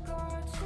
Guards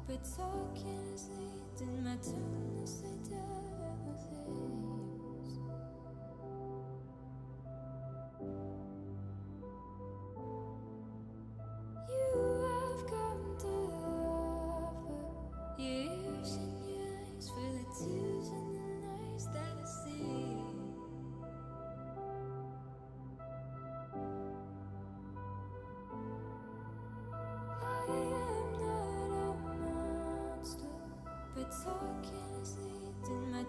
But talking is leading my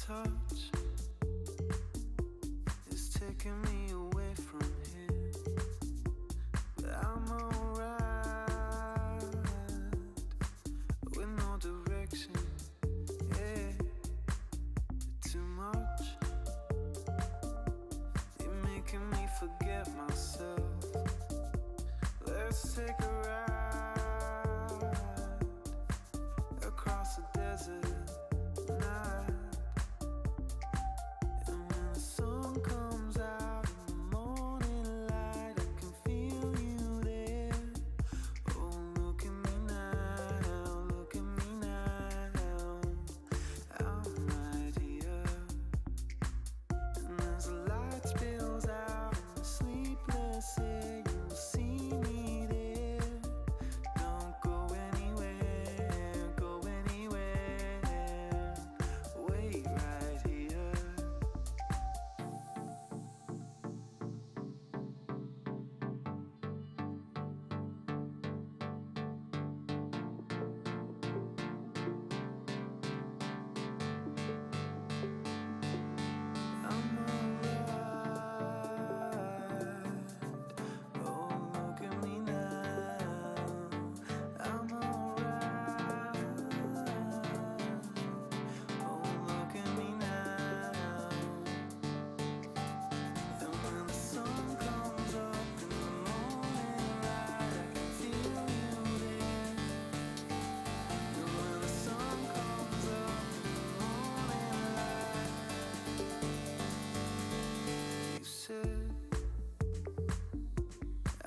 touch is taking me away from here, but I'm alright with no direction. Yeah, too much. You're making me forget myself. Let's take a ride across the desert.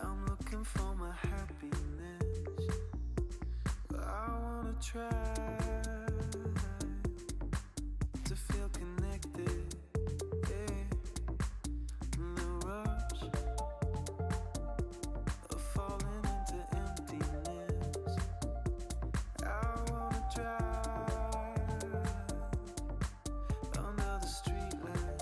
I'm looking for my happiness. I wanna try to feel connected. Yeah, in the rush of falling into emptiness. I wanna drive under the streetlight.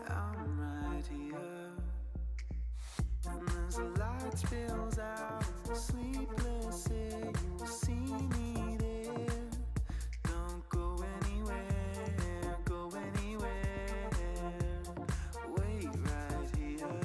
I'm right here, and as the light spills out in the sleepless air, you will see me there. Don't go anywhere, go anywhere. Wait right here.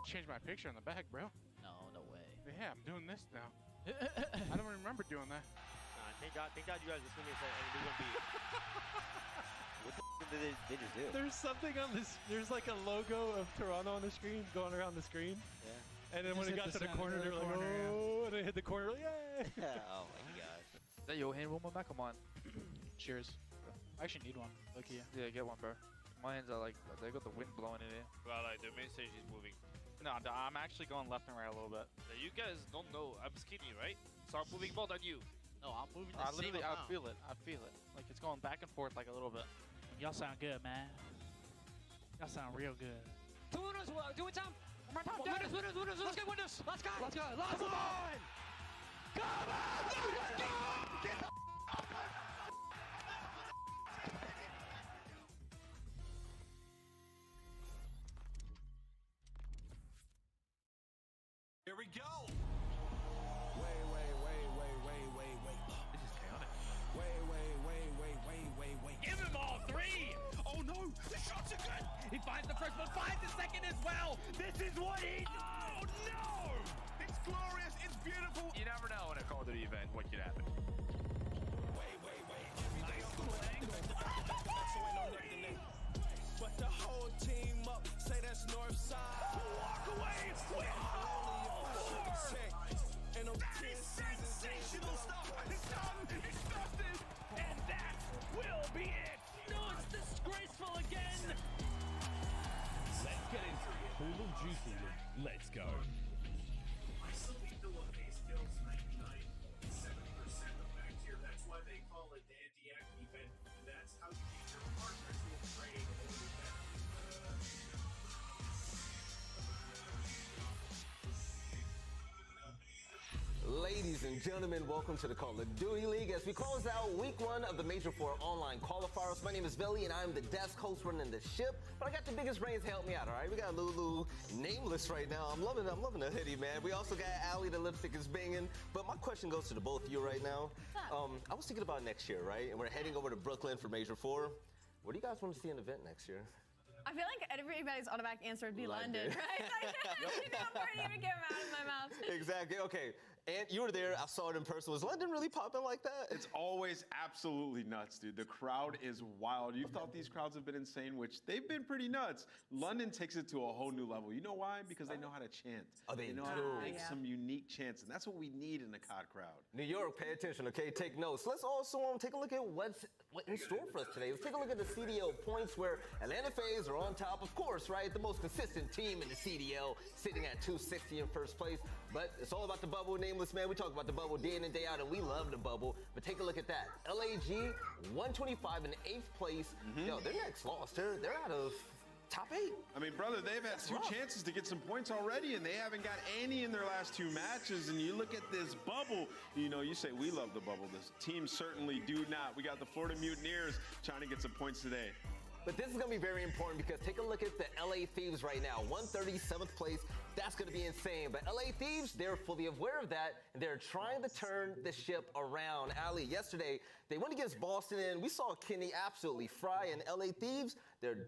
Change my picture in the back, bro. No way. Yeah, I'm doing this now. I don't remember doing that. Thank God you guys were swimming and we're gonna be. What the did they just do? There's something on this. There's like a logo of Toronto on the screen, going around the screen. Yeah. And then when it got to the corner, they're like, oh, and it hit the corner, like, yeah. Oh my God. Is that Johan Wilma? Come on. Cheers. I actually need one. Look here. Yeah, get one, bro. Mine's are like, they got the wind blowing in it. Well, like the main stage is moving. No, I'm actually going left and right a little bit. You guys don't know I'm skinny, right? So I'm moving more than you. No, I'm moving the I same literally, I amount. feel it. I feel it. Like it's going back and forth like a little bit. Y'all sound good, man. Y'all sound real good. Two winners, do it, Tom. One more time, winners, let's get winners. Let's go. Let's go. Come on. Come on. Let's go. Get the Here we go. Wait. This is chaotic. Wait. Give him all three. Oh no, the shots are good. He finds the first one, finds the second as well. This is what he. Oh no! It's glorious. It's beautiful. You never know in a Call of Duty event what could happen. Nice cool angle. But the whole team up. Say that's north side. Walk away. That is sensational stuff. It's done. It's dusted. And that will be it. No, it's disgraceful again. Let's get into it. Cool and juicy. Let's go. I still beat the one base kills 99.7% effect here. That's why they call it the anti-act event. That's how you get your partner to trade over that. Ladies and gentlemen, welcome to the Call of Duty League as we close out week 1 of the Major 4 online qualifiers. My name is Billy and I'm the desk host running the ship, but I got the biggest brains to help me out, all right? We got Lulu nameless right now. I'm loving the hoodie, man. We also got Allie, the lipstick is banging, but my question goes to the both of you right now. I was thinking about next year, right? And we're heading over to Brooklyn for Major 4. What do you guys want to see in an event next year? I feel like everybody's automatic answer would be London, right? Like, before it even came out of my mouth. Exactly. Okay. And you were there. I saw it in person. Was London really popping like that? It's always absolutely nuts, dude. The crowd is wild. You thought these crowds have been insane, which they've been pretty nuts. London takes it to a whole new level. You know why? Because they know how to chant. Oh, they know how to make some unique chants, and that's what we need in a COD crowd. New York, pay attention, okay? Take notes. Let's also take a look at what's in store for us today. Let's take a look at the CDL points where Atlanta FaZe are on top, of course, right? The most consistent team in the CDL, sitting at 260 in first place. But it's all about the bubble, nameless man. We talk about the bubble day in and day out, and we love the bubble. But take a look at that. LAG, 125 in 8th place. Yo, their next loss, they're out of top 8. I mean, brother, they've had two chances to get some points already, and they haven't got any in their last 2 matches. And you look at this bubble, you know, you say we love the bubble. This team certainly do not. We got the Florida Mutineers trying to get some points today. But this is going to be very important because take a look at the LA Thieves right now. 137th place. That's going to be insane. But LA Thieves, they're fully aware of that, and they're trying to turn the ship around. Ali, yesterday, they went against Boston, and we saw Kenny absolutely fry. And LA Thieves, they're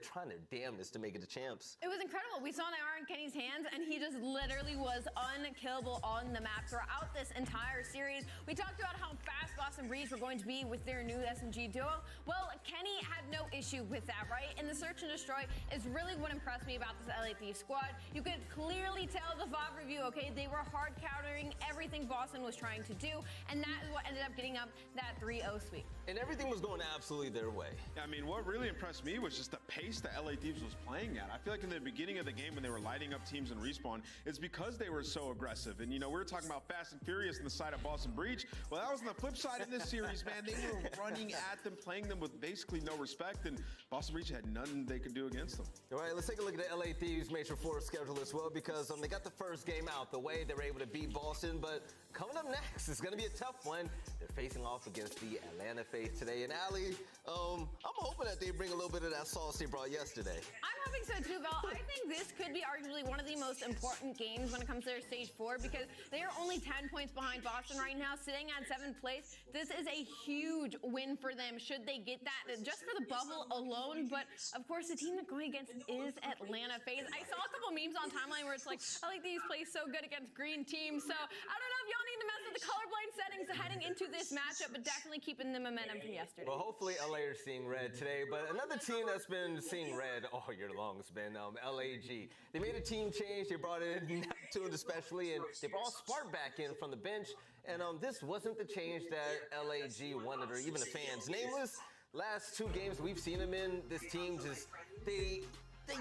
trying their damnedest to make it to champs. It was incredible. We saw an arrow in Kenny's hands, and he just literally was unkillable on the map throughout this entire series. We talked about how fast Boston Breeze were going to be with their new SMG duo. Well, Kenny had no issue with that, right? And the search and destroy is really what impressed me about this LA Thieves squad. You could clearly tell the VOD review, okay? They were hard countering everything Boston was trying to do, and that is what ended up getting up that 3-0 sweep. And everything was going absolutely their way. I mean, what really impressed me was just the pace that LA Thieves was playing at. I feel like in the beginning of the game when they were lighting up teams in Respawn, it's because they were so aggressive. And, you know, we were talking about Fast and Furious on the side of Boston Breach. Well, that was on the flip side in this series, man. They were running at them, playing them with basically no respect, and Boston Breach had nothing they could do against them. All right, let's take a look at the LA Thieves Major 4 schedule as well because they got the first game out the way. They were able to beat Boston, but coming up next is going to be a tough one. They're facing off against against the Atlanta FaZe today. And Ali, I'm hoping that they bring a little bit of that sauce they brought yesterday. I'm hoping so too, Val. I think this could be arguably one of the most important games when it comes to their stage 4 because they are only 10 points behind Boston right now, sitting at 7th place. This is a huge win for them should they get that just for the bubble alone. But of course, the team they're going against is Atlanta FaZe. I saw a couple memes on timeline where it's like, I like these plays so good against green teams. So I don't know if y'all need to mess with the colorblind settings heading into this matchup, but definitely keeping the momentum from yesterday. Well, hopefully LA are seeing red today, but another team that's been seeing red all year long has been LAG. They made a team change. They brought in Neptune especially, and they brought Spark back in from the bench. And this wasn't the change that LAG wanted, or even the fans. Nameless, last 2 games we've seen them in, this team just, they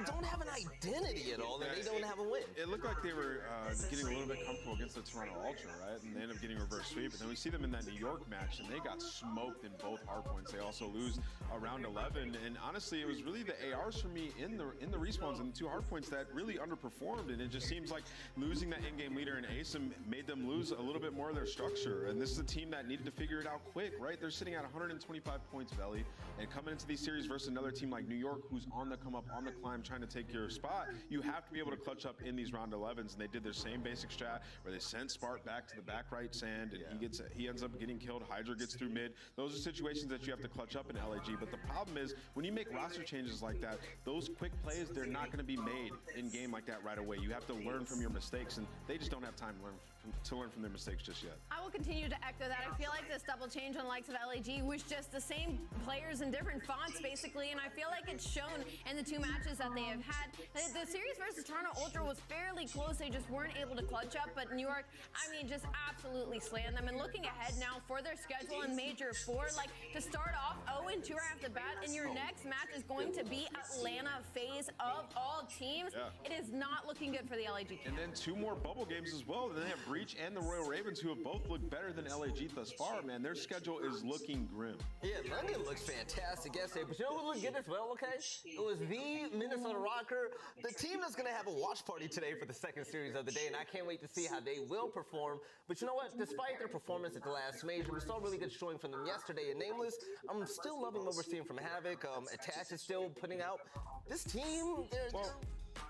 don't have an identity at all, and they don't have a win. It looked like they were getting a little bit comfortable against the Toronto Ultra, right? And they end up getting a reverse sweep. And then we see them in that New York match, and they got smoked in both hardpoints. They also lose round 11. And honestly, it was really the ARs for me in the respawns and the 2 hardpoints that really underperformed. And it just seems like losing that in-game leader in ASIM made them lose a little bit more of their structure. And this is a team that needed to figure it out quick, right? They're sitting at 125 points, Belly. And coming into these series versus another team like New York, who's on the come up, on the climb, trying to take your spot, you have to be able to clutch up in these round 11s, and they did their same basic strat where they sent Spark back to the back right sand, and he ends up getting killed. Hydra gets through mid. Those are situations that you have to clutch up in LAG, but the problem is when you make roster changes like that, those quick plays, they're not going to be made in game like that right away. You have to learn from your mistakes, and they just don't have time to learn from their mistakes just yet. I will continue to echo that. I feel like this double change on the likes of LAG was just the same players in different fonts, basically, and I feel like it's shown in the 2 matches that they have had. The series versus Toronto Ultra was fairly close. They just weren't able to clutch up, but New York, I mean, just absolutely slammed them. And looking ahead now for their schedule in Major 4, like to start off 0-2 right off the bat, and your next match is going to be Atlanta FaZe of all teams. It is not looking good for the LAG team. And then 2 more bubble games as well. Then they have Breach and the Royal Ravens, who have both looked better than LAG thus far, man. Their schedule is looking grim. Yeah, London looks fantastic yesterday, but you know who looked good as well, okay? It was the Minnesota Rocker, the team that's going to have a watch party today for the second series of the day, and I can't wait to see how they will perform. But you know what? Despite their performance at the last major, we saw a really good showing from them yesterday. And Nameless, I'm still loving what we're seeing from Havoc. Attach is still putting out. This team, they're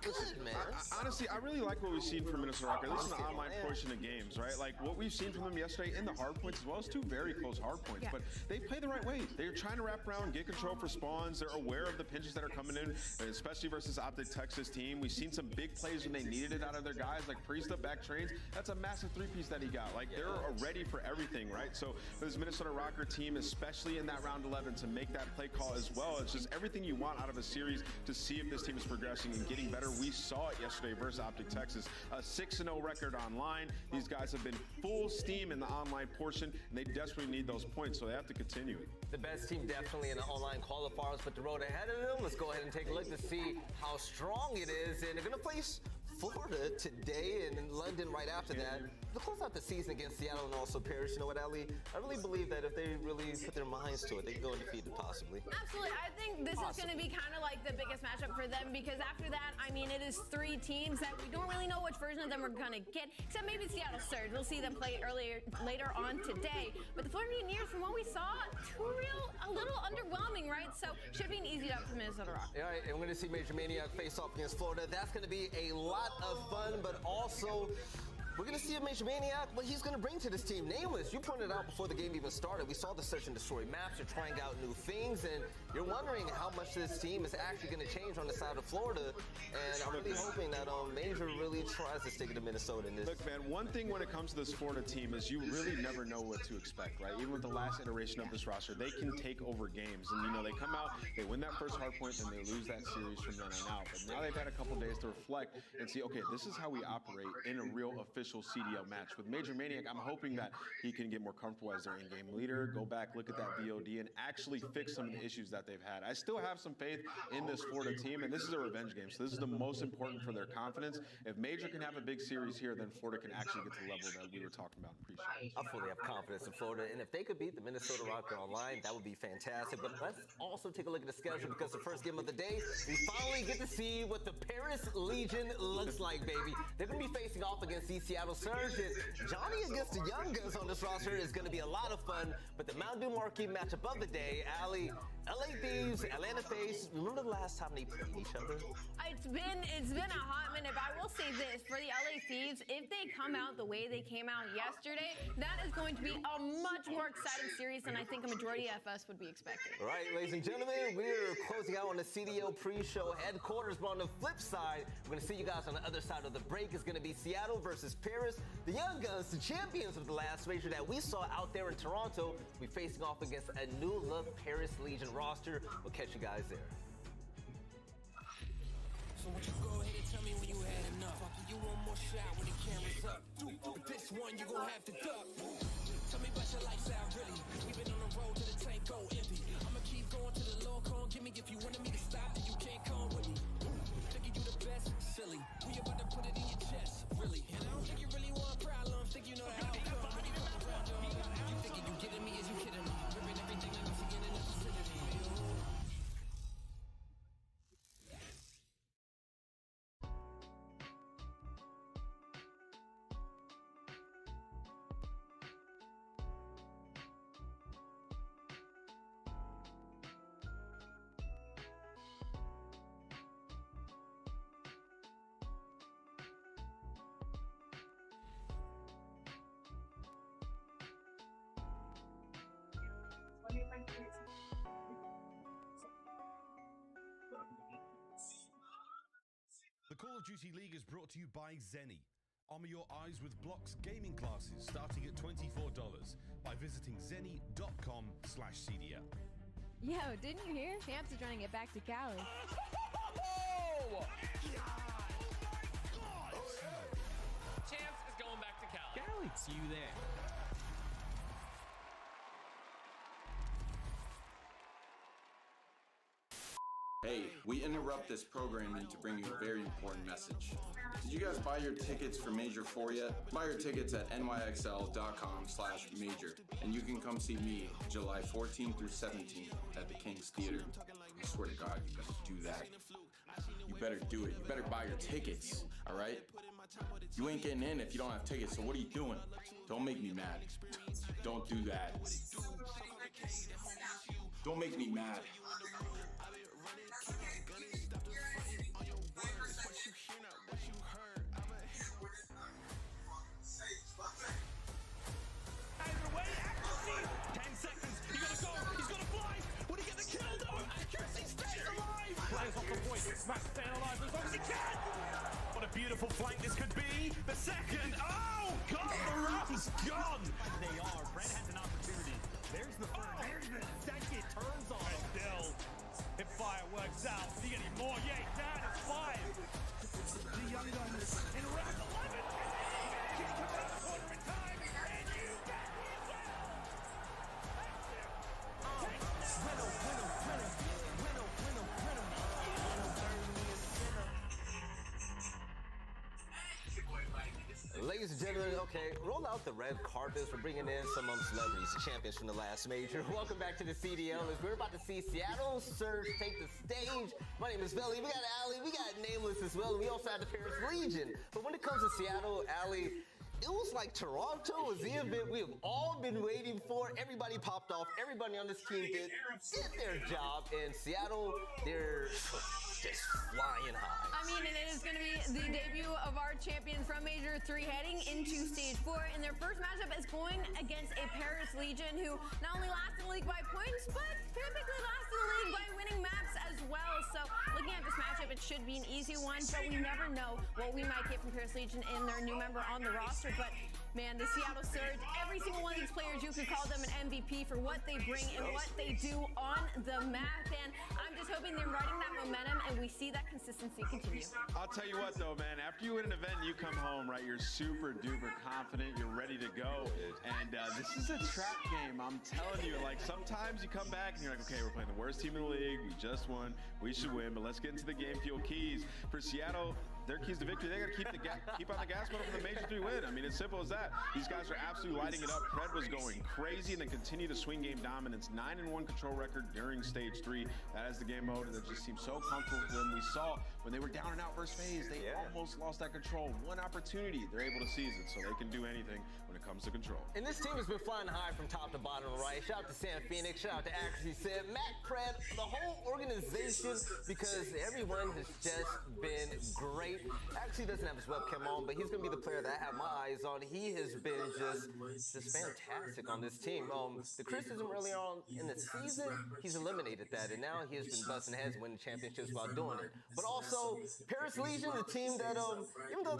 good, man. Honestly, I really like what we've seen from Minnesota Rocker, at least in the online portion of games, right? Like what we've seen from them yesterday in the hard points as well as 2 very close hard points, but they play the right way. They're trying to wrap around, get control for spawns. They're aware of the pinches that are coming in, especially versus Optic Texas team. We've seen some big plays when they needed it out of their guys, like Priest up back trains. That's a massive 3-piece that he got. Like they're ready for everything, right? So for this Minnesota Rocker team, especially in that round 11, to make that play call as well, it's just everything you want out of a series to see if this team is progressing and getting better. We saw it yesterday versus Optic Texas. A 6-0 record online. These guys have been full steam in the online portion, and they desperately need those points, so they have to continue it. The best team definitely in the online qualifiers, but the road ahead of them, let's go ahead and take a look to see how strong it is. And they're going to face Florida today and in London right after that. They'll close out the season against Seattle and also Paris. You know what, Ali? I really believe that if they really put their minds to it, they can go undefeated possibly. Absolutely. I think this is going to be kind of like the biggest matchup for them because after that, I mean, it is 3 teams that we don't really know which version of them we're going to get, except maybe Seattle Surge. We'll see them play later on today. But the Florida Mutineers, from what we saw, a little underwhelming, right? So should be an easy job for Minnesota Rock. All right, and we're going to see Major Maniac face off against Florida. That's going to be a lot of fun, but also we're going to see a Major Maniac, what he's going to bring to this team. Nameless, you pointed out before the game even started, we saw the search and destroy maps. They're trying out new things, and you're wondering how much this team is actually going to change on the side of Florida. And I'm really hoping that Major really tries to stick it to Minnesota in this. Look, man, one thing when it comes to this Florida team is you really never know what to expect, right? Even with the last iteration of this roster, they can take over games. And, you know, they come out, they win that first hard point, and they lose that series from then on out. But now they've had a couple days to reflect and see, okay, this is how we operate in a real official CDL match. With Major Maniac, I'm hoping that he can get more comfortable as their in-game leader, go back, look at that VOD, and actually fix some of the issues that they've had. I still have some faith in this Florida team, and this is a revenge game, so this is the most important for their confidence. If Major can have a big series here, then Florida can actually get to the level that we were talking about in pre-show. I fully have confidence in Florida, and if they could beat the Minnesota Rocker online, that would be fantastic. But let's also take a look at the schedule, because the first game of the day, we finally get to see what the Paris Legion looks like, baby. They're going to be facing off against EC Seattle Surge. And Johnny against the Young Guns on this roster is going to be a lot of fun. But the Mountain Dew Marquee matchup of the day, Ali, LA Thieves, Atlanta FaZe. Remember the last time they played each other? It's been a hot minute, but I will say this, for the LA Thieves, if they come out the way they came out yesterday, that is going to be a much more exciting series than I think a majority of us would be expecting. All right, ladies and gentlemen, we're closing out on the CDO pre-show headquarters, but on the flip side, we're going to see you guys on the other side of the break. It's going to be Seattle versus Paris. The Young Guns, the champions of the last major that we saw out there in Toronto, will be facing off against a new-look Paris Legion roster. We'll catch you guys there. So won't you go ahead and tell me when you had enough? I'll give you one more shot when the camera's up. But this one you gon' have to duck. Tell me about your lifestyle, really. We've been on the road to the tank, go empty. I'ma keep going to the Lord, come give me. If you wanted me to stop, then you can't come with me. Thinking you the best, silly. We about to put it in your chest, really. And I don't think you really want problems. Think you know the outcome when you come around, dog. You thinking you getting me? Is you kidding me? Ripping everything that was again in the vicinity. The Call of Duty League is brought to you by Zenny. Armor your eyes with Block's gaming glasses starting at $24 by visiting zenny.com/CDL. Yo, didn't you hear? Champs is running it back to Cali. Champs is going back to Cali. See you there. Hey, we interrupt this programming to bring you a very important message. Did you guys buy your tickets for Major 4 yet? Buy your tickets at nyxl.com/major, and you can come see me July 14th through 17th at the King's Theater. I swear to God, you better do that. You better do it. You better buy your tickets, all right? You ain't getting in if you don't have tickets, so what are you doing? Don't make me mad. Don't do that. Don't make me mad. Smash staying alive as long as he can! What a beautiful flank this could be! The second! Oh, God, the round's gone! They are. Brent has an opportunity. There's the first. There's the second. Turns on. And still, if fire works out, do you get any more? Yeah, he can. It's 5. The Young Guns in round 11. Can he come around the corner in time? And you get it! Ladies and gentlemen, okay, roll out the red carpets. We're bringing in some celebrities, champions from the last major. Welcome back to the CDL. As we're about to see Seattle Surge take the stage. My name is Belly. We got Ali. We got Nameless as well. And we also have the Paris Legion. But when it comes to Seattle, Ali, it was like Toronto was the event we have all been waiting for. Everybody popped off. Everybody on this team did their job. And Seattle, they're just flying high. I mean, and it is going to be the debut of our champion from Major 3 heading into Stage 4. And their first matchup is going against a Paris Legion who not only last in the league by points, but typically last in the league by winning maps as well. So looking at this matchup, it should be an easy one, but we never know what we might get from Paris Legion in their new member on the roster. But man, the Seattle Surge, every single one of these players, you could call them an MVP for what they bring and what they do on the map. And I'm just hoping they're riding that momentum and we see that consistency continue. I'll tell you what though, man, after you win an event and you come home, right, you're super duper confident, you're ready to go. And this is a trap game, I'm telling you. Like sometimes you come back and you're like, okay, we're playing the worst team in the league, we just won, we should win, but let's get into the game fuel keys. For Seattle, their keys to victory, they gotta keep on the gas pedal for the Major 3 win. I mean, it's simple as that. These guys are absolutely lighting it up. Pred was going crazy and they continue to swing game dominance. 9-1 control record during Stage 3. That is the game mode and it just seems so comfortable for them. We saw when they were down and out versus FaZe, they almost lost that control. One opportunity, they're able to seize it, so they can do anything when it comes to control. And this team has been flying high from top to bottom, right? Shout out to Sam Phoenix, shout out to Accuracy Sid, Matt Pred, the whole organization, because everyone has just been great. Actually doesn't have his webcam on, but he's going to be the player that I have my eyes on. He has been just fantastic on this team. The criticism early on in the season, he's eliminated that, and now he has been busting heads winning championships while doing it. But also, Paris Legion, the team that, even though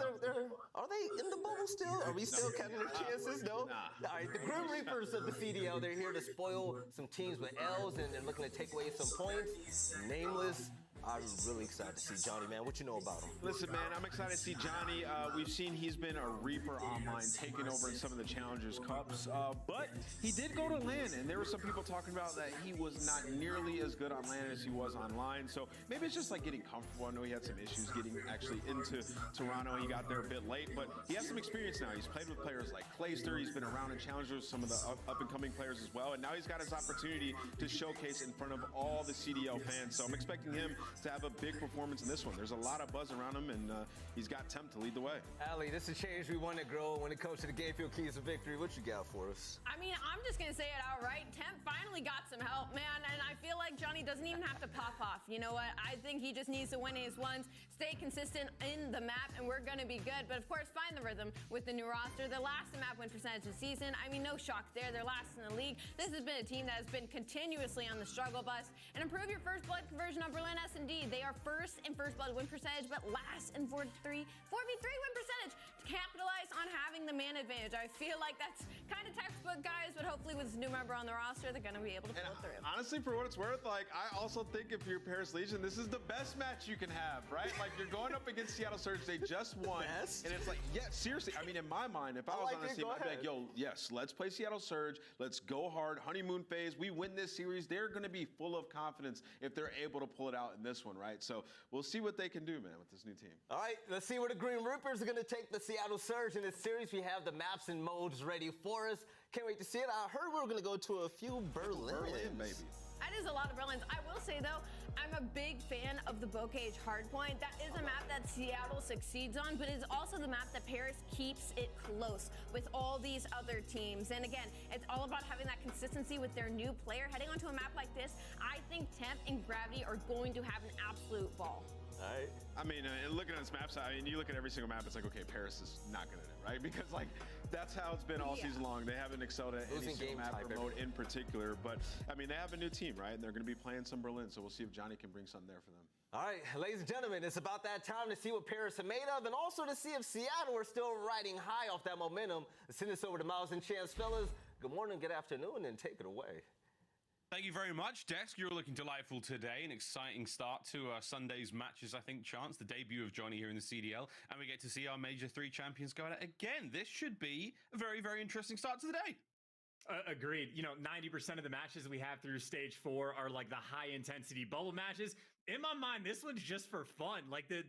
are they in the bubble still? Are we still counting their chances? No? All right, the Grim Reapers of the CDL, they're here to spoil some teams with L's and looking to take away some points. Nameless. I'm really excited to see Johnny, man. What you know about him? Listen, man, I'm excited to see Johnny. We've seen he's been a Reaper online, taking over in some of the Challengers Cups. But he did go to LAN, and there were some people talking about that he was not nearly as good on LAN as he was online. So maybe it's just like getting comfortable. I know he had some issues getting actually into Toronto. He got there a bit late, but he has some experience now. He's played with players like Clayster. He's been around in Challengers, some of the up-and-coming players as well. And now he's got his opportunity to showcase in front of all the CDL fans. So I'm expecting him to have a big performance in this one. There's a lot of buzz around him, and he's got Temp to lead the way. Ali, this is a change we want to grow when it comes to the Game Field Keys of Victory. What you got for us? I mean, I'm just going to say it outright. Temp finally got some help, man, and I feel like Johnny doesn't even have to pop off. You know what? I think he just needs to win his ones, stay consistent in the map, and we're going to be good. But, of course, find the rhythm with the new roster. They're last in map win percentage this season. I mean, no shock there. They're last in the league. This has been a team that has been continuously on the struggle bus. And improve your first blood conversion on Berlin S&D. They are first in first blood win percentage, but last in 4v3 win percentage to capitalize on having the man advantage. I feel like that's kind of textbook, guys, but hopefully with this new member on the roster, they're going to be able to pull through. Honestly, for what it's worth, like, I also think if you're Paris Legion, this is the best match you can have, right? Like, you're going up against Seattle Surge. They just won. And it's like, yeah, seriously. I mean, in my mind, if I was on a team, I'd be like, yo, yes, let's play Seattle Surge. Let's go hard. Honeymoon phase. We win this series. They're going to be full of confidence if they're able to pull it out in this one, right? So we'll see what they can do, man, with this new team. All right, let's see where the Green Reapers are going to take the Seattle Surge in this series. We have the maps and modes ready for us. Can't wait to see it. I heard we were going to go to a few Berlin, baby. That is a lot of Berlins. I will say, though, I'm a big fan of the Bocage Hardpoint. That is a map that Seattle succeeds on, but it's also the map that Paris keeps it close with all these other teams. And again, it's all about having that consistency with their new player. Heading onto a map like this, I think Temp and Gravity are going to have an absolute ball. All right. I mean, looking at this map, I mean, you look at every single map, it's like, okay, Paris is not good at it, right? Because, like, that's how it's been all season long. They haven't excelled at any single map or mode in particular. But, I mean, they have a new team, right? And they're going to be playing some Berlin, so we'll see if Johnny can bring something there for them. All right, ladies and gentlemen, it's about that time to see what Paris are made of and also to see if Seattle are still riding high off that momentum. Let's send this over to Miles and Chance. Fellas, good morning, good afternoon, and take it away. Thank you very much, Desk. You're looking delightful today. An exciting start to Sunday's matches, I think, Chance. The debut of Johnny here in the CDL. And we get to see our Major 3 champions go at it again. This should be a very, very interesting start to the day. Agreed. You know, 90% of the matches we have through stage 4 are like the high-intensity bubble matches. In my mind, this one's just for fun. Like the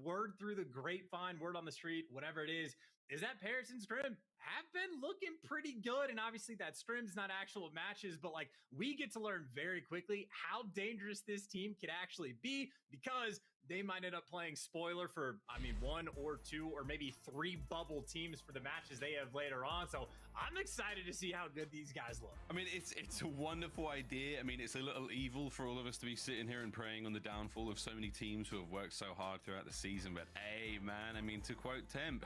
word through the grapevine, word on the street, whatever it is that Paris and Scrim have been looking pretty good. And obviously that Scrim's not actual matches, but like we get to learn very quickly how dangerous this team could actually be because they might end up playing spoiler for, I mean, 1 or 2 or maybe 3 bubble teams for the matches they have later on. So I'm excited to see how good these guys look. I mean, it's a wonderful idea. I mean, it's a little evil for all of us to be sitting here and praying on the downfall of so many teams who have worked so hard throughout the season. But hey, man, I mean, to quote Temp,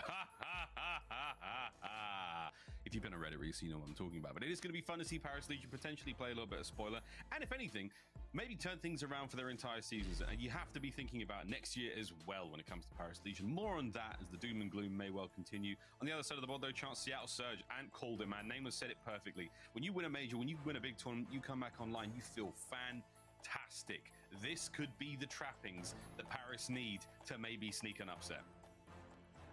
if you've been on Reddit recently, you know what I'm talking about. But it is going to be fun to see Paris Legion potentially play a little bit of spoiler. And if anything, maybe turn things around for their entire seasons. And you have to be thinking about next year as well when it comes to Paris Legion. More on that as the doom and gloom may well continue. On the other side of the board, though, Chance, Seattle Surge and called it, man. Nameless said it perfectly. When you win a major, when you win a big tournament, you come back online, you feel fantastic. This could be the trappings that Paris need to maybe sneak an upset.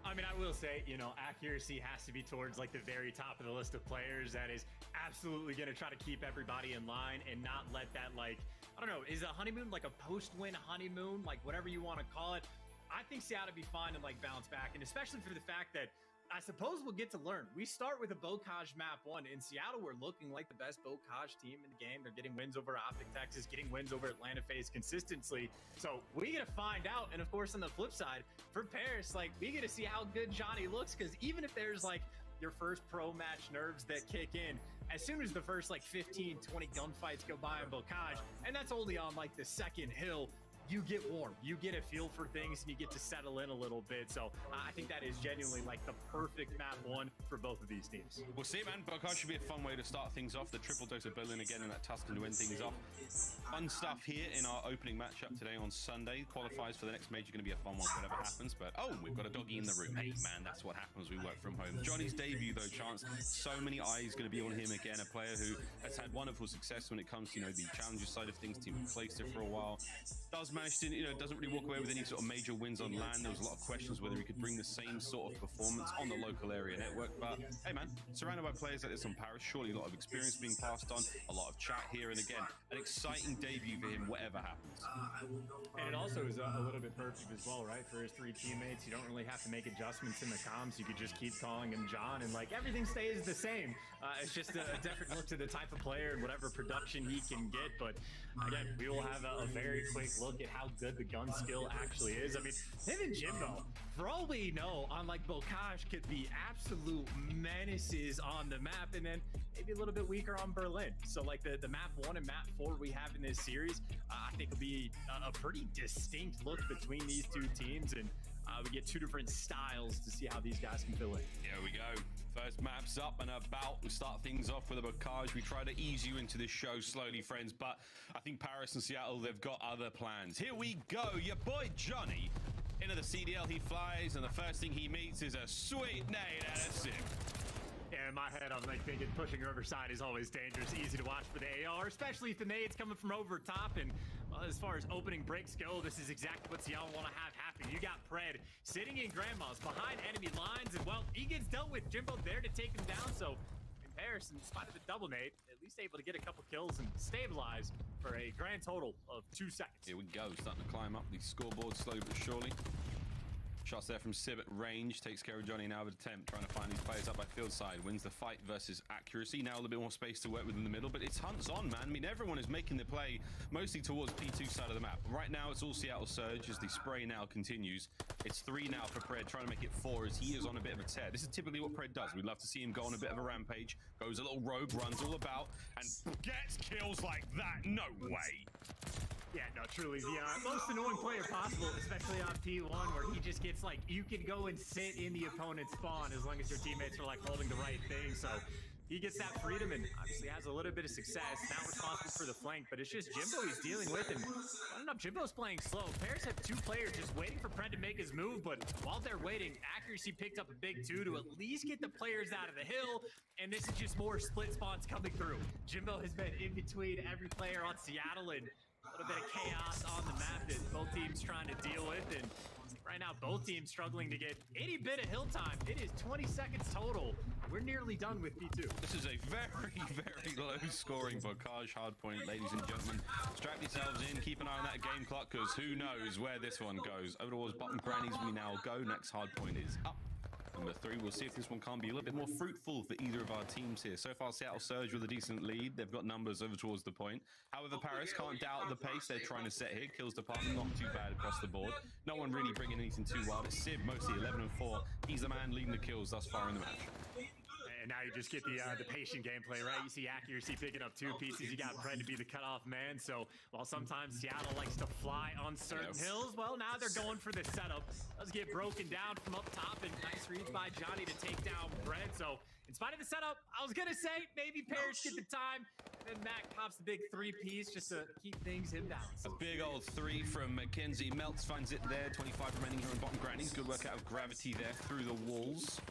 I mean, I will say, you know, accuracy has to be towards like the very top of the list of players that is absolutely going to try to keep everybody in line and not let that, like, I don't know, is a honeymoon like a post-win honeymoon, like whatever you want to call it? I think Seattle be fine and like bounce back, and especially for the fact that I suppose we'll get to learn. We start with a Bocage map 1. In Seattle, we're looking like the best Bocage team in the game. They're getting wins over Optic Texas, getting wins over Atlanta FaZe consistently. So we get to find out. And of course, on the flip side, for Paris, like, we get to see how good Johnny looks, because even if there's like your first pro match nerves that kick in, as soon as the first like 15, 20 gunfights go by in Bocage, and that's only on like the second hill, you get warm, you get a feel for things, and you get to settle in a little bit. So I think that is genuinely like the perfect map 1 for both of these teams. We'll see, man. Bocage should be a fun way to start things off. The triple dose of Berlin again in that Tuscan to win things off. Fun stuff here in our opening matchup today on Sunday. Qualifies for the next major, going to be a fun one, whatever happens. But oh, we've got a doggy in the room. Hey, man, that's what happens. We work from home. Johnny's debut, though, Chance. So many eyes going to be on him again. A player who has had wonderful success when it comes to, the challenger side of things. Team placed it for a while. Does manage to, doesn't really walk away with any sort of major wins on land. There was a lot of questions whether he could bring the same sort of performance on the local area network. But hey, man, surrounded by players like this on Paris, surely a lot of experience being passed on, a lot of chat here, and again, an exciting debut for him, whatever happens. And it also is a little bit perfect as well, right? For his 3 teammates, you don't really have to make adjustments in the comms. You could just keep calling him John, and like everything stays the same. It's just a different look to the type of player and whatever production he can get. But again, we will have a very quick look at how good the gun skill actually is. I mean, him and Jimbo, for all we know, on like Bocage, could be absolute menaces on the map, and then maybe a little bit weaker on Berlin. So like the map 1 and map 4 we have in this series, I think will be a pretty distinct look between these 2 teams, and we get 2 different styles to see how these guys can fill in. Here we go. First map's up and about. We start things off with a Bocage. We try to ease you into this show slowly, friends, but I think Paris and Seattle, they've got other plans. Here we go. Your boy Johnny. Into the CDL he flies, and the first thing he meets is a sweet nade out of Sim. Yeah, in my head, I'm like thinking pushing Riverside is always dangerous, easy to watch for the AR, especially if the nade's coming from over top. And well, as far as opening breaks go, this is exactly what Seattle want to have happen. You got Pred sitting in Grandma's behind enemy lines, and well, he gets dealt with. Jimbo there to take him down. So in Paris, in spite of the double nade, at least able to get a couple kills and stabilize for a grand total of 2 seconds. Here we go, starting to climb up the scoreboard slowly but surely. Shots there from Sib at range, takes care of Johnny now with attempt, trying to find these players up by field side, wins the fight versus accuracy. Now a little bit more space to work with in the middle, but it's Hunts on, man. I mean, everyone is making the play mostly towards P2 side of the map. Right now, it's all Seattle Surge as the spray now continues. It's 3 now for Pred, trying to make it 4 as he is on a bit of a tear. This is typically what Pred does. We'd love to see him go on a bit of a rampage, goes a little rogue, runs all about, and gets kills like that. No way. Yeah, no, truly the most annoying player possible, especially on P1, where he just gets like, you can go and sit in the opponent's spawn as long as your teammates are like holding the right thing. So he gets that freedom and obviously has a little bit of success. Not responsible for the flank, but it's just Jimbo he's dealing with. And I don't know, Jimbo's playing slow. Paris have 2 players just waiting for Pred to make his move, but while they're waiting, accuracy picked up a big 2 to at least get the players out of the hill. And this is just more split spawns coming through. Jimbo has been in between every player on Seattle, and a little bit of chaos on the map that both teams trying to deal with. And right now, both teams struggling to get any bit of hill time. It is 20 seconds total. We're nearly done with P2. This is a very, very low scoring Bocage hardpoint, ladies and gentlemen. Strap yourselves in, keep an eye on that game clock, because who knows where this one goes. Over towards bottom grannies we now go. Next hardpoint is up. Number 3, we'll see if this one can't be a little bit more fruitful for either of our teams here. So far, Seattle Surge with a decent lead. They've got numbers over towards the point. However, Paris can't doubt the pace they're trying to set here. Kills department, not too bad across the board. No one really bringing anything too wild. It's Sib, mostly 11 and 4. He's the man leading the kills thus far in the match. And now you just get the patient gameplay, right? You see accuracy picking up 2 pieces. You got Pred to be the cutoff man. So while sometimes Seattle likes to fly on certain hills, well, now they're going for the setup. Does get broken down from up top, and nice reads by Johnny to take down Pred. So in spite of the setup, I was gonna say maybe Paris get the time. And then Matt pops the big 3-piece just to keep things him down. A big old 3 from Mackenzie. Melts finds it there. 25 remaining here on bottom grannies. Good work out of Gravity there through the walls.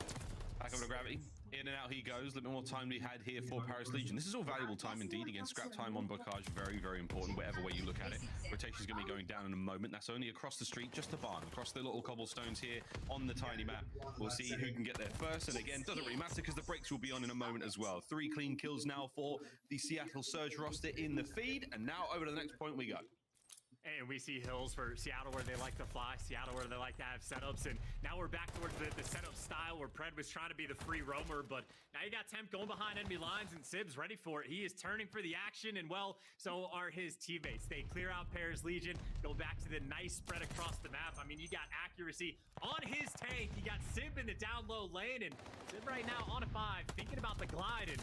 Back over to Gravity. In and out he goes. A little bit more time we had here for Paris Legion. This is all valuable time indeed. Again, scrap time on Bocage, very, very important, whatever way you look at it. Rotation's going to be going down in a moment. That's only across the street, just the barn, across the little cobblestones here on the tiny map. We'll see who can get there first. And again, doesn't really matter because the breaks will be on in a moment as well. 3 clean kills now for the Seattle Surge roster in the feed. And now over to the next point we go. And we see hills for Seattle where they like to fly, Seattle where they like to have setups, and now we're back towards the setup style where Pred was trying to be the free roamer, but now you got Temp going behind enemy lines, and Sib's ready for it. He is turning for the action, and well, so are his teammates. They clear out Paris Legion, go back to the nice spread across the map. I mean, you got accuracy on his tank. You got Sib in the down low lane, and Sib right now on a 5, thinking about the glide, and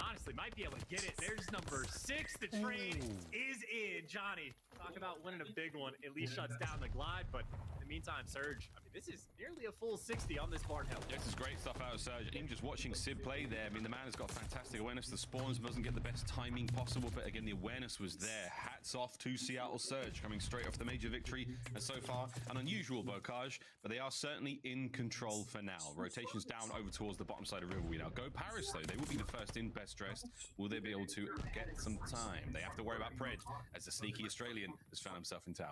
honestly, might be able to get it. There's number 6. The trade is in. Johnny, talk about winning a big one. At least shuts down the glide, but in the meantime, Surge, I mean, this is nearly a full 60 on this Barnhill. This is great stuff out of Surge. Even just watching Sib play there, I mean, the man has got fantastic awareness. The spawns doesn't get the best timing possible, but again, the awareness was there. Hats off to Seattle Surge, coming straight off the major victory. And so far, an unusual Bocage, but they are certainly in control for now. Rotations down over towards the bottom side of River. We now go Paris, though. They will be the first in, best dressed. Will they be able to get some time? They have to worry about Pred, as the sneaky Australian has found himself in tower.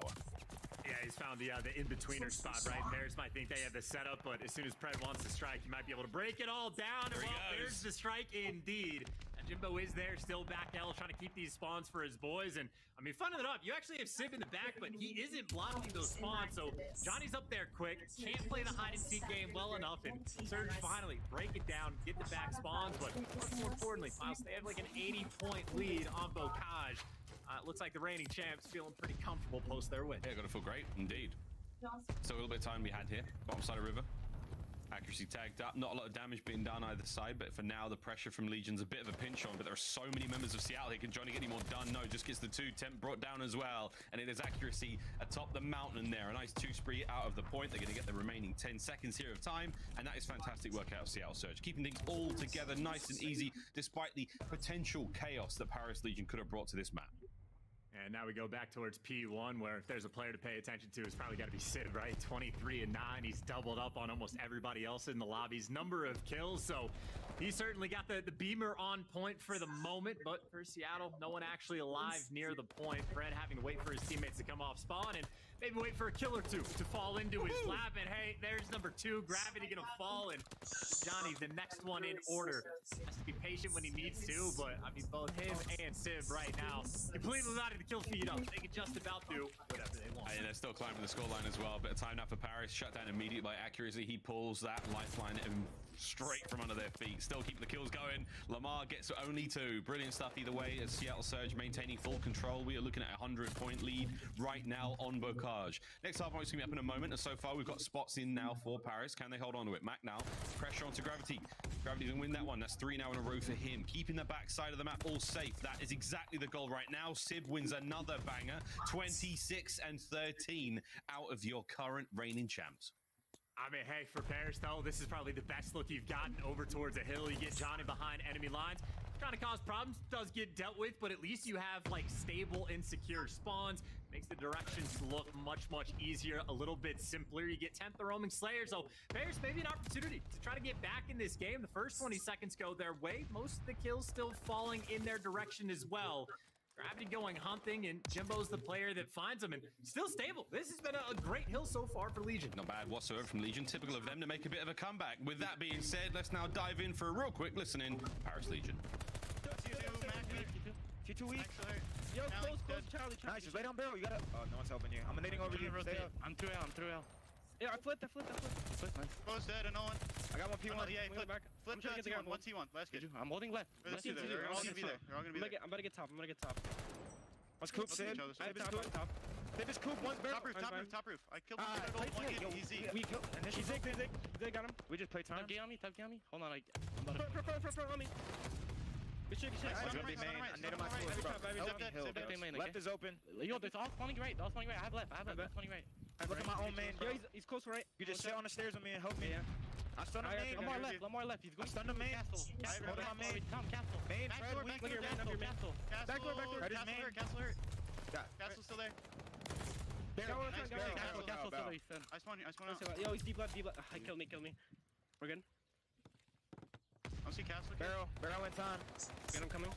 Yeah, he's found the in-betweener spot, right? Paris might think they have the setup, but as soon as Pred wants to strike, he might be able to break it all down. There And he well, goes. there's the strike indeed. And Jimbo is there, still back L, trying to keep these spawns for his boys. And I mean, fun it up. You actually have Sib in the back, but he isn't blocking those spawns. So Johnny's up there quick, can't play the hide and seek game well enough. And Surge finally break it down, get the back spawns. But more importantly, Miles, they have like an 80-point lead on Bocage. It looks like the reigning champs feeling pretty comfortable post their win. Yeah, gotta feel great, indeed. So a little bit of time we had here, bottom side of River. Accuracy tagged up, not a lot of damage being done either side, but for now the pressure from Legion's a bit of a pinch on, but there are so many members of Seattle here. Can Johnny get any more done? No, just gets the 2. Temp brought down as well, and it is accuracy atop the mountain there. A nice 2 spree out of the point. They're going to get the remaining 10 seconds here of time, and that is fantastic work out of Seattle Surge. Keeping things all together nice and easy, despite the potential chaos that Paris Legion could have brought to this map. And now we go back towards P1, where if there's a player to pay attention to, it's probably got to be Sid, right? 23 and 9. He's doubled up on almost everybody else in the lobby's number of kills. So he certainly got the beamer on point for the moment. But for Seattle, no one actually alive near the point. Fred having to wait for his teammates to come off spawn and maybe wait for a kill or two to fall into his lap. And hey, there's number 2. Gravity going to fall. And Johnny, the next one in order, has to be patient when he needs to. But I mean, both him and Civ right now completely not in the kill feed up. They can just about do whatever they want. And they're still climbing the scoreline as well. Bit of time now for Paris. Shut down immediately by accuracy. He pulls that lifeline straight from under their feet. Still keeping the kills going. Lamar gets only 2. Brilliant stuff either way as Seattle Surge maintaining full control. We are looking at a 100-point lead right now on Bocage. Next half point's going to be up in a moment. And so far, we've got spots in now for Paris. Can they hold on to it? Mac now. Pressure onto Gravity. Gravity going to win that one. That's 3 now in a row for him. Keeping the backside of the map all safe. That is exactly the goal right now. Sib wins another banger. 26 and 13 out of your current reigning champs. I mean, hey, for Paris, though, this is probably the best look you've gotten over towards a hill. You get Johnny behind enemy lines. Trying to cause problems, does get dealt with, but at least you have, like, stable and secure spawns. Makes the directions look much, much easier, a little bit simpler. You get 10th the roaming Slayer, so Paris maybe an opportunity to try to get back in this game. The first 20 seconds go their way. Most of the kills still falling in their direction as well. Gravity going hunting, and Jimbo's the player that finds him, and still stable. This has been a great hill so far for Legion. Not bad whatsoever from Legion. Typical of them to make a bit of a comeback. With that being said, let's now dive in for a real quick listen in. Paris Legion. T2 weak. Yo, close, Charlie. Nice, just lay down barrel. You gotta. Oh, no one's helping you. I'm nading over you. Stay up. I'm 2L, I'm 2L. Yeah, I flipped. Nice. Close dead and no one. I got one P1. Yeah, flip to T1. 1T1. Last good. I'm holding left. Let's do that. They're all gonna be there. They're all gonna be there. I'm about to get top. Let's coop, Sid. Sib is coop. Sib is coop. One's barrel. Top roof. I killed one hit. Easy. We killed. He's zig. They got him. We just played time. Top on me. Hold on, I'm about to... Front on me. Good shit. He's gonna be main. I need him on hill. Left is open. Yo, there's all spawning right. I have left. Spawning right. I look at my own main. Yo, he's close right. You just sit on the stairs with me and help me. I stunned him main. Lamar left. He's going. I stunned him main. Castle. Hold on, main. Castle. Main, Fred, weak. Look at your man. Castle. Back door. Castle hurt. Castle's still there. Castle. I spawn out. Yo, he's deep left. Kill me. We're good. I see Castle. Barrel in time. Get him coming.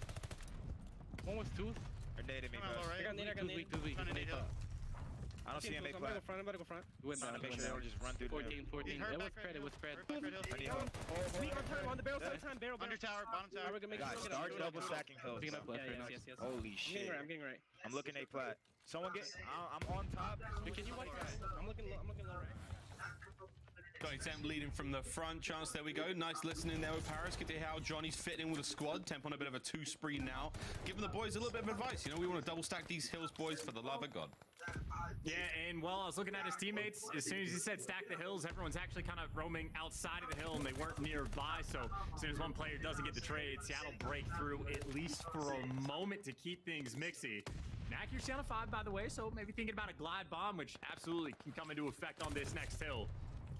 One was tooth. They're nading me, bro. I got nade. Trying to nade hill. I don't see him. I'm gonna go front. I'm gonna go front. Trying to make sure they don't just run through the 14. It was spread. Sweep on time on the barrel. Time barrel. Under tower, bottom tower. We're gonna make Guys, start double stacking hills. Yes. Holy shit. I'm getting right. I'm looking A plat. Someone get. I'm on top. Can you white guy? I'm looking low right. Johnny Temp leading from the front. Chance, there we go. Nice listening there with Paris. Get to hear how Johnny's fitting in with a squad. Temp on a bit of a 2 spree now. Giving the boys a little bit of advice. You know, we want to double stack these hills, boys, for the love of God. Yeah, and while I was looking at his teammates, as soon as he said stack the hills, everyone's actually kind of roaming outside of the hill, and they weren't nearby. So as soon as one player doesn't get the trade, Seattle break through at least for a moment to keep things mixy. And accuracy on a 5, by the way, so maybe thinking about a glide bomb, which absolutely can come into effect on this next hill.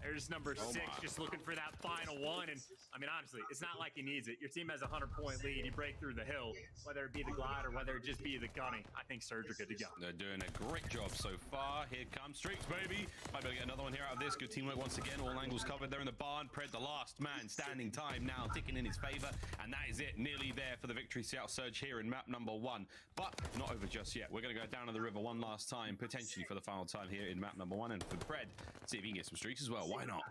There's number 6, just looking for that final one. And I mean, honestly, it's not like he needs it. Your team has a 100-point lead. You break through the hill, whether it be the glide or whether it just be the gunning. I think Surge are good to go. They're doing a great job so far. Here comes Streaks, baby. Might be able to get another one here out of this. Good teamwork once again. All angles covered. They're in the barn. Pred, the last man standing. Time now ticking in his favor. And that is it. Nearly there for the victory. Seattle Surge here in map number 1. But not over just yet. We're going to go down to the river one last time, potentially for the final time here in map number 1. And for Pred, see if he can get some streaks as well. Why not?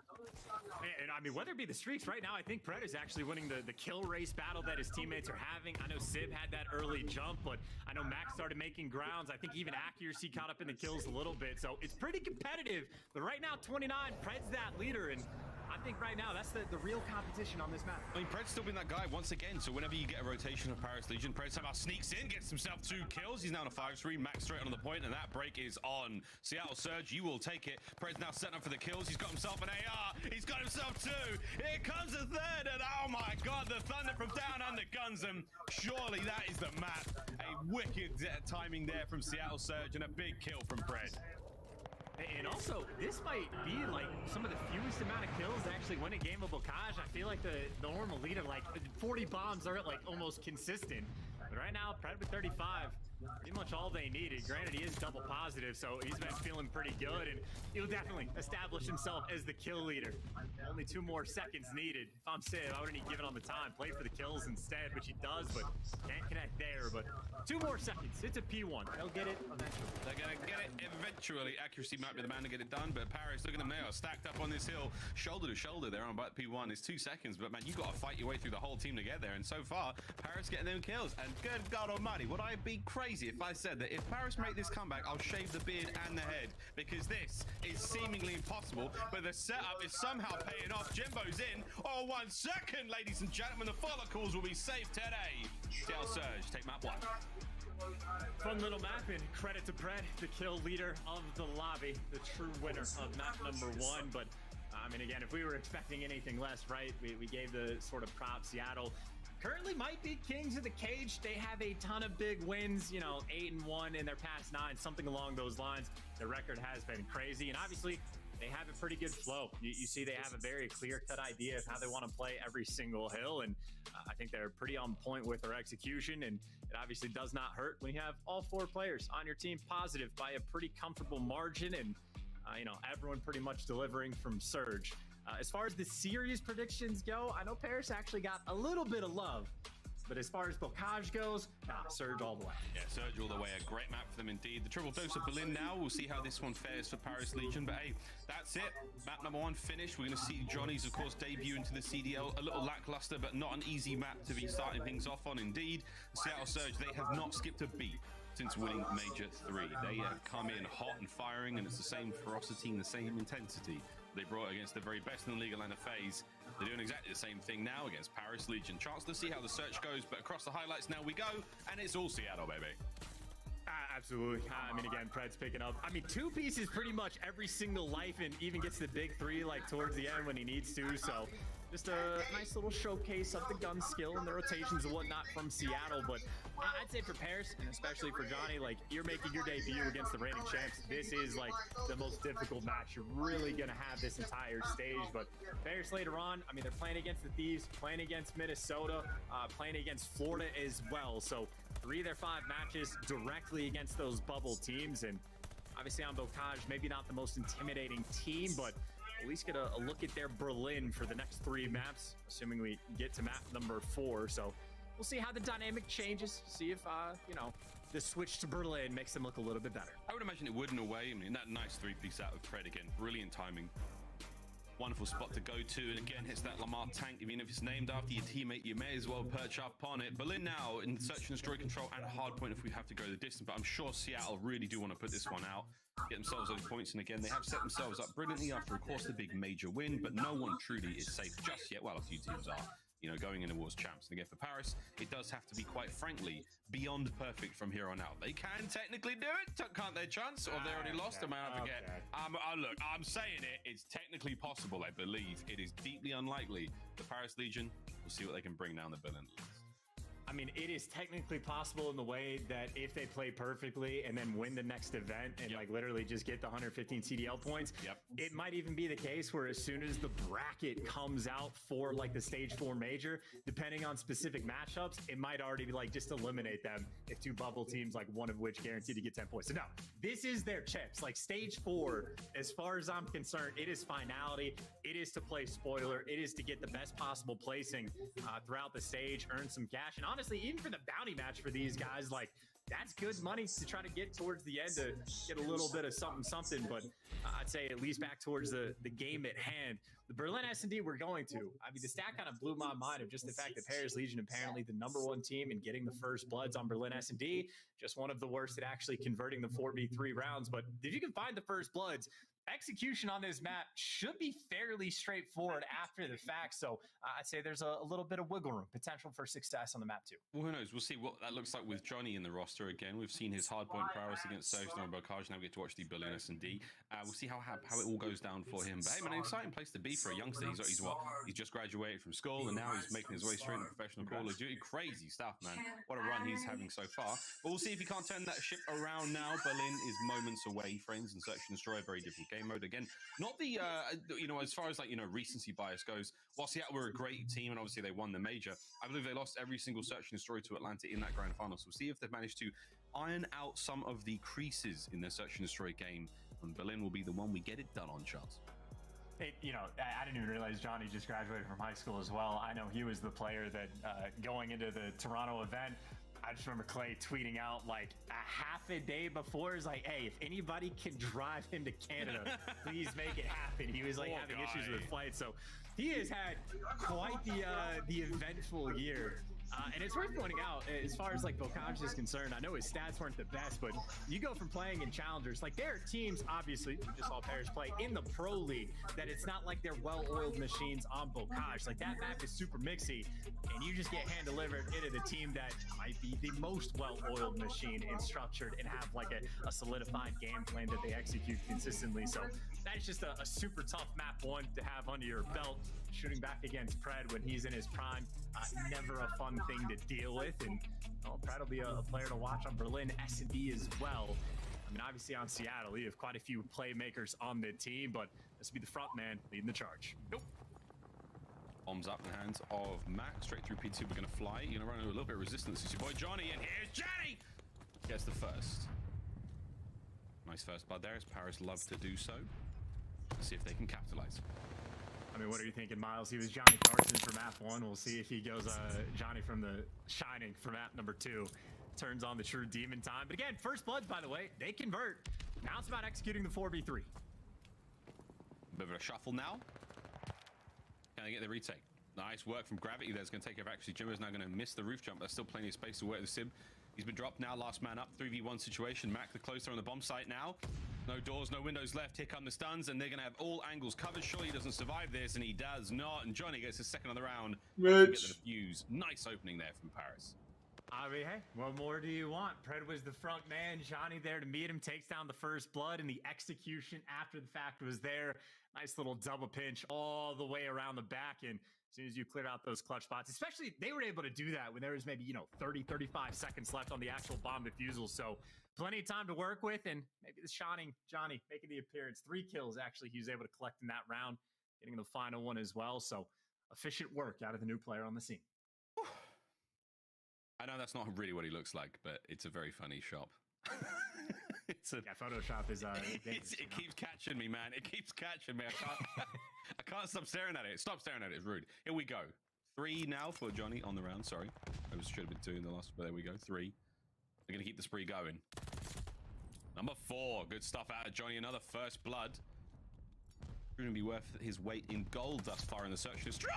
And I mean, whether it be the streaks right now, I think Pred is actually winning the kill race battle that his teammates are having. I know Sib had that early jump, but I know Max started making grounds. I think even accuracy caught up in the kills a little bit. So it's pretty competitive. But right now, 29, Pred's that leader. And I think right now, that's the real competition on this map. I mean, Pred's still been that guy once again. So whenever you get a rotation of Paris Legion, Pred somehow sneaks in, gets himself 2 kills. He's now on a 5-3, Max straight on the point, and that break is on. Seattle Surge, you will take it. Pred's now setting up for the kills. He's got himself an AR. He's got himself 2. Here comes a 3rd, and oh my God, the thunder from down under guns him. Surely that is the map. A wicked timing there from Seattle Surge, and a big kill from Pred. And also, this might be like some of the fewest amount of kills to actually win a game of Bocage. I feel like the normal leader, like 40 bombs are like almost consistent. But right now, Pred with 35, pretty much all they needed. Granted, he is double positive, so he's been feeling pretty good, and he'll definitely establish himself as the kill leader. Only 2 more seconds needed. If I'm Sid, I wouldn't even give it on the time. Play for the kills instead, which he does, but can't connect there. But 2 more seconds. It's a P1. They'll get it eventually. They're going to get it eventually. Accuracy might be the man to get it done, but Paris, look at them now, stacked up on this hill, shoulder to shoulder. They're on about P1. It's 2 seconds, but man, you got to fight your way through the whole team to get there. And so far, Paris getting them kills. And good God Almighty, would I be crazy if I said that if Paris make this comeback, I'll shave the beard and the head, because this is seemingly impossible, but the setup is somehow paying off. Jimbo's in. Oh, 1 second, ladies and gentlemen. The follicles will be safe today. Seattle Surge, take map 1. Fun little map, and credit to Pred, the kill leader of the lobby, the true winner of map number 1. But I mean, again, if we were expecting anything less, right, we gave the sort of prop. Seattle currently might be kings of the cage. They have a ton of big wins, you know, 8-1 in their past 9, something along those lines. Their record has been crazy, and obviously they have a pretty good flow. You see they have a very clear-cut idea of how they want to play every single hill, and I think they're pretty on point with their execution, and it obviously does not hurt when you have all 4 players on your team positive by a pretty comfortable margin, and you know, everyone pretty much delivering from Surge. As far as the series predictions go, I know Paris actually got a little bit of love, but as far as Bocage goes, Surge all the way. Yeah, Surge all the way. A great map for them indeed. The triple dose of Berlin now. We'll see how this one fares for Paris Legion. But hey, that's it. Map number 1 finished. We're going to see Johnny's, of course, debut into the CDL. A little lackluster, but not an easy map to be starting things off on indeed. Seattle Surge, they have not skipped a beat since winning Major 3. They have come in hot and firing, and it's the same ferocity and the same intensity they brought against the very best in the league, Atlanta FaZe. They're doing exactly the same thing now against Paris Legion. Chance to see how the search goes, but across the highlights now we go, and it's all Seattle, baby. Absolutely. I mean, again, Pred's picking up. I mean, 2 pieces pretty much every single life, and even gets the big 3 like towards the end when he needs to. So just a nice little showcase of the gun skill and the rotations and whatnot from Seattle. But I'd say for Paris, and especially for Johnny, like, you're making your debut against the reigning champs. This is like the most difficult match you're really going to have this entire stage. But Paris later on, I mean, they're playing against the Thieves, playing against Minnesota, playing against Florida as well. So 3 of their 5 matches directly against those bubble teams. And obviously on Bocage, maybe not the most intimidating team, but at least get a look at their Berlin for the next 3 maps, assuming we get to map number 4. So we'll see how the dynamic changes. See if, you know, the switch to Berlin makes them look a little bit better. I would imagine it would in a way. I mean, that nice three-piece out of Pred again. Brilliant timing. Wonderful spot to go to, and again hits that Lamar tank. I mean, if it's named after your teammate, you may as well perch up on it. Berlin now in search and destroy control and hard point if we have to go the distance, but I'm sure Seattle really do want to put this one out, get themselves those points, and again, they have set themselves up brilliantly after, of course, the big major win, but no one truly is safe just yet. Well, a few teams are, you know, going in towards champs. And again, for Paris, it does have to be, quite frankly, beyond perfect from here on out. They can technically do it, can't they, Chance? Or have they already lost? I might have to forget. Look, I'm saying it. It's technically possible, I believe. It is deeply unlikely. The Paris Legion, we'll see what they can bring down the Berlin list. I mean, it is technically possible in the way that if they play perfectly and then win the next event and like literally just get the 115 CDL points, it might even be the case where as soon as the bracket comes out for like the stage 4 major, depending on specific matchups, it might already be like just eliminate them if 2 bubble teams, like one of which guaranteed to get 10 points. So no, this is their chips. Like stage 4, as far as I'm concerned, it is finality. It is to play spoiler. It is to get the best possible placing throughout the stage, earn some cash, and honestly, even for the bounty match for these guys, like that's good money to try to get towards the end to get a little bit of something. But I'd say at least back towards the game at hand. The Berlin S&D we're going to. I mean, the stat kind of blew my mind of just the fact that Paris Legion apparently the #1 team in getting the first bloods on Berlin S&D. Just one of the worst at actually converting the 4v3 rounds. But if you can find the first bloods, execution on this map should be fairly straightforward after the fact. So I'd say there's a little bit of wiggle room, potential for success on the map too. Well, who knows? We'll see what that looks like with Johnny in the roster again. We've seen his hardpoint prowess against Sojno and Bocage. Now we get to watch the Berlin S&D. We'll see how it all goes down for him. But hey, man, an exciting place to be for a youngster. He's just graduated from school and now he's making his way straight into professional Call of Duty. Crazy stuff, man. What a run he's having so far. But we'll see if he can't turn that ship around now. Berlin is moments away, friends, and Search and Destroy, a very different game mode. Again, not the, as far as like, recency bias goes, while Seattle were a great team and obviously they won the major, I believe they lost every single Search and Destroy to Atlanta in that grand final. So we'll see if they've managed to iron out some of the creases in their Search and Destroy game. And Berlin will be the one we get it done on, Chance. I didn't even realize Johnny just graduated from high school as well. I know he was the player that going into the Toronto event, I just remember Clay tweeting out like a half a day before, is like, hey, if anybody can drive him to Canada, please make it happen. He was like having issues with flights. So he has had quite the eventful year. And it's worth pointing out, as far as like Bocage is concerned, I know his stats weren't the best, but you go from playing in challengers, like there are teams, obviously, we just saw Paris play in the pro league, that it's not like they're well-oiled machines on Bocage. Like that map is super mixy, and you just get hand-delivered into the team that might be the most well-oiled machine and structured and have like a solidified game plan that they execute consistently. So that's just a super tough map one to have under your belt. Shooting back against Pred when he's in his prime, never a fun thing to deal with, and Pred will be a player to watch on Berlin S&D as well. I mean, obviously on Seattle, you have quite a few playmakers on the team, but this will be the front man leading the charge. Nope. Bombs up in the hands of Mac. Straight through P2, we're going to fly. You're going to run into a little bit of resistance. It's your boy Johnny, and here's Johnny! Gets the first. Nice first blood there, as Paris love to do so. Let's see if they can capitalize. I mean, what are you thinking, Miles? He was Johnny Carson for map 1. We'll see if he goes Johnny from the Shining for map number 2. Turns on the true demon time. But again, first bloods, by the way, they convert. Now it's about executing the 4v3. Bit of a shuffle now. Can they get the retake? Nice work from Gravity. There's going to take care of actually. Jimmer's now going to miss the roof jump. There's still plenty of space to work the Sib. He's been dropped now, last man up, 3v1 situation. Mac the closer on the bomb site now. No doors, no windows left. Here come the stuns, and they're going to have all angles covered. Surely he doesn't survive this, and he does not. And Johnny gets his second on the round. Get the defuse. Nice opening there from Paris. I mean, hey, what more do you want? Pred was the front man. Johnny there to meet him, takes down the first blood, and the execution after the fact was there. Nice little double pinch all the way around the back, and as soon as you clear out those clutch spots, especially they were able to do that when there was maybe, 30, 35 seconds left on the actual bomb defusal. So plenty of time to work with, and maybe the Shining Johnny making the appearance. 3 kills, actually, he was able to collect in that round, getting the final one as well. So efficient work out of the new player on the scene. I know that's not really what he looks like, but it's a very funny shop. Photoshop is it keeps catching me, man. It keeps catching me. I can't stop staring at it. Stop staring at it. It's rude. Here we go. 3 now for Johnny on the round. Sorry, I should have been 2 in the last, but there we go. 3. They're going to keep the spree going. Number 4. Good stuff out of Johnny. Another first blood. Going to be worth his weight in gold thus far in the search and destroy.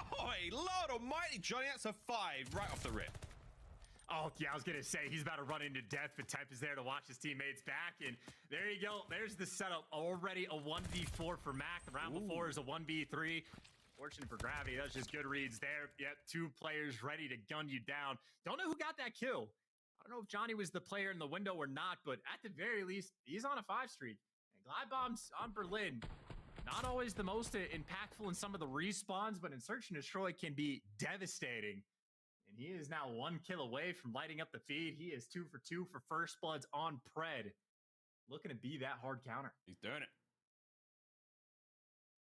Lord almighty, Johnny, that's a 5 right off the rip. Oh, yeah, I was going to say, he's about to run into death, but Temp is there to watch his teammates back. And there you go. There's the setup. Already a 1v4 for Mac. The round before is a 1v3. Fortunate for Gravity. That's just good reads there. Yep, 2 players ready to gun you down. Don't know who got that kill. I don't know if Johnny was the player in the window or not, but at the very least, he's on a 5 streak. And Glide Bombs on Berlin. Not always the most impactful in some of the respawns, but in Search and Destroy can be devastating. And he is now 1 kill away from lighting up the feed. He is 2 for 2 for First Bloods on Pred. Looking to be that hard counter. He's doing it.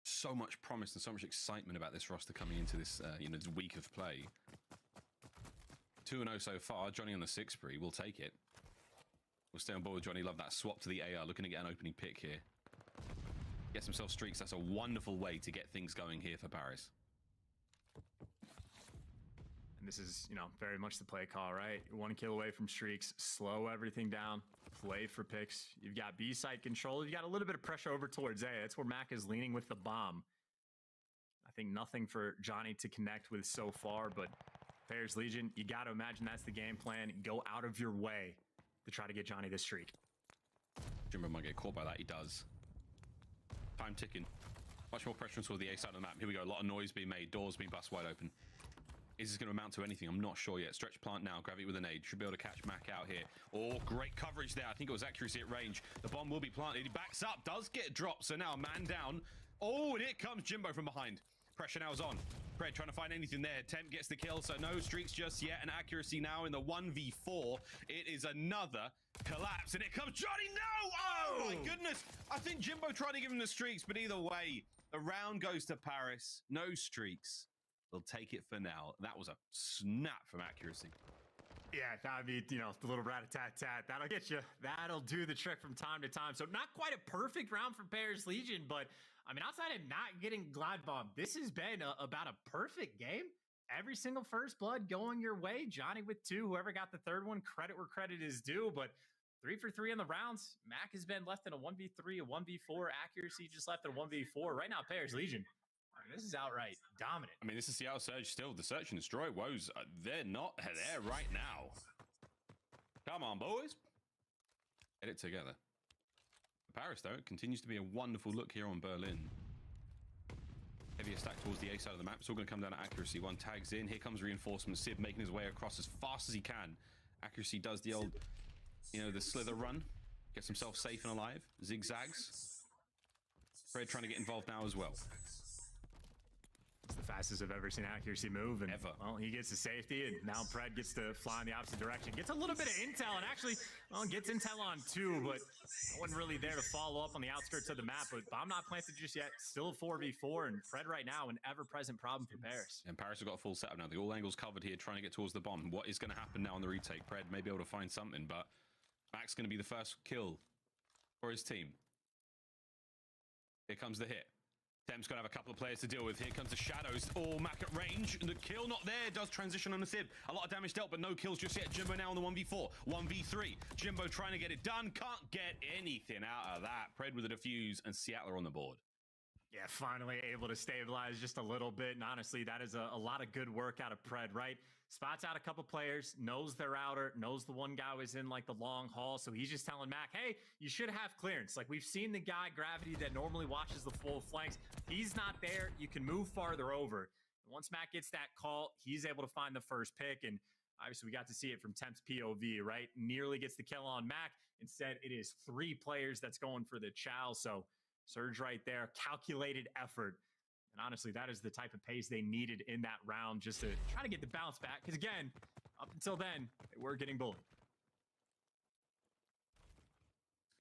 So much promise and so much excitement about this roster coming into this, this week of play. 2-0 so far. Johnny on the 6 spree. We'll take it. We'll stay on board with Johnny. Love that swap to the AR. Looking to get an opening pick here. Gets himself streaks. That's a wonderful way to get things going here for Paris. And this is, very much the play call, right? 1 kill away from streaks. Slow everything down. Play for picks. You've got B site control. You got a little bit of pressure over towards A. That's where Mac is leaning with the bomb. I think nothing for Johnny to connect with so far, but Paris Legion, you got to imagine that's the game plan. Go out of your way to try to get Johnny this streak. Jimbo might get caught by that. He does. Time ticking. Much more pressure towards the A side of the map. Here we go. A lot of noise being made. Doors being bust wide open. Is this going to amount to anything? I'm not sure yet. Stretch plant now. Gravity with a nade. Should be able to catch Mac out here. Oh, great coverage there. I think it was accuracy at range. The bomb will be planted. He backs up. Does get dropped. So now man down. Oh, and here comes Jimbo from behind. Pressure now is on. Pred trying to find anything there. Temp gets the kill. So no streaks just yet. And accuracy now in the 1v4. It is another collapse. And it comes Johnny. No! Oh, my goodness. I think Jimbo tried to give him the streaks. But either way, the round goes to Paris. No streaks. They'll take it for now. That was a snap from accuracy. Yeah, that'd be, the little rat-a-tat-tat. That'll get you. That'll do the trick from time to time. So not quite a perfect round for Paris Legion, but, outside of not getting Glide Bomb, this has been about a perfect game. Every single First Blood going your way. Johnny with 2. Whoever got the 3rd one, credit where credit is due, but 3 for 3 in the rounds. Mac has been left in a 1v3, a 1v4. Accuracy just left in a 1v4. Right now, Paris Legion. This is outright dominant. This is Seattle Surge still. The Search and Destroy woes, they're not there right now. Come on, boys. Get it together. Paris, though, it continues to be a wonderful look here on Berlin. Heavier stack towards the A side of the map. It's all going to come down to accuracy. 1 tags in. Here comes reinforcement. Sib making his way across as fast as he can. Accuracy does the old, the slither run. Gets himself safe and alive. Zigzags. Fred trying to get involved now as well. It's the fastest I've ever seen accuracy move. And, ever. Well, he gets the safety, and now Pred gets to fly in the opposite direction. Gets a little bit of intel, and actually, gets intel on 2, but no one really there to follow up on the outskirts of the map. But bomb not planted just yet. Still a 4v4, and Pred right now an ever-present problem for Paris. And Paris have got a full setup now. The all angles covered here, trying to get towards the bomb. What is going to happen now on the retake? Pred may be able to find something, but Mac's going to be the first kill for his team. Here comes the hit. Temp's going to have a couple of players to deal with. Here comes the shadows. Oh, Mac at range. The kill not there. Does transition on the Sib. A lot of damage dealt, but no kills just yet. Jimbo now on the 1v4. 1v3. Jimbo trying to get it done. Can't get anything out of that. Pred with a defuse, and Seattle on the board. Yeah, finally able to stabilize just a little bit. And honestly, that is a lot of good work out of Pred, right? Spots out a couple players, knows they're outer, knows the one guy was in like the long haul. So he's just telling Mac, hey, you should have clearance. Like we've seen the guy, Gravity, that normally watches the full flanks. He's not there. You can move farther over. Once Mac gets that call, he's able to find the first pick. And obviously we got to see it from Temp's POV, right? Nearly gets the kill on Mac. Instead, it is 3 players that's going for the chow. So Surge right there, calculated effort. And honestly, that is the type of pace they needed in that round just to try to get the bounce back. Because again, up until then, they were getting bullied.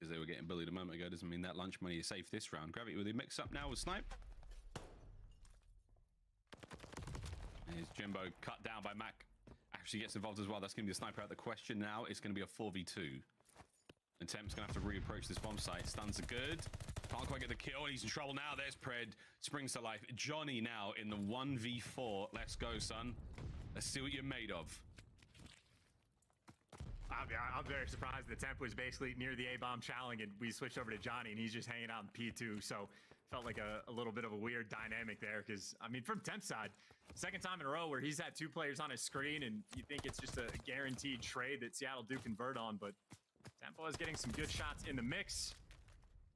Because they were getting bullied a moment ago doesn't mean that lunch money is safe this round. Gravity with a mix up now with Snipe. Here's Jimbo cut down by Mac. Actually gets involved as well. That's going to be the sniper out the question now. It's going to be a 4v2. And Temp's going to have to reapproach this bomb site. Stuns are good. Can't quite get the kill. He's in trouble now. There's Pred. Springs to life. Johnny now in the 1v4. Let's go, son. Let's see what you're made of. I'm very surprised. The temp was basically near the A-bomb challenge, and we switched over to Johnny, and he's just hanging out in P2. So felt like a little bit of a weird dynamic there because, I mean, from temp side, second time in a row where he's had two players on his screen, and you think it's just a guaranteed trade that Seattle do convert on, but Tempo is getting some good shots in the mix.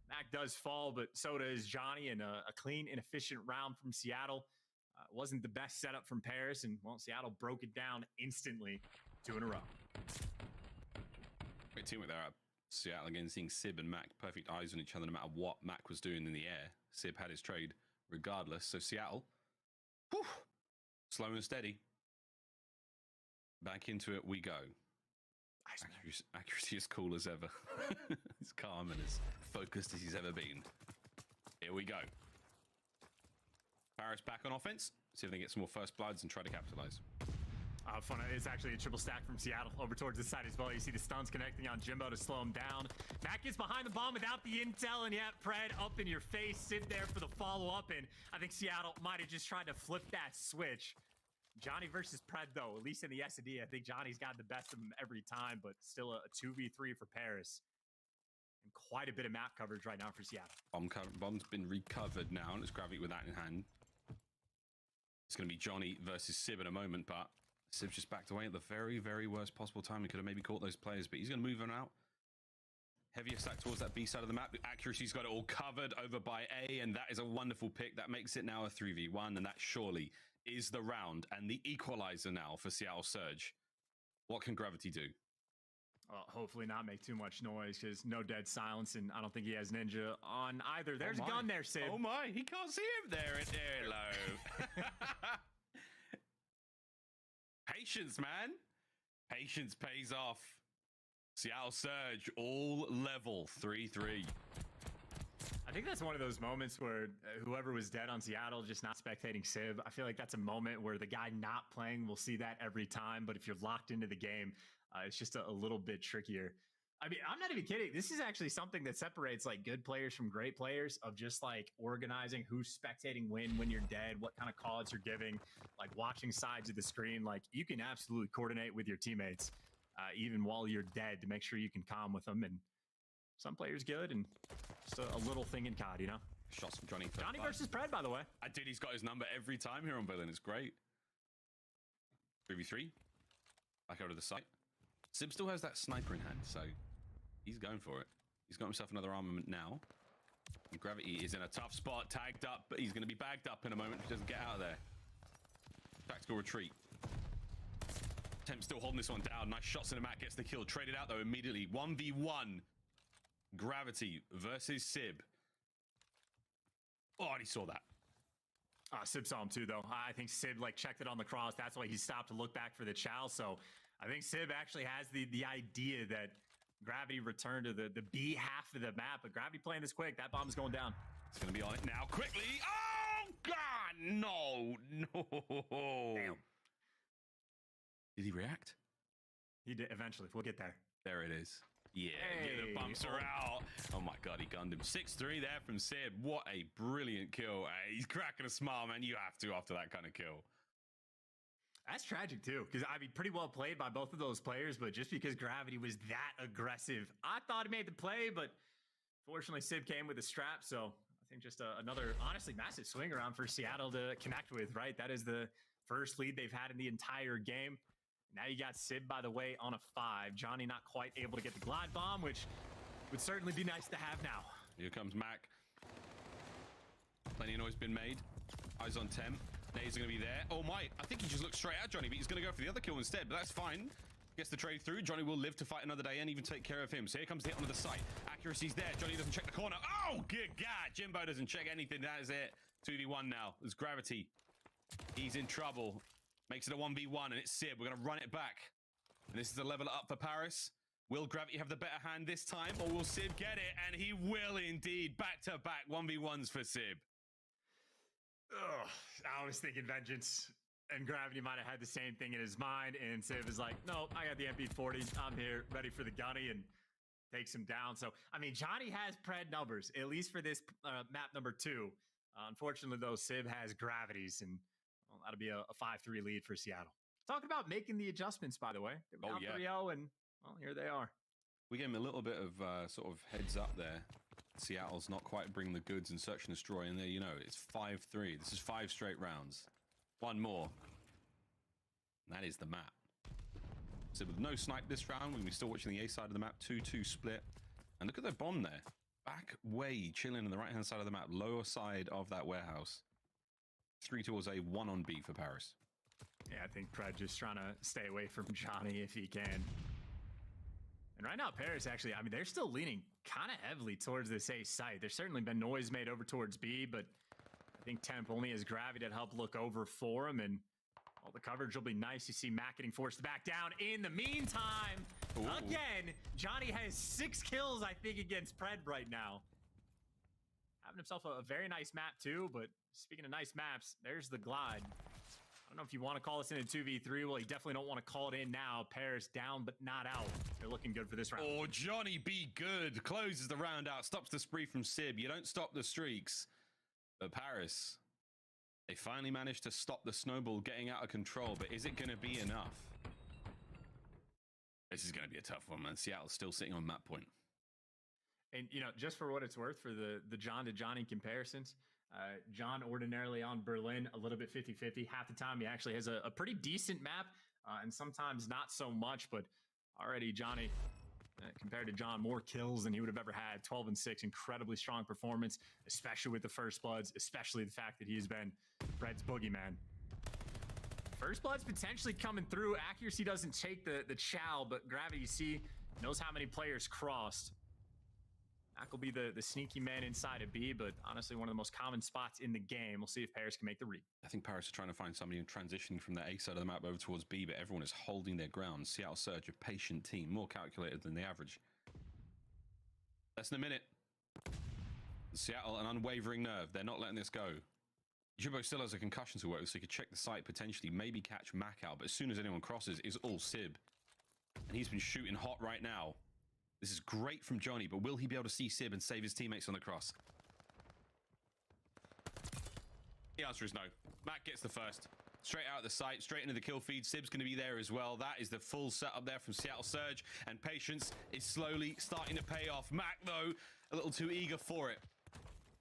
Mac does fall, but so does Johnny, and a clean and efficient round from Seattle. Wasn't the best setup from Paris, and, well, Seattle broke it down instantly, 2 in a row. Great teamwork there. Seattle again seeing Sib and Mac perfect eyes on each other no matter what Mac was doing in the air. Sib had his trade regardless. So Seattle, whew, slow and steady. Back into it we go. Accuracy as cool as ever. As calm and as focused as he's ever been. Here we go. Paris back on offense. See if they get some more first bloods and try to capitalize. Fun. It's actually a triple stack from Seattle over towards this side as well. You see the stuns connecting on Jimbo to slow him down. Mac gets behind the bomb without the intel, and yet Pred up in your face, sit there for the follow-up, and I think Seattle might have just tried to flip that switch. Johnny versus Pred, though, at least in the S&D, I think Johnny's got the best of him every time, but still a 2v3 for Paris. And quite a bit of map coverage right now for Seattle. Bomb's been recovered now, and it's Gravity with that in hand. It's going to be Johnny versus Sib in a moment, but Sib's just backed away at the very, very worst possible time. He could have maybe caught those players, but he's going to move on out. Heavier stack towards that B side of the map. The accuracy's got it all covered over by A, and that is a wonderful pick. That makes it now a 3v1, and that surely is the round and the equalizer now for Seattle Surge. What can Gravity do? Well, hopefully not make too much noise, because no dead silence, and I don't think he has Ninja on either. There's a gun there, Sib. Oh my, he can't see him there. Hello. Patience, man. Patience pays off. Seattle Surge, all level, 3-3. I think that's one of those moments where whoever was dead on Seattle, just not spectating Sib. I feel like that's a moment where the guy not playing will see that every time, but if you're locked into the game, it's just a little bit trickier. I mean, I'm not even kidding. This is actually something that separates like good players from great players, of just like organizing who's spectating when you're dead, what kind of calls you're giving, like watching sides of the screen. Like you can absolutely coordinate with your teammates, even while you're dead, to make sure you can calm with them. And some players good, and just a little thing in COD, you know? Shots from Johnny. Johnny versus Pred, by the way. Dude, he's got his number every time here on Villain. It's great. 3v3. Back over to the site. Sib still has that sniper in hand, so he's going for it. He's got himself another armament now. And Gravity is in a tough spot, tagged up, but he's going to be bagged up in a moment if he doesn't get out of there. Tactical retreat. Temp still holding this one down. Nice shots in the mat, gets the kill. Traded out, though, immediately. 1v1. Gravity versus Sib. Oh, and he saw that. Sib saw him too, though. I think Sib like checked it on the cross. That's why he stopped to look back for the chow. So I think Sib actually has the idea that Gravity returned to the B half of the map, but Gravity playing this quick. That bomb's going down. It's going to be on it now quickly. Oh, God, no. Damn. Did he react? He did eventually. We'll get there. There it is. Yeah, get the bumps are out. Oh my God, he gunned him. 6-3 there from Sib. What a brilliant kill. He's cracking a smile, man. You have to after that kind of kill. That's tragic too, because I mean, pretty well played by both of those players, but just because Gravity was that aggressive, I thought he made the play, but fortunately Sib came with a strap, so I think just another honestly massive swing around for Seattle to connect with, right? That is the first lead they've had in the entire game. Now you got Sib, by the way, on a 5. Johnny not quite able to get the glide bomb, which would certainly be nice to have now. Here comes Mac. Plenty of noise been made. Eyes on Temp. Nade's going to be there. Oh my, I think he just looked straight at Johnny, but he's going to go for the other kill instead, but that's fine. Gets the trade through. Johnny will live to fight another day and even take care of him. So here comes the hit onto the site. Accuracy's there. Johnny doesn't check the corner. Oh, good God. Jimbo doesn't check anything. That is it. 2v1 now. There's Gravity. He's in trouble. Makes it a 1v1, and it's Sib. We're going to run it back. And this is a level up for Paris. Will Gravity have the better hand this time, or will Sib get it? And he will indeed. Back-to-back 1v1s for Sib. Ugh, I was thinking Vengeance, and Gravity might have had the same thing in his mind, and Sib is like, no, I got the MP40. I'm here, ready for the gunny, and takes him down. So, I mean, Johnny has Pred numbers, at least for this map number 2. Unfortunately, though, Sib has Gravities, and well, that'll be a 5-3 lead for Seattle. Talking about making the adjustments, by the way. They were down 3-0, and Well, here they are. We gave him a little bit of sort of heads up there. Seattle's not quite bringing the goods and search and destroy, and there you know it's 5-3. This is 5 straight rounds. One more. And that is the map. So with no snipe this round, we're going to be still watching the A side of the map. 2-2 split. And look at their bomb there. Back way, chilling on the right-hand side of the map. Lower side of that warehouse. 3 towards A, 1 on B for Paris. Yeah, I think Pred just trying to stay away from Johnny if he can. And right now, Paris actually, I mean, they're still leaning kind of heavily towards this A site. There's certainly been noise made over towards B, but I think Temp only has Gravity to help look over for him, and all the coverage will be nice. You see Matt getting forced back down. In the meantime, again, Johnny has 6 kills, I think, against Pred right now. Having himself a very nice map, too, but speaking of nice maps, there's the Glide. I don't know if you want to call this in a 2v3. Well, you definitely don't want to call it in now. Paris down, but not out. They're looking good for this round. Oh, Johnny be good. Closes the round out. Stops the spree from Sib. You don't stop the streaks. But Paris, they finally managed to stop the snowball getting out of control. But is it going to be enough? This is going to be a tough one, man. Seattle's still sitting on map point. And, you know, just for what it's worth, for the John to Johnny comparisons, John ordinarily on Berlin, a little bit 50-50. Half the time he actually has a pretty decent map, and sometimes not so much, but already Johnny, compared to John, more kills than he would have ever had. 12-6, incredibly strong performance, especially with the First Bloods, especially the fact that he's been Pred's boogeyman. First Blood's potentially coming through. Accuracy doesn't take the chow, but Gravity, you see, knows how many players crossed. That will be the sneaky man inside of B, but honestly, one of the most common spots in the game. We'll see if Paris can make the read. I think Paris are trying to find somebody transitioning from the A side of the map over towards B, but everyone is holding their ground. Seattle Surge, a patient team, more calculated than the average. Less than a minute. Seattle, an unwavering nerve. They're not letting this go. Jimbo still has a concussion to work, so he could check the site, potentially, maybe catch Mac out, but as soon as anyone crosses, it's all Sib. And he's been shooting hot right now. This is great from Johnny, but will he be able to see Sib and save his teammates on the cross? The answer is no. Matt gets the first. Straight out of the site, straight into the kill feed. Sib's going to be there as well. That is the full setup there from Seattle Surge, and patience is slowly starting to pay off. Mac, though, a little too eager for it.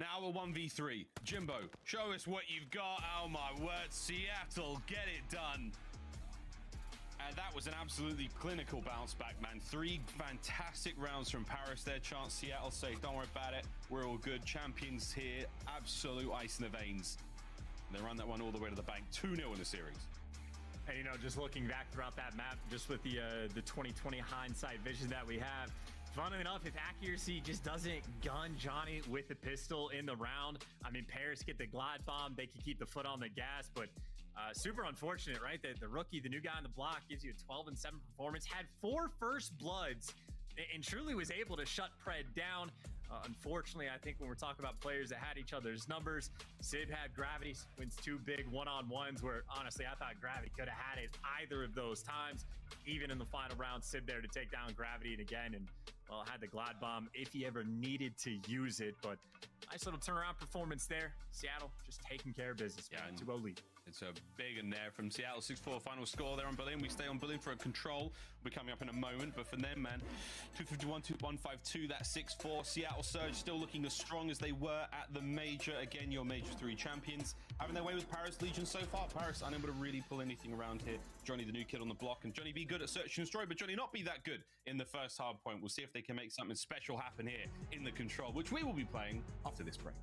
Now a 1v3. Jimbo, show us what you've got. Oh, my word. Seattle, get it done. And that was an absolutely clinical bounce back, man. 3 fantastic rounds from Paris there. Chance Seattle say, don't worry about it. We're all good. Champions here. Absolute ice in the veins. And they run that one all the way to the bank. 2-0 in the series. And, you know, just looking back throughout that map, just with the 2020 hindsight vision that we have, funnily enough, if accuracy just doesn't gun Johnny with a pistol in the round, I mean, Paris get the glide bomb. They can keep the foot on the gas, but super unfortunate, right? The rookie, the new guy on the block, gives you a 12-7 performance, had 4 First Bloods, and truly was able to shut Pred down. Unfortunately, I think when we're talking about players that had each other's numbers, Sib had Gravity, wins 2 big one-on-ones where, honestly, I thought Gravity could have had it either of those times. Even in the final round, Sib there to take down Gravity, and again, and well, had the glide bomb if he ever needed to use it, but nice little turnaround performance there. Seattle just taking care of business. Yeah, 2-0 lead. It's a big in there from Seattle. 6-4 final score there on Berlin. We stay on Berlin for a control. We'll be coming up in a moment, but for them, man, 251-152, that 6-4. Seattle Surge still looking as strong as they were at the major. Again, your major 3 champions. Having their way with Paris Legion so far. Paris unable to really pull anything around here. Johnny, the new kid on the block, and Johnny be good at search and destroy, but Johnny not be that good in the first hard point. We'll see if they can make something special happen here in the control, which we will be playing after this break.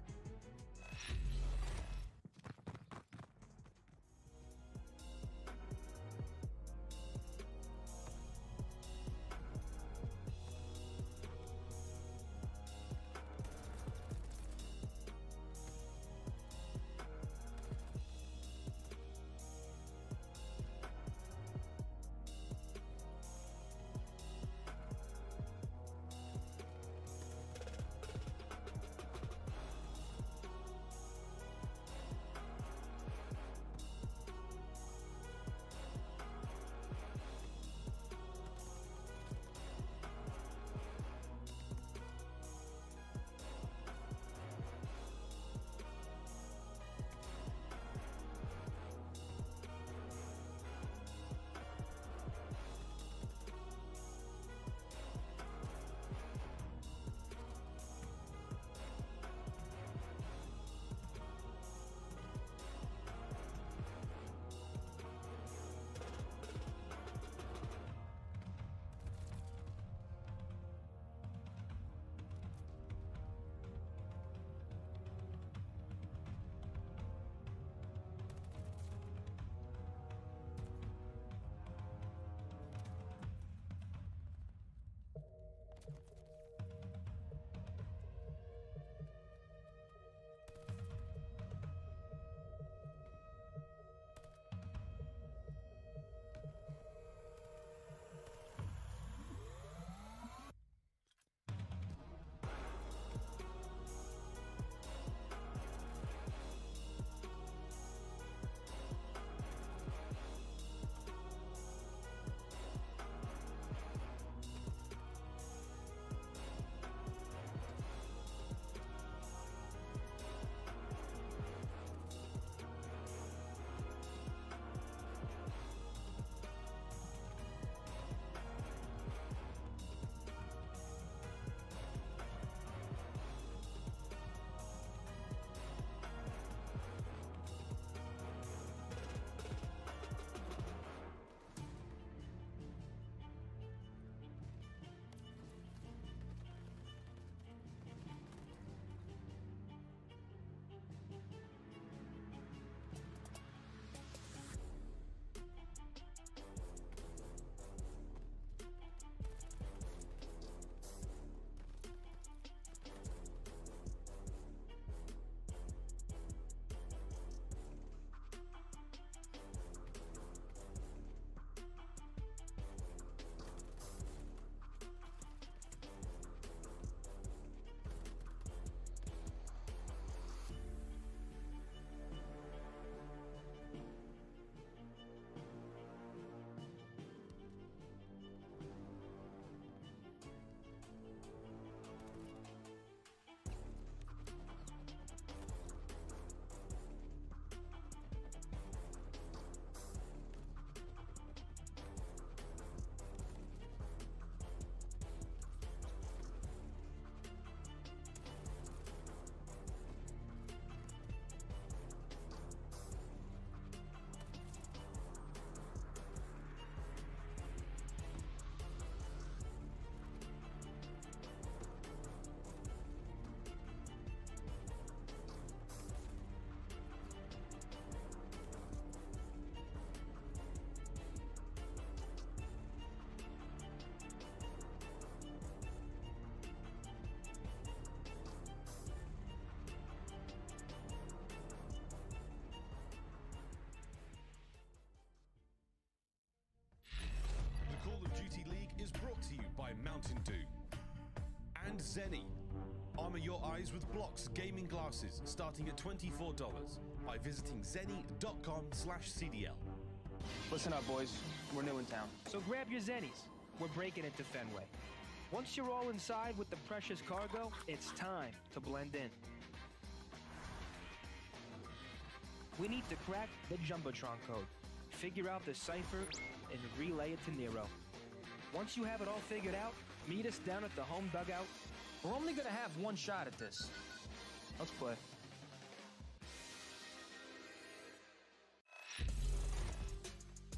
Zenny. Armor your eyes with Blocks gaming glasses starting at $24 by visiting zenny.com/CDL. Listen up, boys. We're new in town. So grab your Zennies. We're breaking into Fenway. Once you're all inside with the precious cargo, it's time to blend in. We need to crack the Jumbotron code, figure out the cipher, and relay it to Nero. Once you have it all figured out, meet us down at the home dugout. We're only gonna have one shot at this. Let's play.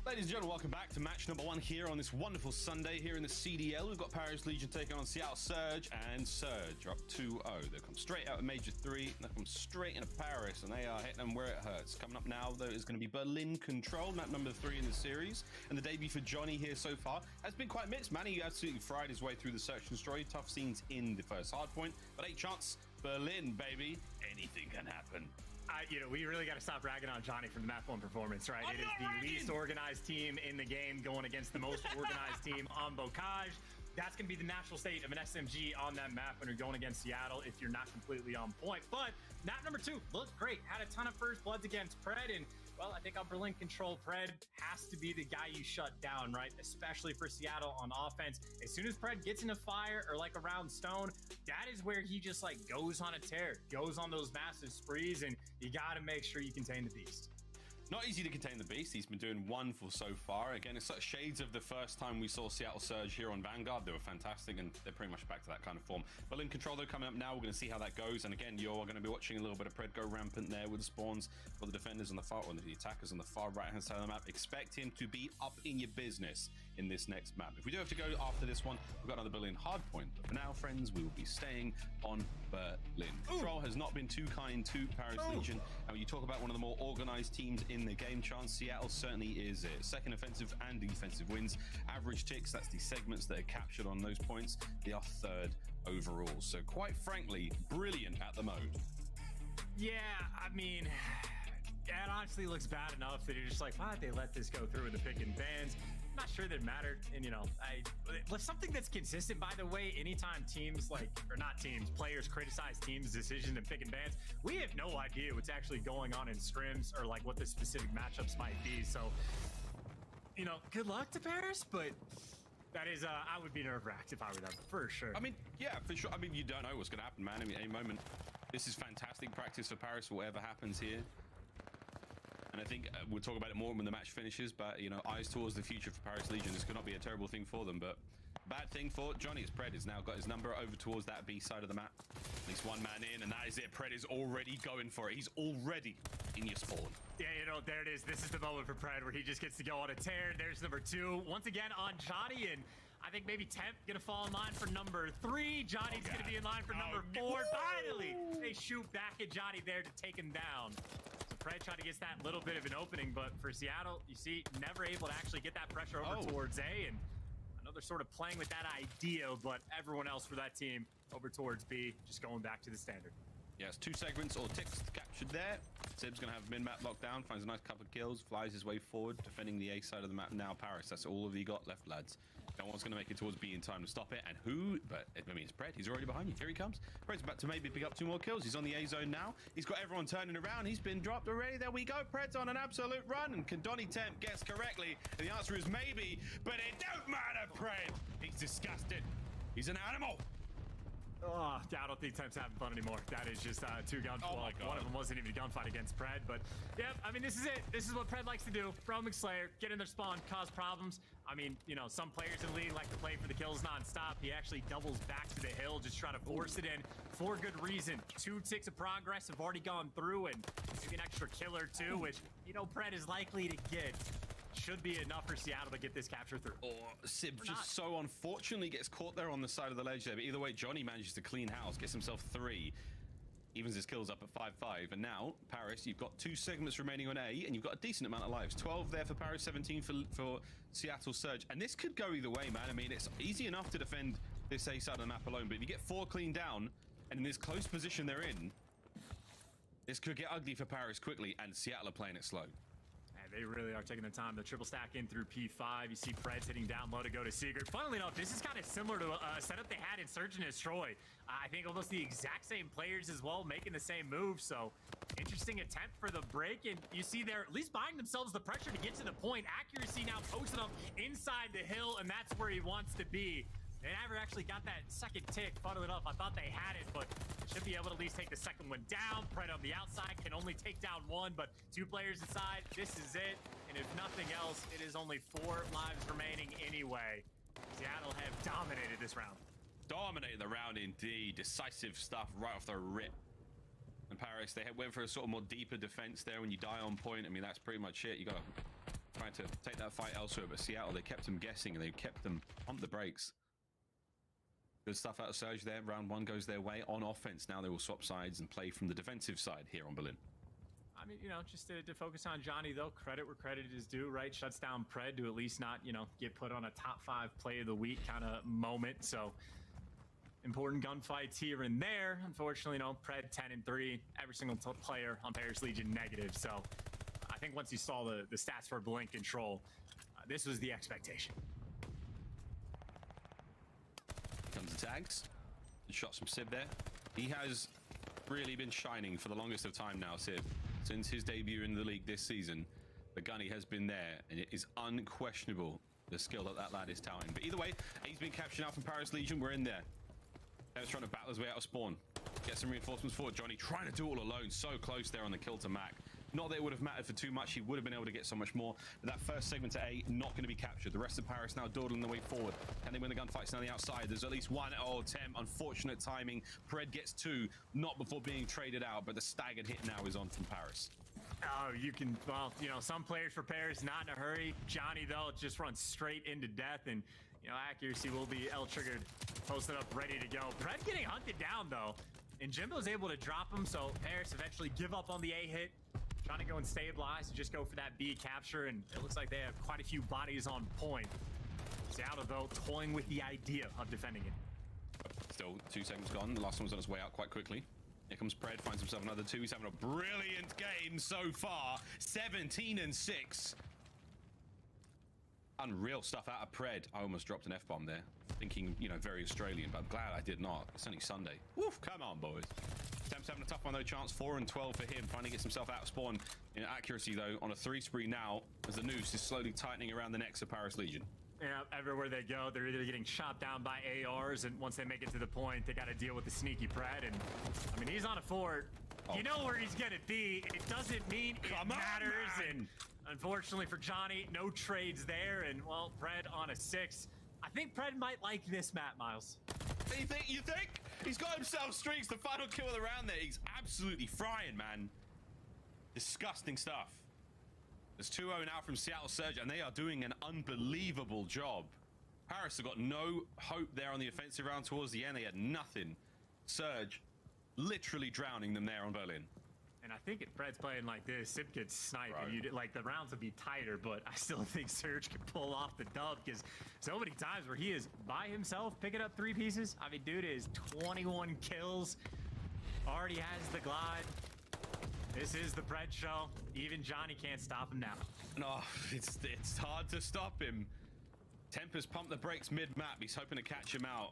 Ladies and gentlemen, welcome back to match number 1 here on this wonderful Sunday here in the CDL. We've got Paris Legion taking on Seattle Surge, and Surge are up 2-0. They come straight out of Major 3, they come straight into Paris, and they are hitting them where it hurts. Coming up now, though, is going to be Berlin Control, map number 3 in the series. And the debut for Johnny here so far has been quite mixed. Man, he absolutely fried his way through the search and destroy. Tough scenes in the first hardpoint, but 8 chance, Berlin, baby. Anything can happen. We really got to stop ragging on Johnny from the Map 1 performance, right? It is the least organized team in the game going against the most organized team on Bocage. That's going to be the natural state of an SMG on that map when you're going against Seattle if you're not completely on point. But map number 2 looked great. Had a ton of first bloods against Pred, and well, I think on Berlin Control, Pred has to be the guy you shut down, right? Especially for Seattle on offense. As soon as Pred gets into fire or like around stone, that is where he just like goes on a tear, goes on those massive sprees, and you got to make sure you contain the beast. Not easy to contain the beast. He's been doing wonderful so far. Again, it's such shades of the first time we saw Seattle Surge here on Vanguard. They were fantastic, and they're pretty much back to that kind of form. Berlin Control, though, coming up now. We're going to see how that goes. And again, you're going to be watching a little bit of Pred go rampant there with the spawns for the defenders on the far, or the attackers on the far right-hand side of the map. Expect him to be up in your business in this next map. If we do have to go after this one, we've got another Berlin hardpoint. But for now, friends, we will be staying on Berlin. Control has not been too kind to Paris Legion. And when you talk about one of the more organized teams in the game, chance Seattle certainly is it. Second offensive and defensive wins. Average ticks, that's the segments that are captured on those points. They are 3rd overall. So quite frankly, brilliant at the mode. Yeah, I mean, it honestly looks bad enough that you're just like, why did they let this go through with the pick and bans? I'm not sure that it mattered. And, something that's consistent, by the way, anytime teams players criticize teams' decisions and pick and bans, we have no idea what's actually going on in scrims or like what the specific matchups might be. So, good luck to Paris, but that is, I would be nerve-wracked if I were them, for sure. I mean, yeah, for sure. I mean, you don't know what's going to happen, man. I mean, at any moment, this is fantastic practice for Paris, whatever happens here. And I think we'll talk about it more when the match finishes, but, eyes towards the future for Paris Legion. This could not be a terrible thing for them, but bad thing for Johnny is Pred has now got his number over towards that B side of the map. At least one man in, and that is it. Pred is already going for it. He's already in your spawn. Yeah, there it is. This is the moment for Pred where he just gets to go on a tear. There's number 2. Once again on Johnny, and I think maybe Temp gonna fall in line for number 3. Johnny's gonna be in line for number 4. Finally, they shoot back at Johnny there to take him down. So Pred trying to get that little bit of an opening, but for Seattle, you see, never able to actually get that pressure over towards A, and I know they're sort of playing with that idea, but everyone else for that team over towards B, just going back to the standard. Yes, 2 segments or ticks captured there. Sib's going to have min-map locked down, finds a nice couple of kills, flies his way forward, defending the A side of the map now. Paris, that's all of you got left, lads. No one's going to make it towards B in time to stop it. And who? But I mean, it's Pred. He's already behind you. Here he comes. Pred's about to maybe pick up 2 more kills. He's on the A zone now. He's got everyone turning around. He's been dropped already. There we go. Pred's on an absolute run. And can Donny Temp guess correctly? And the answer is maybe, but it don't matter, Pred. He's disgusted. He's an animal. Oh, I don't think Temp's having fun anymore. That is just 2 guns. Oh my God. One of them wasn't even a gunfight against Pred, but yeah, I mean, this is it. This is what Pred likes to do. Throw McSlayer, get in their spawn, cause problems. I mean, some players in the league like to play for the kills non-stop. He actually doubles back to the hill, just try to force it in for good reason. 2 ticks of progress have already gone through, and maybe an extra kill or 2, which, Pred is likely to get. Should be enough for Seattle to get this capture through. Or Sib just so unfortunately gets caught there on the side of the ledge there. But either way, Johnny manages to clean house, gets himself 3, evens his kills up at 5-5. And now, Paris, you've got 2 segments remaining on A, and you've got a decent amount of lives. 12 there for Paris, 17 for Seattle Surge. And this could go either way, man. I mean, it's easy enough to defend this A side of the map alone, but if you get 4 clean down, and in this close position they're in, this could get ugly for Paris quickly, and Seattle are playing it slow. they really are taking their time. The triple stack in through P5. You see Preds hitting down low to go to Sigurd. Funnily enough, this is kind of similar to a setup they had in Surge and Destroy. I think almost the exact same players as well, making the same move. So interesting attempt for the break. And you see they're at least buying themselves the pressure to get to the point. Accuracy now posted up inside the hill, and that's where he wants to be. They never actually got that second tick. Funnily enough, I thought they had it, but should be able to at least take the second one down. Pred on the outside can only take down one, but 2 players inside. This is it. And if nothing else, it is only 4 lives remaining anyway. Seattle have dominated this round. Dominated the round indeed. Decisive stuff right off the rip. And Paris, they went for a sort of more deeper defense there. When you die on point, I mean, that's pretty much it. You got to try to take that fight elsewhere. But Seattle, they kept them guessing, and they kept them on the brakes. Good stuff out of Surge there. Round 1 goes their way on offense. Now they will swap sides and play from the defensive side here on Berlin. I mean, you know, just to focus on Johnny, though, credit where credit is due, right? Shuts down Pred to at least not, you know, get put on a top 5 play of the week kind of moment. So important gunfights here and there. Unfortunately, you know, Pred 10-3. Every single player on Paris Legion negative. So I think once you saw the stats for Blink Control, this was the expectation. Comes the tags. Shots from Sib there. He has really been shining for the longest of time now, Sib. Since his debut in the league this season, the gunny has been there, and it is unquestionable the skill that lad is touting. But either way, he's been captured out from Paris Legion. We're in there. He's trying to battle his way out of spawn. Get some reinforcements forward. Johnny trying to do it all alone. So close there on the kill to Mac. Not that it would have mattered for too much. He would have been able to get so much more. But that first segment to A, not going to be captured. The rest of Paris now dawdling the way forward. Can they win the gunfights on the outside? There's at least one attempt. Unfortunate timing. Pred gets 2, not before being traded out. But the staggered hit now is on from Paris. Oh, you can, well, you know, some players for Paris, not in a hurry. Johnny, though, just runs straight into death. And, you know, accuracy will be L-triggered, posted up, ready to go. Pred getting hunted down, though. And Jimbo's able to drop him, so Paris eventually give up on the A hit. Trying to go and stabilize and just go for that B capture, and it looks like they have quite a few bodies on point. Seattle, though, toying with the idea of defending it. Still 2 seconds gone. The last one's on its way out quite quickly. Here comes Pred, finds himself another 2. He's having a brilliant game so far. 17-6. Unreal stuff out of Pred. I almost dropped an F-bomb there. Thinking, you know, very Australian, but I'm glad I did not. It's only Sunday. Woof, come on, boys. Temp's having a tough one, though. Chance 4 and 12 for him. Finally gets himself out of spawn. In accuracy, though, on a 3 spree now, as the noose is slowly tightening around the necks of Paris Legion. Yeah, everywhere they go, they're either getting shot down by ARs, and once they make it to the point, they got to deal with the sneaky Pred. And, I mean, he's on a fort. Oh. You know where he's going to be. It doesn't mean it matters. And unfortunately for Johnny, no trades there. And, well, Pred on a 6. I think Pred might like this map, Miles. You think? He's got himself streaks. The final kill of the round there. He's absolutely frying, man. Disgusting stuff. There's 2-0 now from Seattle Surge, and they are doing an unbelievable job. Paris have got no hope there on the offensive round. Towards the end, they had nothing. Surge literally drowning them there on Berlin. And I think if Pred's playing like this, Sip gets sniped, and like the rounds would be tighter, but I still think Surge can pull off the dub, because so many times where he is by himself picking up 3 pieces. I mean, dude is 21 kills, already has the glide. This is the Pred show. Even Johnny can't stop him now. No, it's hard to stop him. Temper's pumped the brakes mid-map. He's hoping to catch him out.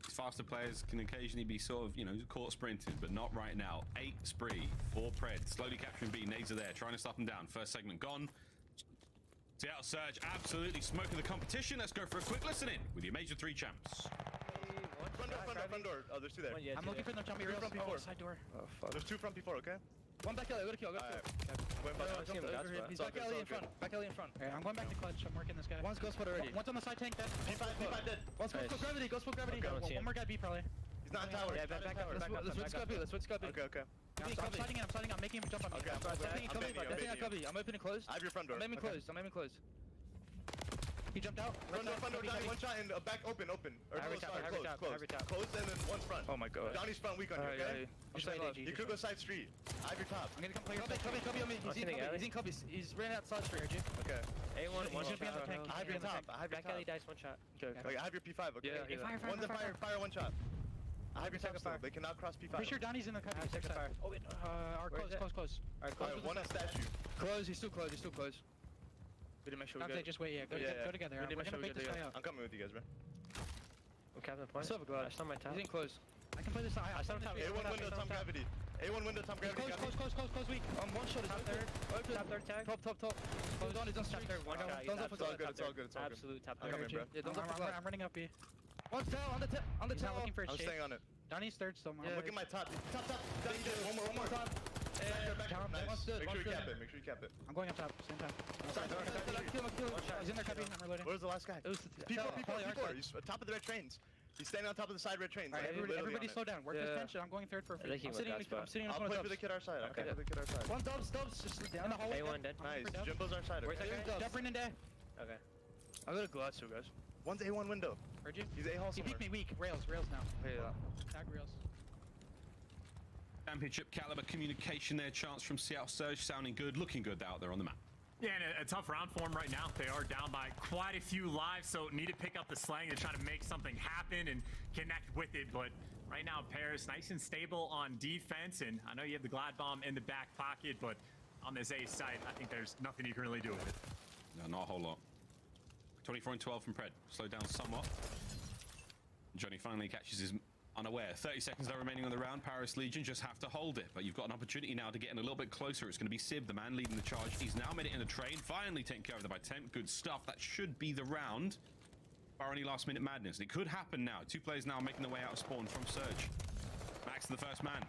Faster players can occasionally be sort of, you know, caught sprinting, but not right now. 8 spree for Pred. Slowly capturing B. Nades are there, trying to stop him down. First segment gone. Seattle Surge absolutely smoking the competition. Let's go for a quick listen in with your Major 3 champs. Front door. Oh, there's 2 there. I'm looking for them jumping real slow. Side door. Oh, fuck. There's 2 front P4, okay? One back alley, go to kill, go to kill. He's back alley in front, back alley in front. Okay, I'm going back to clutch, I'm working this guy. One's ghost put already. One's on the side tank dead. P5 dead. One's ghost put gravity. One more guy B probably. He's not in tower. Yeah, back up. Let's switch Cubby, Okay. I'm sliding in, I'm making him jump on me. Okay, I'm Cubby. I'm open and closed. I have your front door. I'm aiming closed. He jumped out. Front door, Johnny, 1 shot and back open. Or Every tap. Close and then 1 front. Oh my god. Johnny's front weak on you, okay? You could go side street. I have your top. I'm gonna come play Cubby on me. He's in Cubby. He's ran out side street, RG. Okay. A1, one shot. I have your top. Back alley dice, 1 shot. Okay. I have your P5, okay? Yeah. One's a fire, 1 shot. I have your top still. They cannot cross P5. Pretty sure Donnie's in the Cubby. Oh wait, close. Alright, 1 statue. Close, he's still close. We didn't make sure we Dante, good. just wait. Yeah, go together. We didn't We're make sure gonna we bait this good. guy out. I'm coming with you guys, bro. I'm capping the I point. still have a glove. I still my top. He's in close. I can play this side. I still top. A1 window, Tom Gravity. A1 window, Tom Gravity. Close, weak. One shot. Top third. Top third tag. Top. Close on, he's on top third. One shot. It's all good, it's all good, it's all good. Absolute top I'm third. coming, bro. Yeah, don't I'm running up here. One's down on the tip. He's not looking for his I'm shape. staying on it. Donnie's third still. I'm looking at my top. Top. One more time. Back up. Nice. Make sure you cap it. I'm going up top. Same time. Kill him. He's in there, copy. I'm reloading. Where's the last guy? P4. He's top of the red trains. He's standing on top of the side red trains. Alright, everybody slow down. Work this tension. I'm going third for a free. I'm sitting in the I'll play for the kid our side. Okay. I'll play for the kid our side. One dubs. Just down the hallway. A1 dead. Nice. Jimbo's our side. Where's that guy? Jump in there. Okay. I'm gonna glass you guys. One's A1 window. Heard you? He's A-hall He somewhere. peeked me weak. Rails now. Yeah. Tag rails. Championship caliber communication there. Chance from Seattle Surge sounding good, looking good out there on the map. Yeah, and a tough round for them right now. They are down by quite a few lives, so need to pick up the slang to try to make something happen and connect with it. But right now, Paris, nice and stable on defense, and I know you have the Glide Bomb in the back pocket, but on this A site, I think there's nothing you can really do with it. No, not a whole lot. 24 and 12 from Pred. Slowed down somewhat. Johnny finally catches his unaware. 30 seconds though remaining on the round. Paris Legion just have to hold it, but you've got an opportunity now to get in a little bit closer. It's going to be Sib, the man leading the charge. He's now made it in a train, finally taken care of by Temp. Good stuff. That should be the round. Bar any last minute madness. And it could happen now. Two players now making their way out of spawn from Surge. Max to the first man.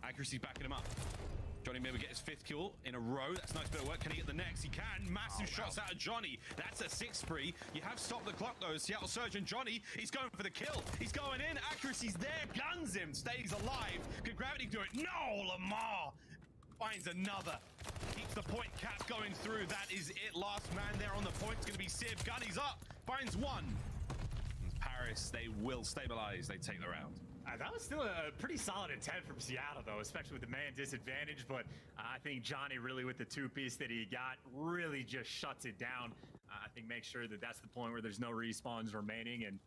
Accuracy's backing him up. Johnny may get his 5th kill in a row. That's a nice bit of work. Can he get the next? He can. Massive shots out of Johnny. That's a 6 spree. You have stopped the clock though. Seattle Surge and Johnny, he's going for the kill. He's going in. Accuracy's there. Guns him. Stays alive. Could Gravity do it? No! Lamar finds another. Keeps the point cap going through. That is it. Last man there on the point is going to be Civ. Gunny's up. Finds one. Paris, they will stabilize. They take the round. That was still a pretty solid attempt from Seattle, though, especially with the man disadvantage. But I think Johnny, really, with the 2-piece that he got, really just shuts it down. I think make sure that that's the point where there's no respawns remaining. And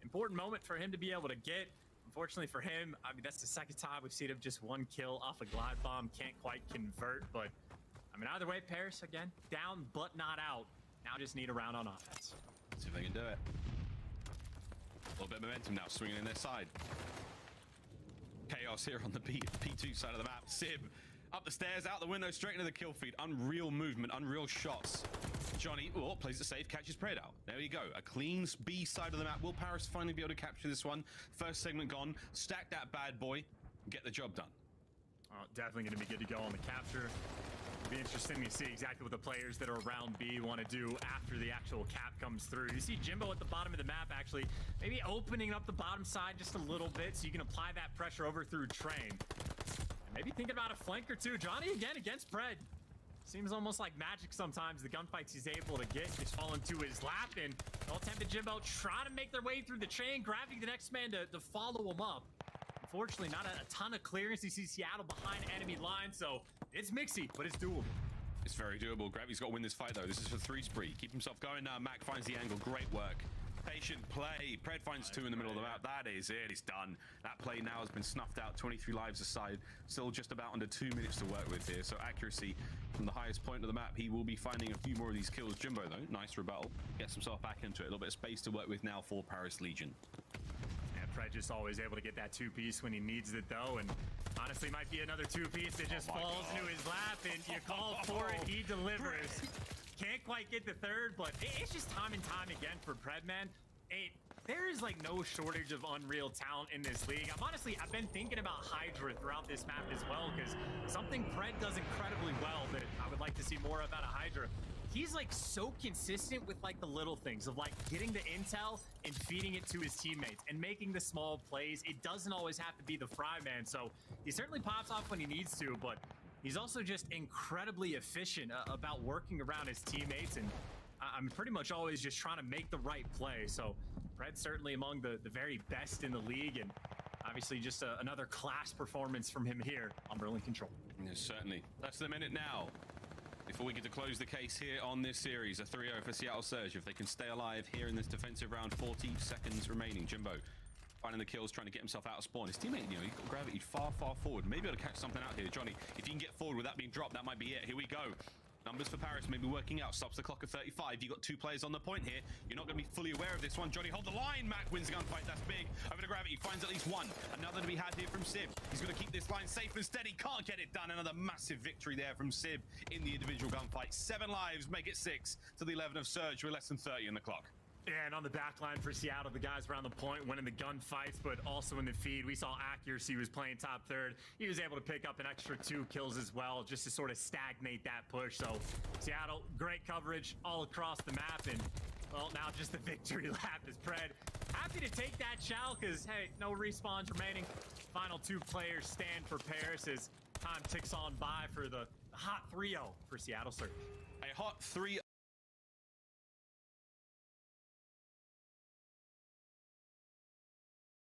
important moment for him to be able to get. Unfortunately for him, I mean, that's the second time we've seen him just 1 kill off a Glide Bomb. Can't quite convert. But, I mean, either way, Paris, again, down but not out. Now just need a round on offense. See if they can do it. A little bit of momentum now, swinging in their side. Chaos here on the P2 side of the map. Sib up the stairs, out the window, straight into the kill feed. Unreal movement, unreal shots. Johnny, plays it safe, catches Pred out. There we go. A clean B side of the map. Will Paris finally be able to capture this one? First segment gone. Stack that bad boy. Get the job done. Definitely going to be good to go on the capture. It'll be interesting to see exactly what the players that are around B want to do after the actual cap comes through. You see Jimbo at the bottom of the map, actually, maybe opening up the bottom side just a little bit so you can apply that pressure over through Train. And maybe thinking about a flank or two. Johnny again against Pred. Seems almost like magic sometimes. The gunfights he's able to get just fall into his lap, and all tempted Jimbo trying to make their way through the train, grabbing the next man to follow him up. Unfortunately, not a ton of clearance. You see Seattle behind enemy line, so it's mixy, but it's doable. It's very doable. Gravity's got to win this fight, though. This is for 3 spree. Keep himself going now. Mac finds the angle. Great work. Patient play. Pred finds 2 in the middle of the map. That is it. It's done. That play now has been snuffed out. 23 lives aside. Still just about under 2 minutes to work with here. So accuracy from the highest point of the map. He will be finding a few more of these kills. Jimbo, though, nice rebuttal. Gets himself back into it. A little bit of space to work with now for Paris Legion. Pred just always able to get that 2-piece when he needs it, though, and honestly might be another 2-piece that just falls into his lap, and you call for it, he delivers. Can't quite get the third, but it's just time and time again for Pred, man. There is like no shortage of unreal talent in this league. I've been thinking about Hydra throughout this map as well, because something Pred does incredibly well that I would like to see more of out of Hydra. He's like so consistent with like the little things of like getting the intel and feeding it to his teammates and making the small plays. It doesn't always have to be the fry man. So he certainly pops off when he needs to, but he's also just incredibly efficient about working around his teammates. And I'm pretty much always just trying to make the right play. So Pred's certainly among the very best in the league, and obviously just another class performance from him here on Berlin Control. Yes, certainly. That's the minute now. Before we get to close the case here on this series, a 3-0 for Seattle Surge. If they can stay alive here in this defensive round, 40 seconds remaining. Jimbo finding the kills, trying to get himself out of spawn. His teammate, he's got Gravity far, far forward. Maybe able to catch something out here. Johnny, if you can get forward without being dropped, that might be it. Here we go. Numbers for Paris may be working out. Stops the clock at 35. You got 2 players on the point here. You're not going to be fully aware of this one. Johnny, hold the line. Mac wins the gunfight. That's big. Over to Gravity. Finds at least one. Another to be had here from Sib. He's going to keep this line safe and steady. Can't get it done. Another massive victory there from Sib in the individual gunfight. 7 lives. Make it 6 to the 11 of Surge with less than 30 on the clock. And on the back line for Seattle, the guys around the point winning the gunfights, but also in the feed. We saw Accuracy was playing top third. He was able to pick up an extra 2 kills as well, just to sort of stagnate that push. So Seattle, great coverage all across the map. And, well, now just the victory lap is Pred. Happy to take that shell because, hey, no respawns remaining. Final 2 players stand for Paris as time ticks on by for the hot 3-0 for Seattle Surge. A hot 3-0.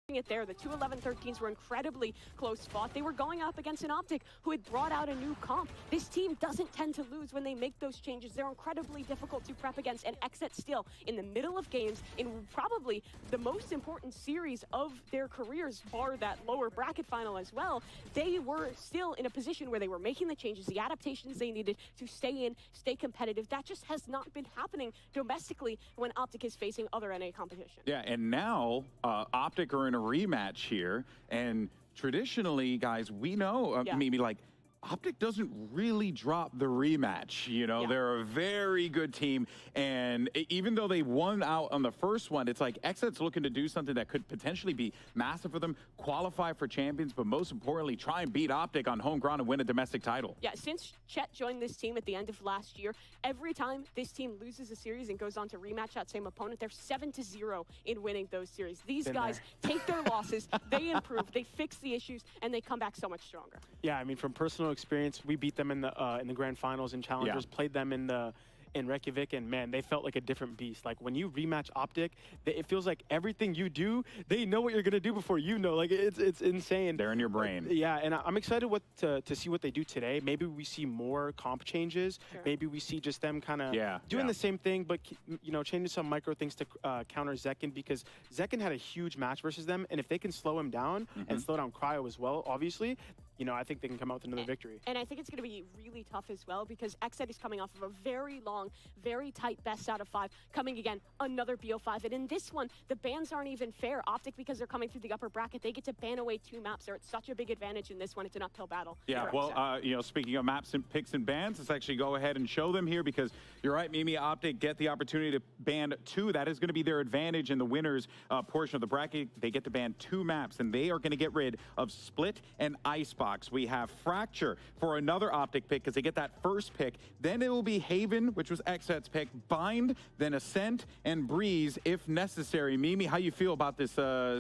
It there. The 2 11-13s were incredibly close fought. They were going up against an Optic who had brought out a new comp. This team doesn't tend to lose when they make those changes. They're incredibly difficult to prep against, and Xset still in the middle of games in probably the most important series of their careers, bar that lower bracket final as well. They were still in a position where they were making the changes, the adaptations they needed to stay in, stay competitive. That just has not been happening domestically when Optic is facing other NA competition. Yeah, and now Optic are in a rematch here, and traditionally, guys, we know maybe like Optic doesn't really drop the rematch. You know, they're a very good team, and even though they won out on the first one, it's like Xset's looking to do something that could potentially be massive for them, qualify for champions, but most importantly, try and beat Optic on home ground and win a domestic title. Yeah, since Chet joined this team at the end of last year, every time this team loses a series and goes on to rematch that same opponent, they're 7-0 in winning those series. These guys take their losses, they improve, they fix the issues, and they come back so much stronger. Yeah, I mean, from personal experience, we beat them in the grand finals and challengers, played them in Reykjavik, and man, they felt like a different beast. Like when you rematch Optic, it feels like everything you do, they know what you're gonna do before you know. Like it's insane. They're in your brain. Yeah, and I'm excited to see what they do today. Maybe we see more comp changes. Sure. Maybe we see just them kind of doing the same thing, but you know, changing some micro things to counter Zekken, because Zekken had a huge match versus them, and if they can slow him down and slow down Cryo as well, obviously, you know, I think they can come out with another victory. And I think it's going to be really tough as well, because Xset is coming off of a very long, very tight best out of 5, coming again, another BO5. And in this one, the bans aren't even fair. Optic, because they're coming through the upper bracket, they get to ban away 2 maps. They're at such a big advantage in this one. It's an uphill battle. Yeah, well, you know, speaking of maps and picks and bans, let's actually go ahead and show them here, because you're right, Mimi, Optic get the opportunity to ban 2. That is going to be their advantage in the winners portion of the bracket. They get to ban 2 maps, and they are going to get rid of Split and Icebox. We have Fracture for another Optic pick, because they get that first pick. Then it will be Haven, which was Xset's pick, Bind, then Ascent, and Breeze if necessary. Mimi, how you feel about this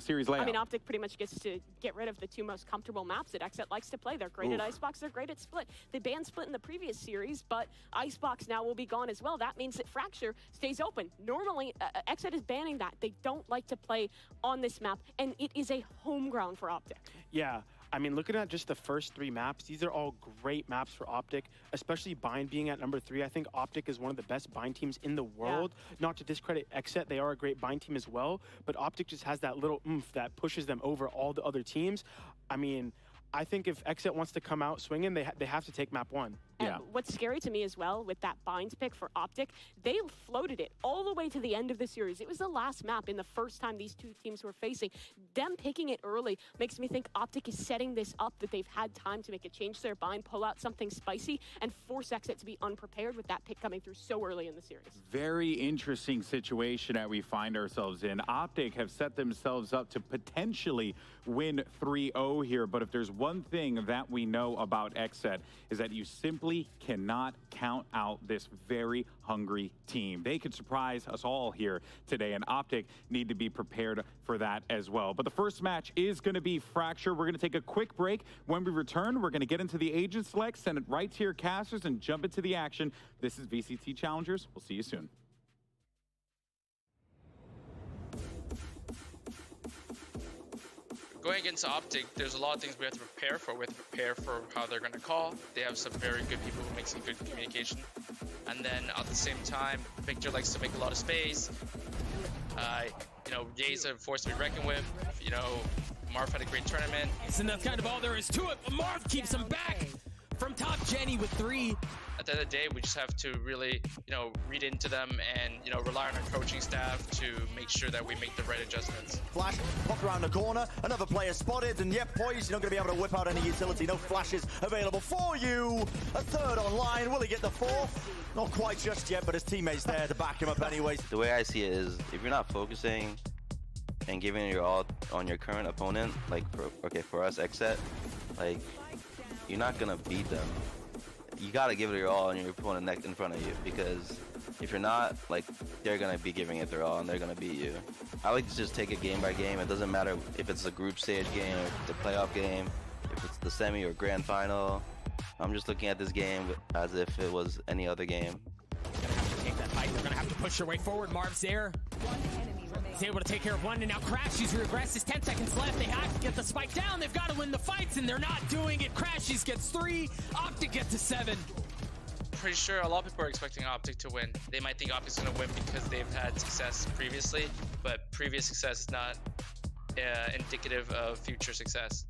series layout? I mean, Optic pretty much gets to get rid of the 2 most comfortable maps that Xset likes to play. They're great at Icebox, they're great at Split. They banned Split in the previous series, but Icebox now will be gone as well. That means that Fracture stays open. Normally, Xset is banning that. They don't like to play on this map, and it is a home ground for Optic. Yeah. I mean, looking at just the first 3 maps, these are all great maps for Optic, especially Bind being at number 3. I think Optic is one of the best Bind teams in the world. Not to discredit Xset, they are a great Bind team as well, but Optic just has that little oomph that pushes them over all the other teams. I mean, I think if Xset wants to come out swinging, they have to take map 1. And what's scary to me as well with that Binds pick for Optic, they floated it all the way to the end of the series. It was the last map in the first time these 2 teams were facing. Them picking it early makes me think Optic is setting this up, that they've had time to make a change to their bind, pull out something spicy, and force Xset to be unprepared with that pick coming through so early in the series. Very interesting situation that we find ourselves in. Optic have set themselves up to potentially win 3-0 here, but if there's one thing that we know about Xset is that you simply cannot count out this very hungry team. They could surprise us all here today, and Optic need to be prepared for that as well. But the first match is going to be Fracture. We're going to take a quick break. When we return, we're going to get into the agent select, send it right to your casters, and jump into the action. This is VCT Challengers. We'll see you soon. Going against Optic, there's a lot of things we have to prepare for. We have to prepare for how they're going to call. They have some very good people who make some good communication. And then at the same time, Victor likes to make a lot of space. You know, Ye's a force to be reckoned with. You know, Marv had a great tournament. And that's kind of all there is to it, but Marv keeps him back. From top, Jenny with 3. At the end of the day, we just have to really, read into them and, rely on our coaching staff to make sure that we make the right adjustments. Flash popped around the corner, another player spotted, and yep, Poise, you're not going to be able to whip out any utility. No flashes available for you. A third online. Will he get the fourth? Not quite just yet, but his teammates there to back him up anyways. The way I see it is, if you're not focusing and giving it your all on your current opponent, like for us, Xset, like you're not gonna beat them. You gotta give it your all on your opponent in front of you, because if you're not, like, they're gonna be giving it their all and they're gonna beat you. I like to just take it game by game. It doesn't matter if it's a group stage game, or if it's a playoff game, if it's the semi or grand final. I'm just looking at this game as if it was any other game. Gonna have to take that fight. They're gonna have to push their way forward. Marv's there. He's able to take care of one, and now Crashies regresses. 10 seconds left. They have to get the spike down. They've got to win the fights, and they're not doing it. Crashies gets 3. Optic gets to 7. Pretty sure a lot of people are expecting Optic to win. They might think Optic's going to win because they've had success previously, but previous success is not indicative of future success.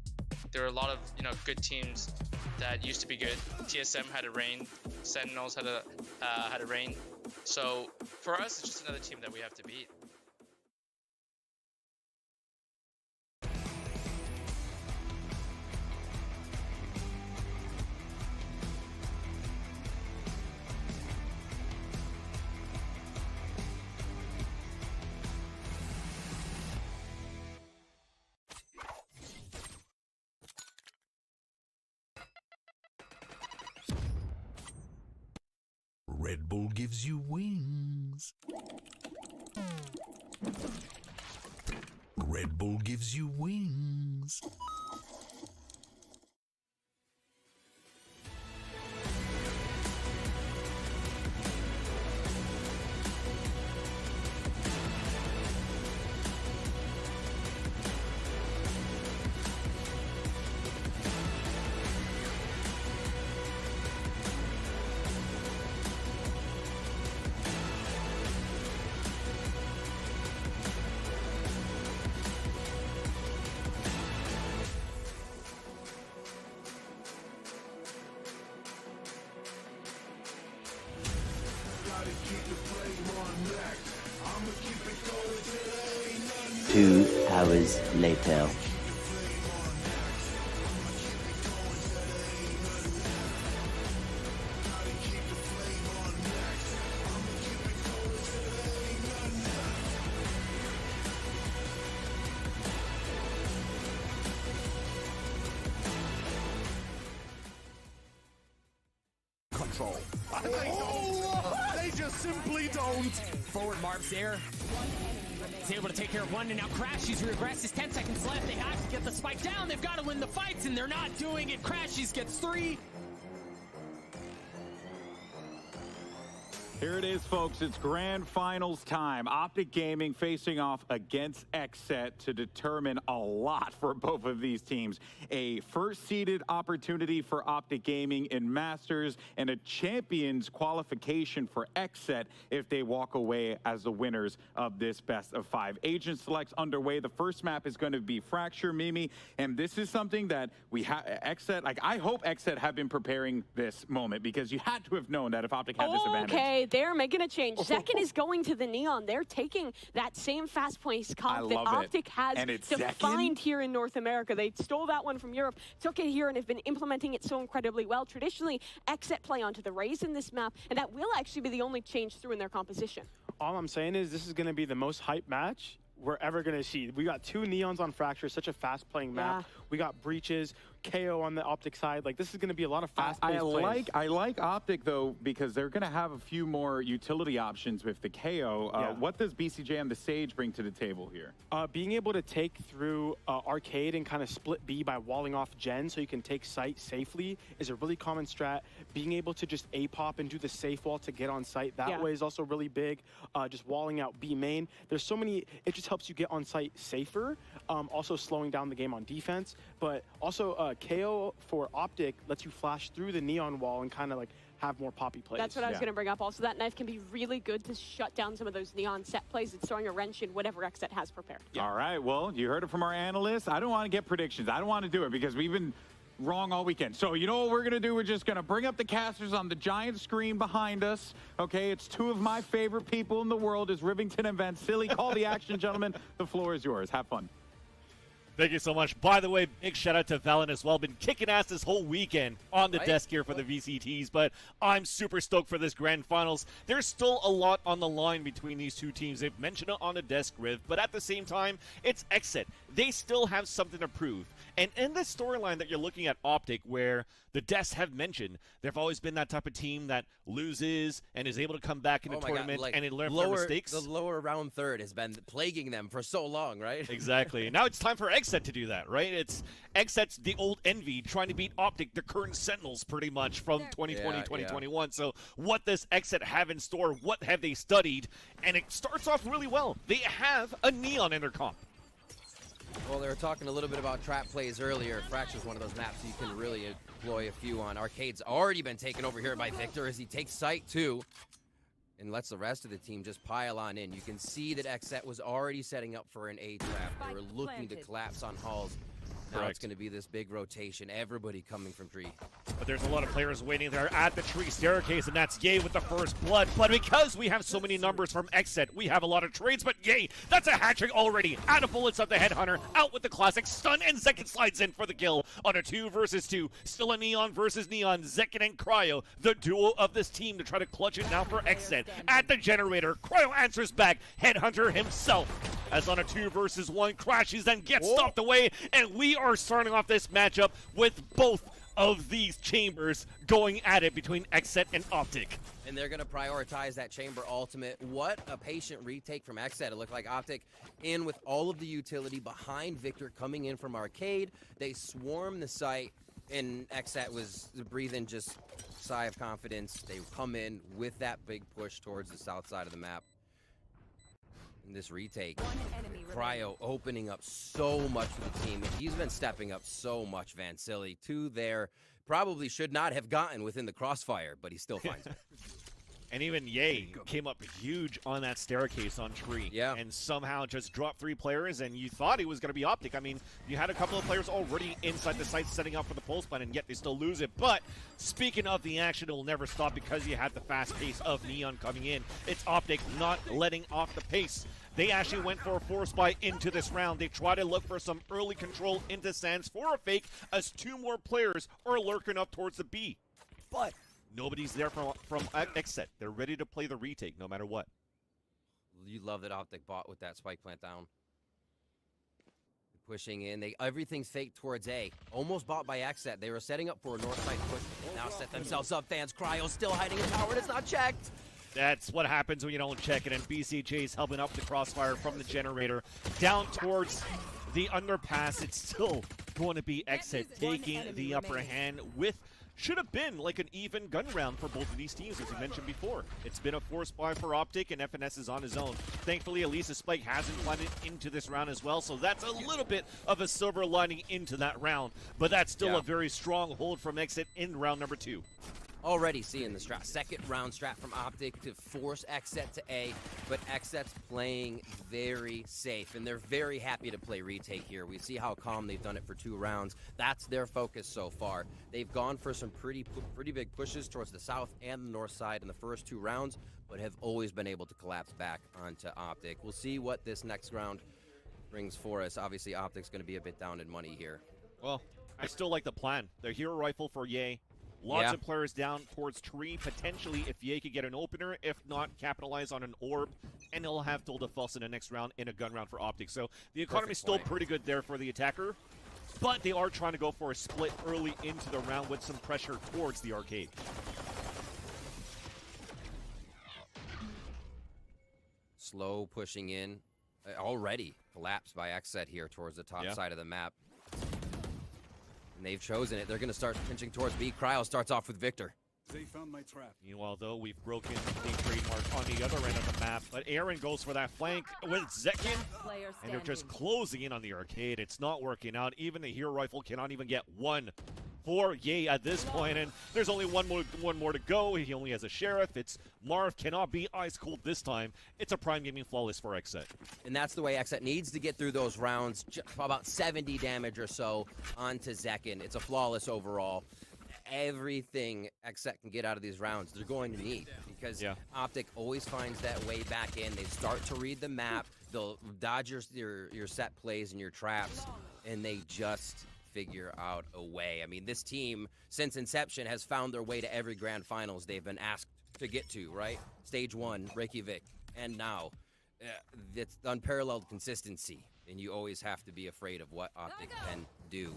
There are a lot of good teams that used to be good. TSM had a reign. Sentinels had a reign. So for us, it's just another team that we have to beat. Red Bull gives you wings. Red Bull gives you wings. Two hours later. Control. They just simply don't. Forward, Marv's there. He's able to take care of one, and now Crashies regresses. 10 seconds left. They have to get the spike down. They've got to win the fights, and they're not doing it. Crashies gets 3. Here it is, folks. It's grand finals time. Optic Gaming facing off against Xset to determine a lot for both of these teams. A first-seeded opportunity for Optic Gaming in Masters, and a champions qualification for Xset if they walk away as the winners of this best-of-5. Agent selects underway. The first map is going to be Fracture, Mimi, and this is something that we have. Xset, like, I hope Xset have been preparing this moment, because you had to have known that if Optic had this advantage. Okay, they're making a change. Second is going to the Neon. They're taking that same fast-paced comp that Optic has defined here in North America. They stole that one from Europe, took it here, and have been implementing it so incredibly well. Traditionally, Xset play onto the Raze in this map, and that will actually be the only change through in their composition. All I'm saying is this is going to be the most hype match we're ever going to see. We got 2 Neons on Fracture, such a fast-playing map. We got Breaches, KO on the Optic side. Like, this is going to be a lot of fast-paced plays. I like Optic, though, because they're going to have a few more utility options with the KO. What does BCJ and the Sage bring to the table here? Being able to take through Arcade and kind of split B by walling off Gen so you can take site safely is a really common strat. Being able to just A-pop and do the safe wall to get on site that way is also really big. Just walling out B main. There's so many, it just helps you get on site safer. Also slowing down the game on defense. But also KO for Optic lets you flash through the Neon wall and kind of like have more poppy plays. That's what I was going to bring up. Also, that knife can be really good to shut down some of those Neon set plays. It's throwing a wrench in whatever Xset has prepared. All right, well, you heard it from our analysts. I don't want to get predictions. I don't want to do it because we've been wrong all weekend. So you know what we're going to do? We're just going to bring up the casters on the giant screen behind us. Okay, it's two of my favorite people in the world, is Rivington and Vansili. Call the action, gentlemen. The floor is yours. Have fun. Thank you so much. By the way, big shout out to Valen as well. Been kicking ass this whole weekend on the desk here for the VCTs, but I'm super stoked for this grand finals. There's still a lot on the line between these two teams. They've mentioned it on the desk, Riv, but at the same time, it's Xset. They still have something to prove. And in this storyline that you're looking at Optic, where the Des have mentioned, they've always been that type of team that loses and is able to come back in a tournament and they learn from their mistakes. The lower round third has been plaguing them for so long, right? Exactly. And now it's time for Xset to do that, right? It's Xset's the old Envy trying to beat Optic, the current Sentinels, pretty much from 2020, 2021. So what does Xset have in store? What have they studied? And it starts off really well. They have a Neon in their comp. Well, they were talking a little bit about trap plays earlier. Fracture's one of those maps you can really employ a few on. Arcade's already been taken over here by Victor as he takes site too and lets the rest of the team just pile on in. You can see that Xset was already setting up for an A trap. They were looking to collapse on Halls. Now it's going to be this big rotation. Everybody coming from tree. But there's a lot of players waiting there at the tree staircase, and that's Ye with the first blood. But because we have so many numbers from Xset, we have a lot of trades. But Ye, that's a hat trick already. Out of bullets of the Headhunter, out with the classic stun, and Zekin slides in for the kill on a 2 versus 2. Still a Neon versus Neon. Zekin and Cryo, the duo of this team to try to clutch it now for Xset. At the generator, Cryo answers back. Headhunter himself, as on a 2 versus 1, crashes and gets stopped away, and we are starting off this matchup with both of these chambers going at it between Xset and Optic. And they're going to prioritize that chamber ultimate. What a patient retake from Xset. It looked like Optic in with all of the utility behind Victor coming in from Arcade. They swarm the site, and Xset was breathing just sigh of confidence. They come in with that big push towards the south side of the map. This retake, Cryo opening up so much for the team, and he's been stepping up so much. Vansili to there, probably should not have gotten within the crossfire, but he still finds it. And even Ye came up huge on that staircase on tree. Yeah. And somehow just dropped 3 players, and you thought he was going to be Optic. I mean, you had a couple of players already inside the site setting up for the pulse plan, and yet they still lose it. But speaking of the action, it will never stop because you had the fast pace of Neon coming in. It's Optic not letting off the pace. They actually went for a force buy into this round. They try to look for some early control into Sands for a fake, as 2 more players are lurking up towards the B. But nobody's there from Xset. They're ready to play the retake no matter what. You love that Optic bought with that spike plant down. Pushing in. Everything's fake towards A. Almost bought by Xset. They were setting up for a north side push. Now set themselves up. Fans, Cryo still hiding in tower, and it's not checked. That's what happens when you don't check it, and BCJ's helping up the crossfire from the generator down towards the underpass. It's still going to be Xset taking the upper hand with should have been like an even gun round for both of these teams, as you mentioned before. It's been a force buy for Optic, and FNS is on his own. Thankfully, Elisa Spike hasn't landed into this round as well, so that's a little bit of a silver lining into that round, but that's still a very strong hold from Xset in round number 2. Already seeing the strat. Second round strat from Optic to force Xset to A, but Xset's playing very safe, and they're very happy to play retake here. We see how calm they've done it for 2 rounds. That's their focus so far. They've gone for some pretty big pushes towards the south and the north side in the first 2 rounds, but have always been able to collapse back onto Optic. We'll see what this next round brings for us. Obviously, Optic's going to be a bit down in money here. Well, I still like the plan. The hero rifle for Ye. Lots of players down towards tree. Potentially, if Ye could get an opener, if not, capitalize on an orb, and he'll have Tilda Fuss in the next round in a gun round for Optic. So the economy is still pretty good there for the attacker, but they are trying to go for a split early into the round with some pressure towards the arcade. Slow pushing in. Already collapsed by Xset here towards the top side of the map. And they've chosen it. They're going to start pinching towards B. Cryo starts off with Victor. They found my trap. Meanwhile, though, we've broken the trademark on the other end of the map, but Aaron goes for that flank with Zekin, and they're just closing in on the arcade. It's not working out. Even the hero rifle cannot even get 1 for Ye at this point, and there's only one more to go. He only has a Sheriff. It's Marv, cannot be ice cold this time. It's a Prime Gaming flawless for Xset. And that's the way Xset needs to get through those rounds, about 70 damage or so onto Zekin. It's a flawless overall. Everything Xset can get out of these rounds, they're going to need, because Optic always finds that way back in. They start to read the map, they'll dodge your set plays and your traps, and they just figure out a way. I mean, this team, since inception, has found their way to every grand finals they've been asked to get to, right? Stage 1, Reykjavik, and now. It's unparalleled consistency, and you always have to be afraid of what Optic can do.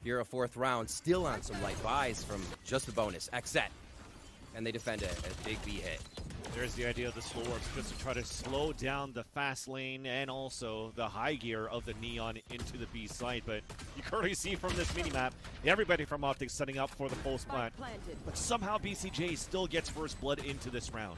Here, a 4th round, still on some light buys from just the bonus. Xset, and they defend a big B hit. There's the idea of the slow works, just to try to slow down the fast lane and also the high gear of the Neon into the B site. But you currently see from this minimap, everybody from Optic setting up for the post plant. But somehow BCJ still gets first blood into this round.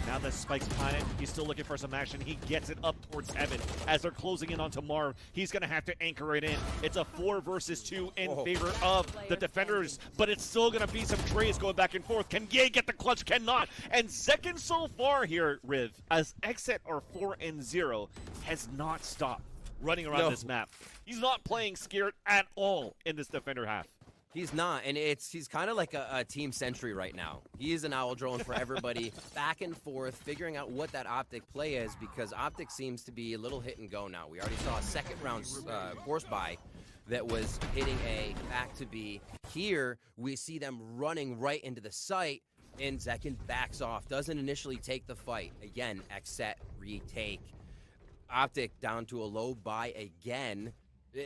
Now that Spike's planted, he's still looking for some action. He gets it up towards Heaven as they're closing in onto Marv. He's going to have to anchor it in. It's a 4 versus 2 in favor of the defenders, but it's still going to be some trades going back and forth. Can Ye get the clutch? Cannot. And Zekin so far here, Riv, as Xset are 4-0, has not stopped running around this map. He's not playing scared at all in this defender half. He's not, and he's kind of like a team sentry right now. He is an owl drone for everybody, back and forth, figuring out what that Optic play is, because Optic seems to be a little hit and go now. We already saw a 2nd round force buy that was hitting A back to B. Here, we see them running right into the site, and Zekin backs off, doesn't initially take the fight. Again, Xset retake. Optic down to a low buy again.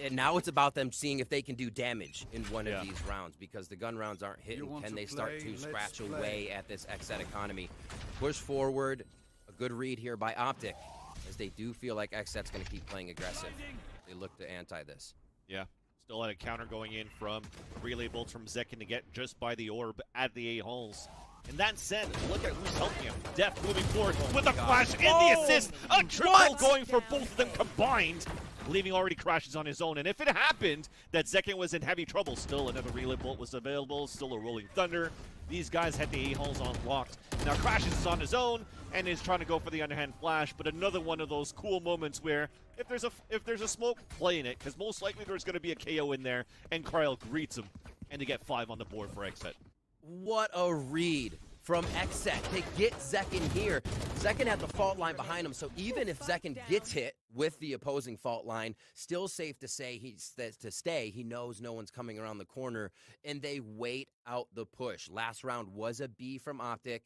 And now it's about them seeing if they can do damage in one of these rounds, because the gun rounds aren't hitting. Can they start to scratch away at this Xset economy? Push forward. A good read here by Optic, as they do feel like Xset's going to keep playing aggressive. They look to anti this. Yeah. Still had a counter going in from relay bolts from Zekin to get just by the orb at the A-holes. And that said, look at who's helping him. Deft moving forward with a flash and the assist. A triple going for both of them combined. Leaving already crashes on his own. And if it happened that Zekin was in heavy trouble, still another relay bolt was available. Still a rolling thunder. These guys had the A-holes unlocked. Now Crashes is on his own and is trying to go for the underhand flash. But another one of those cool moments where if there's a smoke, play in it, because most likely there's going to be a KO in there, and Cryo greets him, and to get 5 on the board for Xset. What a read from Xset to get Zekin here. Zekin had the fault line behind him, so even if Zekin gets hit with the opposing fault line, still safe to say he knows no one's coming around the corner, and they wait out the push. Last round was a B from Optic.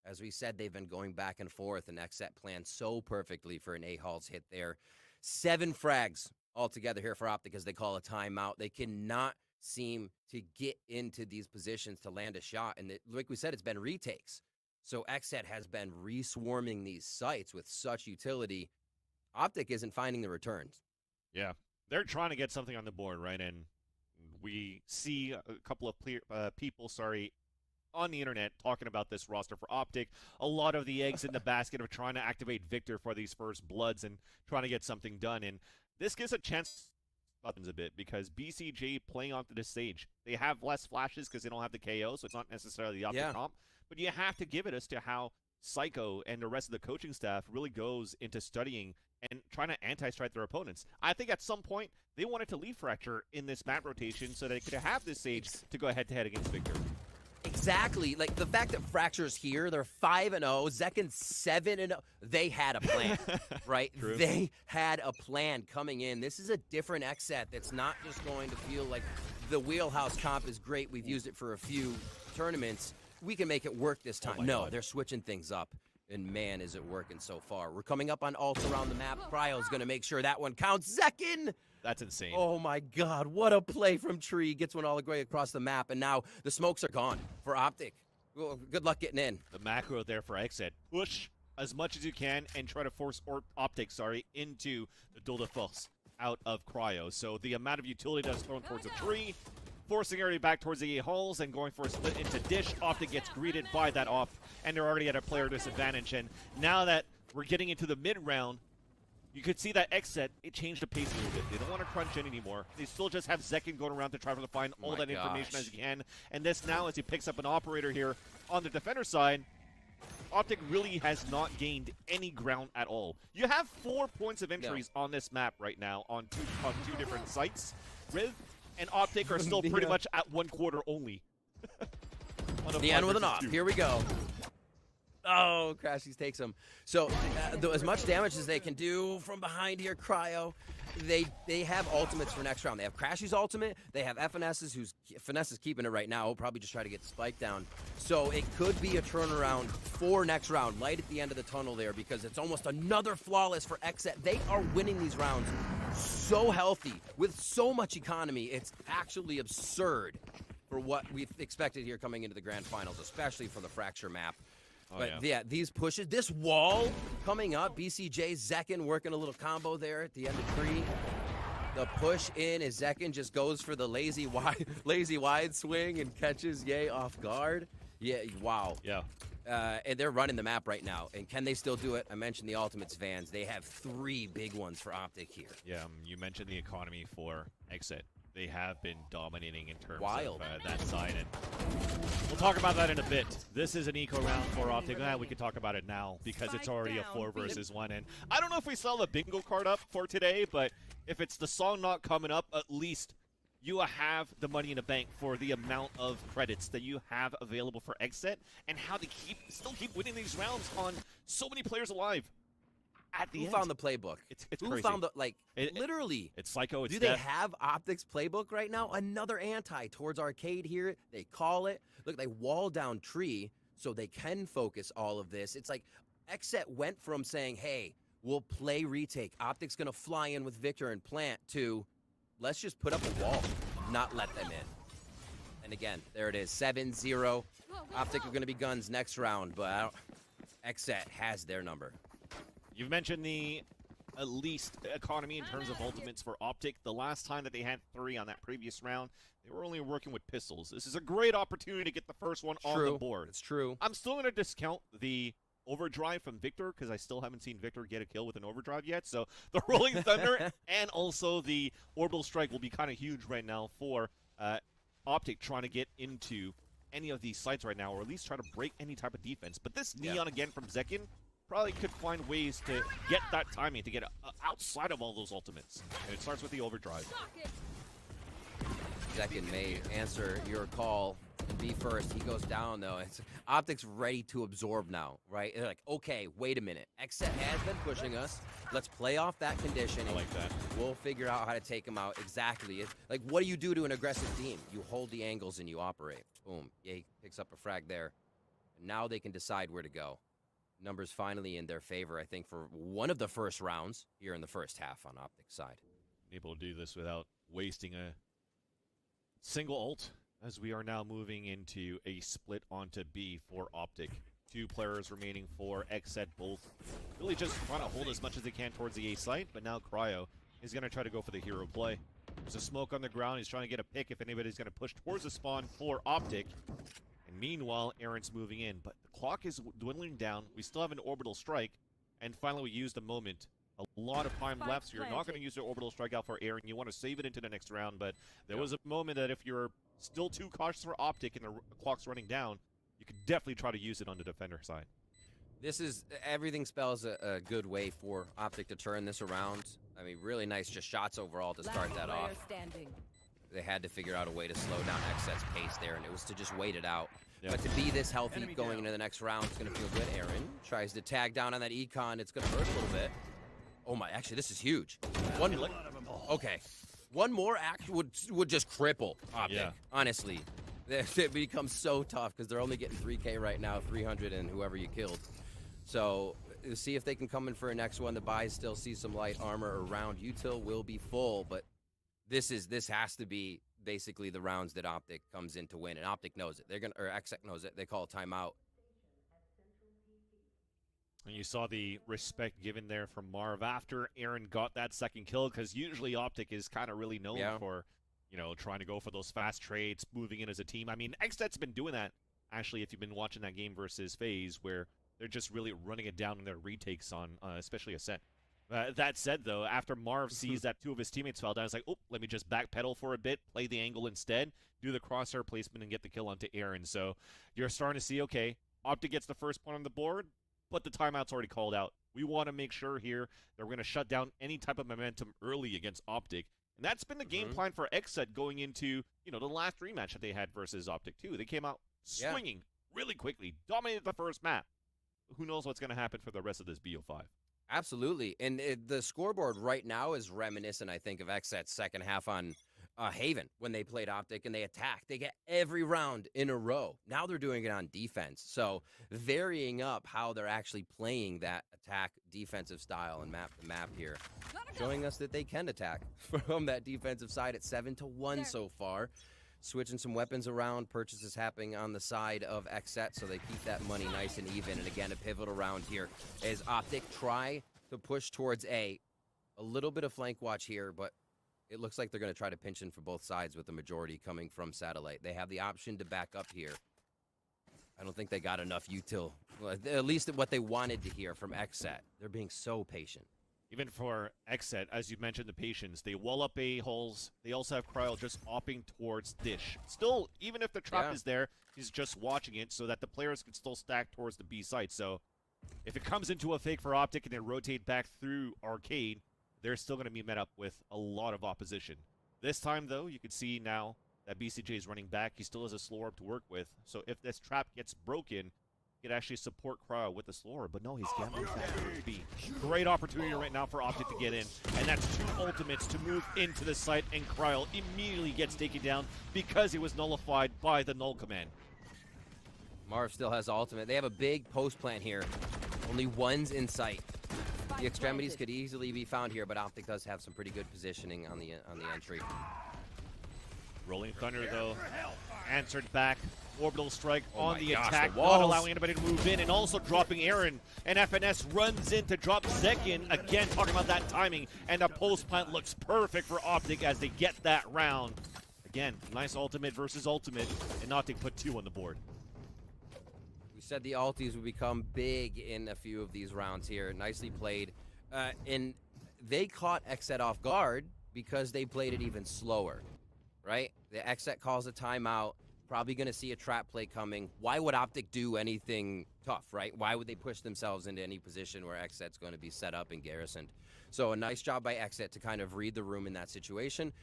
As we said, they've been going back and forth, and Xset planned so perfectly for an A-Halls hit there. 7 frags altogether here for Optic as they call a timeout. They cannot seem to get into these positions to land a shot, and like we said, it's been retakes. So Xset has been reswarming these sites with such utility. Optic isn't finding the returns. Yeah, they're trying to get something on the board, right? And we see a couple of people, on the internet talking about this roster for Optic. A lot of the eggs in the basket of trying to activate Victor for these first bloods and trying to get something done. And this gives a chance buttons a bit, because BCJ playing onto this stage, they have less flashes because they don't have the KO, so it's not necessarily the Optic comp. But you have to give it as to how Psycho and the rest of the coaching staff really goes into studying and trying to anti-strike their opponents. I think at some point they wanted to leave Fracture in this map rotation so they could have this stage to go head-to-head against Victor. Exactly. Like, the fact that Fracture's here, they're 5-0, Zekin's 7-0. They had a plan, right? True. They had a plan coming in. This is a different Xset that's not just going to feel like the wheelhouse comp is great. We've used it for a few tournaments. We can make it work this time. No, they're switching things up. And man, is it working so far. We're coming up on ults around the map. Cryo's going to make sure that one counts. Zekin! That's insane. Oh my God, what a play from Tree. Gets one all the way across the map, and now the smokes are gone for Optic. Well, good luck getting in. The macro there for Xset. Push as much as you can and try to force Optic, into the duel de force out of Cryo. So the amount of utility that's thrown towards the tree, forcing everybody back towards the A-holes and going for a split into Dish. Optic gets greeted by that off, and they're already at a player disadvantage. And now that we're getting into the mid-round, you could see that Xset, it changed the pace a little bit. They don't want to crunch in anymore. They still just have Zekin going around to try to find all that information as he can. And this now, as he picks up an operator here on the defender side, Optic really has not gained any ground at all. You have 4 points of entries on this map right now on two different sites. Riv and Optic are still pretty much at 1 quarter only. The end with an op. Here we go. Oh, Crashies takes him. So, as much damage as they can do from behind here, Cryo, they have ultimates for next round. They have Crashy's ultimate. They have FNS's, who's Finesse is keeping it right now. He'll probably just try to get Spike down. So it could be a turnaround for next round. Light at the end of the tunnel there, because it's almost another flawless for Xset. They are winning these rounds so healthy with so much economy. It's actually absurd for what we've expected here coming into the grand finals, especially for the Fracture map. But yeah, these pushes, this wall coming up, BCJ, Zekin working a little combo there at the end of 3. The push in is Zekin just goes for the lazy wide swing and catches Ye off guard. Yeah, wow. Yeah. And they're running the map right now. And can they still do it? I mentioned the Ultimates Vans. They have 3 big ones for Optic here. Yeah, you mentioned the economy for Xset. They have been dominating in terms of that side, and we'll talk about that in a bit. This is an eco round for Optic. We can talk about it now because it's already a 4 versus 1, and I don't know if we saw the bingo card up for today, but if it's the song not coming up, at least you have the money in the bank for the amount of credits that you have available for Xset and how they still keep winning these rounds on so many players alive. At the Who end. found the playbook? It's Who crazy. found the, literally? It's Psycho. It's Do they have Optic's playbook right now? Another anti towards Arcade here. They call it. Look, they wall down Tree so they can focus all of this. It's like Xset went from saying, hey, we'll play retake. Optic's going to fly in with Victor and plant to let's just put up a wall, not let them in. And again, there it is, 7-0. Optic are going to be guns next round, but Xset has their number. You've mentioned the at least economy in terms of ultimates for Optic. The last time that they had 3 on that previous round, they were only working with pistols. This is a great opportunity to get the first one on the board. It's true. I'm still going to discount the overdrive from Victor because I still haven't seen Victor get a kill with an overdrive yet. So the Rolling Thunder and also the Orbital Strike will be kind of huge right now for Optic trying to get into any of these sites right now, or at least try to break any type of defense. But this Neon again from Zekin probably could find ways to get that timing, to get outside of all those ultimates. And it starts with the overdrive. Zekin may answer your call and be first. He goes down, though. Optic's ready to absorb now, right? They're like, okay, wait a minute. Xset has been pushing us. Let's play off that condition. I like that. We'll figure out how to take him out exactly. Like, what do you do to an aggressive team? You hold the angles and you operate. Boom. Ye picks up a frag there. And now they can decide where to go. Numbers finally in their favor, I think, for one of the first rounds here in the first half on Optic's side. Able to do this without wasting a single ult, as we are now moving into a split onto B for Optic. 2 players remaining for Xset, both really just trying to hold as much as they can towards the A site, but now Cryo is going to try to go for the hero play. There's a smoke on the ground. He's trying to get a pick if anybody's going to push towards the spawn for Optic. And meanwhile, Aaron's moving in, but the clock is dwindling down. We still have an orbital strike, and finally we use the moment. A lot of time left, so you're not going to use the orbital strike out for Aaron. You want to save it into the next round, but there was a moment that if you're still too cautious for Optic and the clock's running down, you could definitely try to use it on the defender side. This is, everything spells a good way for Optic to turn this around. I mean, really nice just shots overall to start that off. They had to figure out a way to slow down Xset's pace there, and it was to just wait it out. But to be this healthy going into the next round, it's going to feel good. Aaron tries to tag down on that econ. It's going to hurt a little bit. Oh my, actually, this is huge. Okay. One more act would just cripple Optic, honestly. It becomes so tough because they're only getting 3K right now, 300 and whoever you killed. So see if they can come in for a next one. The buys still see some light armor around. Util will be full, but this has to be basically the rounds that Optic comes in to win, and Optic knows it. Xset knows it. They call a timeout. And you saw the respect given there from Marv after Aaron got that second kill, because usually Optic is kind of really known for, you know, trying to go for those fast trades, moving in as a team. I mean, Xset's been doing that, actually, if you've been watching that game versus FaZe, where they're just really running it down in their retakes on, especially Ascent. That said, though, after Marv sees that 2 of his teammates fell down, it's like, oh, let me just backpedal for a bit, play the angle instead, do the crosshair placement, and get the kill onto Aaron. So you're starting to see, okay, Optic gets the first point on the board, but the timeout's already called out. We want to make sure here that we're going to shut down any type of momentum early against Optic. And that's been the game plan for Xset going into, the last rematch that they had versus Optic, too. They came out swinging really quickly, dominated the first map. Who knows what's going to happen for the rest of this BO5. Absolutely. And the scoreboard right now is reminiscent, I think, of Xset's second half on Haven when they played Optic and they attacked. They get every round in a row. Now they're doing it on defense. So varying up how they're actually playing that attack defensive style and map to map here. Showing us that they can attack from that defensive side at 7-1 so far. Switching some weapons around, purchases happening on the side of Xset, so they keep that money nice and even. And again, a pivotal round here as Optic try to push towards A. A little bit of flank watch here, but it looks like they're going to try to pinch in for both sides with the majority coming from Satellite. They have the option to back up here. I don't think they got enough util, at least what they wanted to hear from Xset. They're being so patient. Even for Xset, as you mentioned, the patience, they wall up A holes. They also have Cryo just opping towards Dish. Still, even if the trap is there, he's just watching it so that the players can still stack towards the B site. So if it comes into a fake for Optic and they rotate back through Arcade, they're still going to be met up with a lot of opposition. This time, though, you can see now that BCJ is running back. He still has a slow orb to work with. So if this trap gets broken, he could actually support Cryo with the slow orb. But no, he's gambling back B. Great opportunity right now for Optic to get in. And that's 2 ultimates to move into the site. And Cryo immediately gets taken down because he was nullified by the null command. Marv still has ultimate. They have a big post plant here. Only one's in sight. The extremities could easily be found here, but Optic does have some pretty good positioning on the entry. Rolling Thunder, though, answered back. Orbital strike on the gosh, attack, the not walls. allowing anybody to move in, and also dropping Aaron. And FNS runs in to drop Zekin. Again, talking about that timing. And a post plant looks perfect for Optic as they get that round. Again, nice ultimate versus ultimate, and Optic put 2 on the board. We said the alties would become big in a few of these rounds here. Nicely played. And they caught Xset off guard because they played it even slower, right? The Xset calls a timeout. Probably going to see a trap play coming. Why would Optic do anything tough, right? Why would they push themselves into any position where Xset's going to be set up and garrisoned? So a nice job by Xset to kind of read the room in that situation.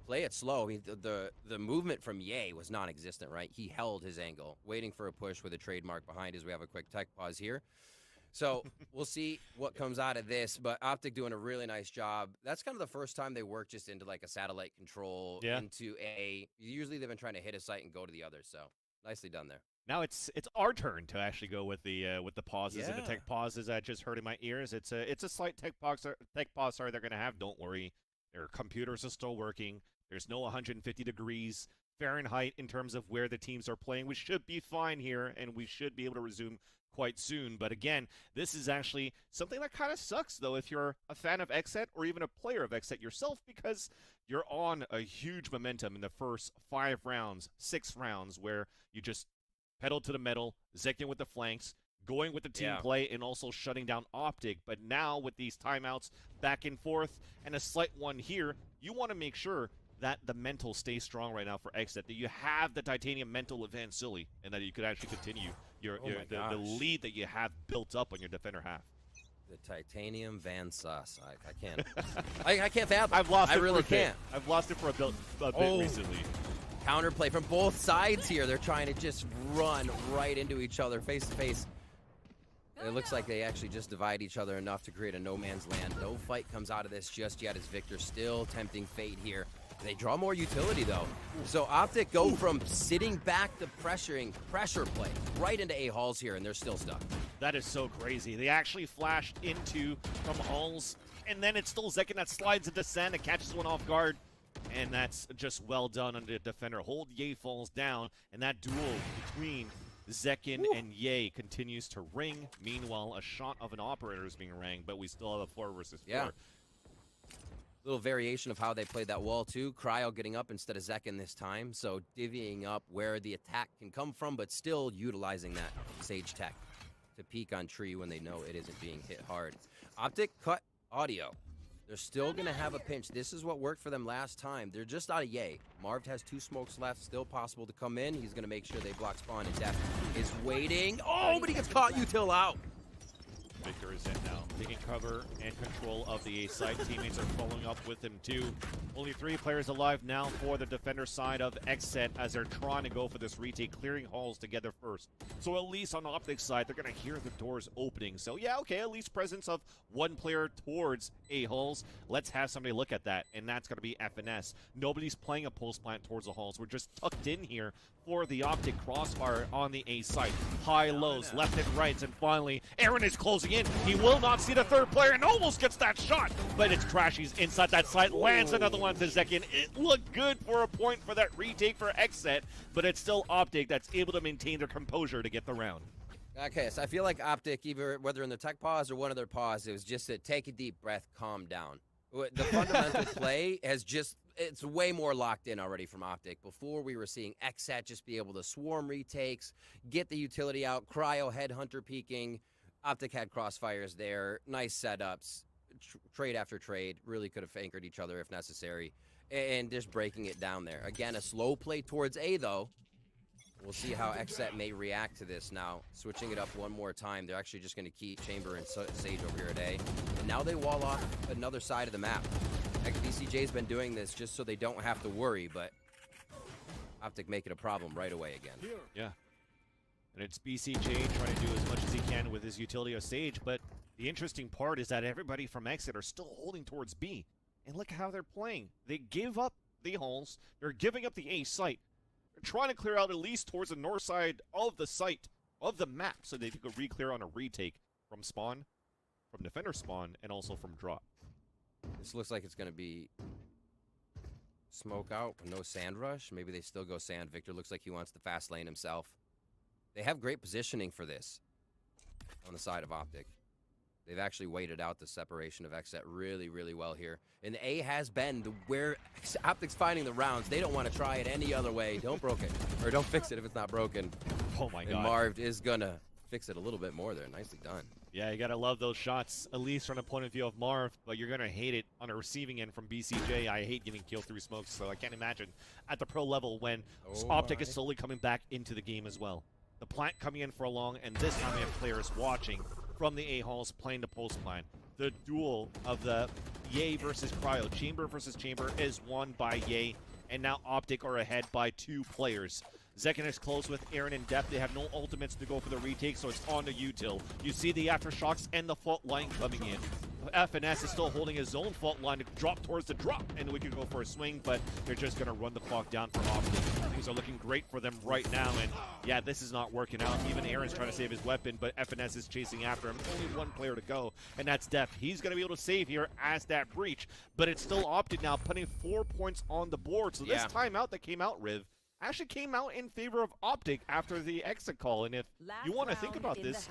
Play it slow. I mean, the movement from Ye was non-existent, right? He held his angle, waiting for a push with a trademark behind as we have a quick tech pause here. So we'll see what comes out of this, but Optic doing a really nice job. That's kind of the first time they work just into like a satellite control into A. Usually they've been trying to hit a site and go to the other, so nicely done there. Now it's our turn to actually go with the pauses and the tech pauses that just hurt in my ears. It's a slight tech pause they're gonna have. Don't worry, their computers are still working. There's no 150 degrees Fahrenheit in terms of where the teams are playing. We should be fine here, and we should be able to resume quite soon. But again, this is actually something that kind of sucks, though, if you're a fan of Xset or even a player of Xset yourself, because you're on a huge momentum in the first 5 rounds, 6 rounds, where you just pedal to the metal, Zekin with the flanks, going with the team play, and also shutting down Optic. But now with these timeouts back and forth and a slight one here, you want to make sure that the mental stays strong right now for Xset, that you have the Titanium mental of Van Silly, and that you could actually continue the lead that you have built up on your defender half. The Titanium Van Sus. I can't. I can't fathom. I've lost it. I really for a bit. can't. I've lost it for a bit recently. Counterplay from both sides here. They're trying to just run right into each other face to face. It looks like they actually just divide each other enough to create a no man's land. No fight comes out of this just yet as Victor still tempting fate here. They draw more utility, though. So Optic go from sitting back to pressure play right into A halls here, and they're still stuck. That is so crazy. They actually flashed into from halls, and then it's still Zekin that slides into Sand and catches one off guard. And that's just well done on the defender. Hold Ye falls down, and that duel between Zekin and Ye continues to ring. Meanwhile, a shot of an operator is being rang, but we still have a 4 versus 4. Little variation of how they played that wall, too. Cryo getting up instead of Zekin this time, so divvying up where the attack can come from, but still utilizing that Sage tech to peek on tree when they know it isn't being hit hard. Optic cut audio. They're still going to have a pinch. This is what worked for them last time. They're just out of yay. Marv has 2 smokes left. Still possible to come in. He's going to make sure they block spawn. And Def is waiting. Oh, but he gets caught. Util out. Victor is in now, taking cover and control of the A side. Teammates are following up with him too. Only 3 players alive now for the defender side of Xset as they're trying to go for this retake, clearing halls together first. So at least on Optic's side, they're going to hear the doors opening. So yeah, okay, at least presence of 1 player towards A halls. Let's have somebody look at that, and that's going to be FNS. Nobody's playing a pulse plant towards the halls. We're just tucked in here for the Optic crossfire on the A side. High lows, left and rights, and finally, Aaron is closing in. He will not see the 3rd player and almost gets that shot, but it's Crash. He's inside that site, lands another one to Zekin. It looked good for a point for that retake for Xset, but it's still Optic that's able to maintain their composure to get the round. Okay, so I feel like Optic, either whether in the tech pause or one of their pause, it was just to take a deep breath, calm down. The fundamental play has just, it's way more locked in already from Optic. Before we were seeing Xset just be able to swarm retakes, get the utility out, cryo headhunter peeking. Optic had crossfires there, nice setups, trade after trade, really could have anchored each other if necessary, and just breaking it down there. Again, a slow play towards A though. We'll see how Xset may react to this now. Switching it up one more time. They're actually just going to keep Chamber and Sage over here at A. And now they wall off another side of the map. BCJ's been doing this just so they don't have to worry, but Optic make it a problem right away again. Yeah. And it's BCJ trying to do as much as he can with his utility of Sage, but the interesting part is that everybody from Exit are still holding towards B. And look how they're playing. They give up the halls. They're giving up the A site. They're trying to clear out at least towards the north side of the site, of the map, so they could re-clear on a retake from spawn, from defender spawn, and also from drop. This looks like it's going to be smoke out, no sand rush. Maybe they still go sand. Victor looks like he wants the fast lane himself. They have great positioning for this on the side of Optic. They've actually waited out the separation of Xset really, really well here. And A has been where Optic's finding the rounds. They don't want to try it any other way. Don't broke it. Or don't fix it if it's not broken. Oh my God. And Marv is going to fix it a little bit more there. Nicely done. Yeah, you got to love those shots, at least from the point of view of Marv, but you're going to hate it on a receiving end from BCJ. I hate getting killed through smokes, so I can't imagine at the pro level when Optic is slowly coming back into the game as well. The plant coming in for a long, and this time we have players watching from the A-halls playing the post plant. The duel of the Yay versus Cryo, Chamber versus Chamber, is won by Yay, and now Optic are ahead by 2 players. Zekin is close with Aaron in depth. They have no ultimates to go for the retake, so it's on to Util. You see the aftershocks and the fault line coming in. FNS is still holding his own fault line to drop towards the drop, and we could go for a swing, but they're just going to run the clock down for Optic. Things are looking great for them right now, and yeah, this is not working out. Even Aaron's trying to save his weapon, but FNS is chasing after him. Only 1 player to go, and that's Def. He's going to be able to save here as that breach, but it's still Optic now, putting 4 points on the board. So this timeout that came out, Riv, actually came out in favor of Optic after the exit call, and if you want to think about this,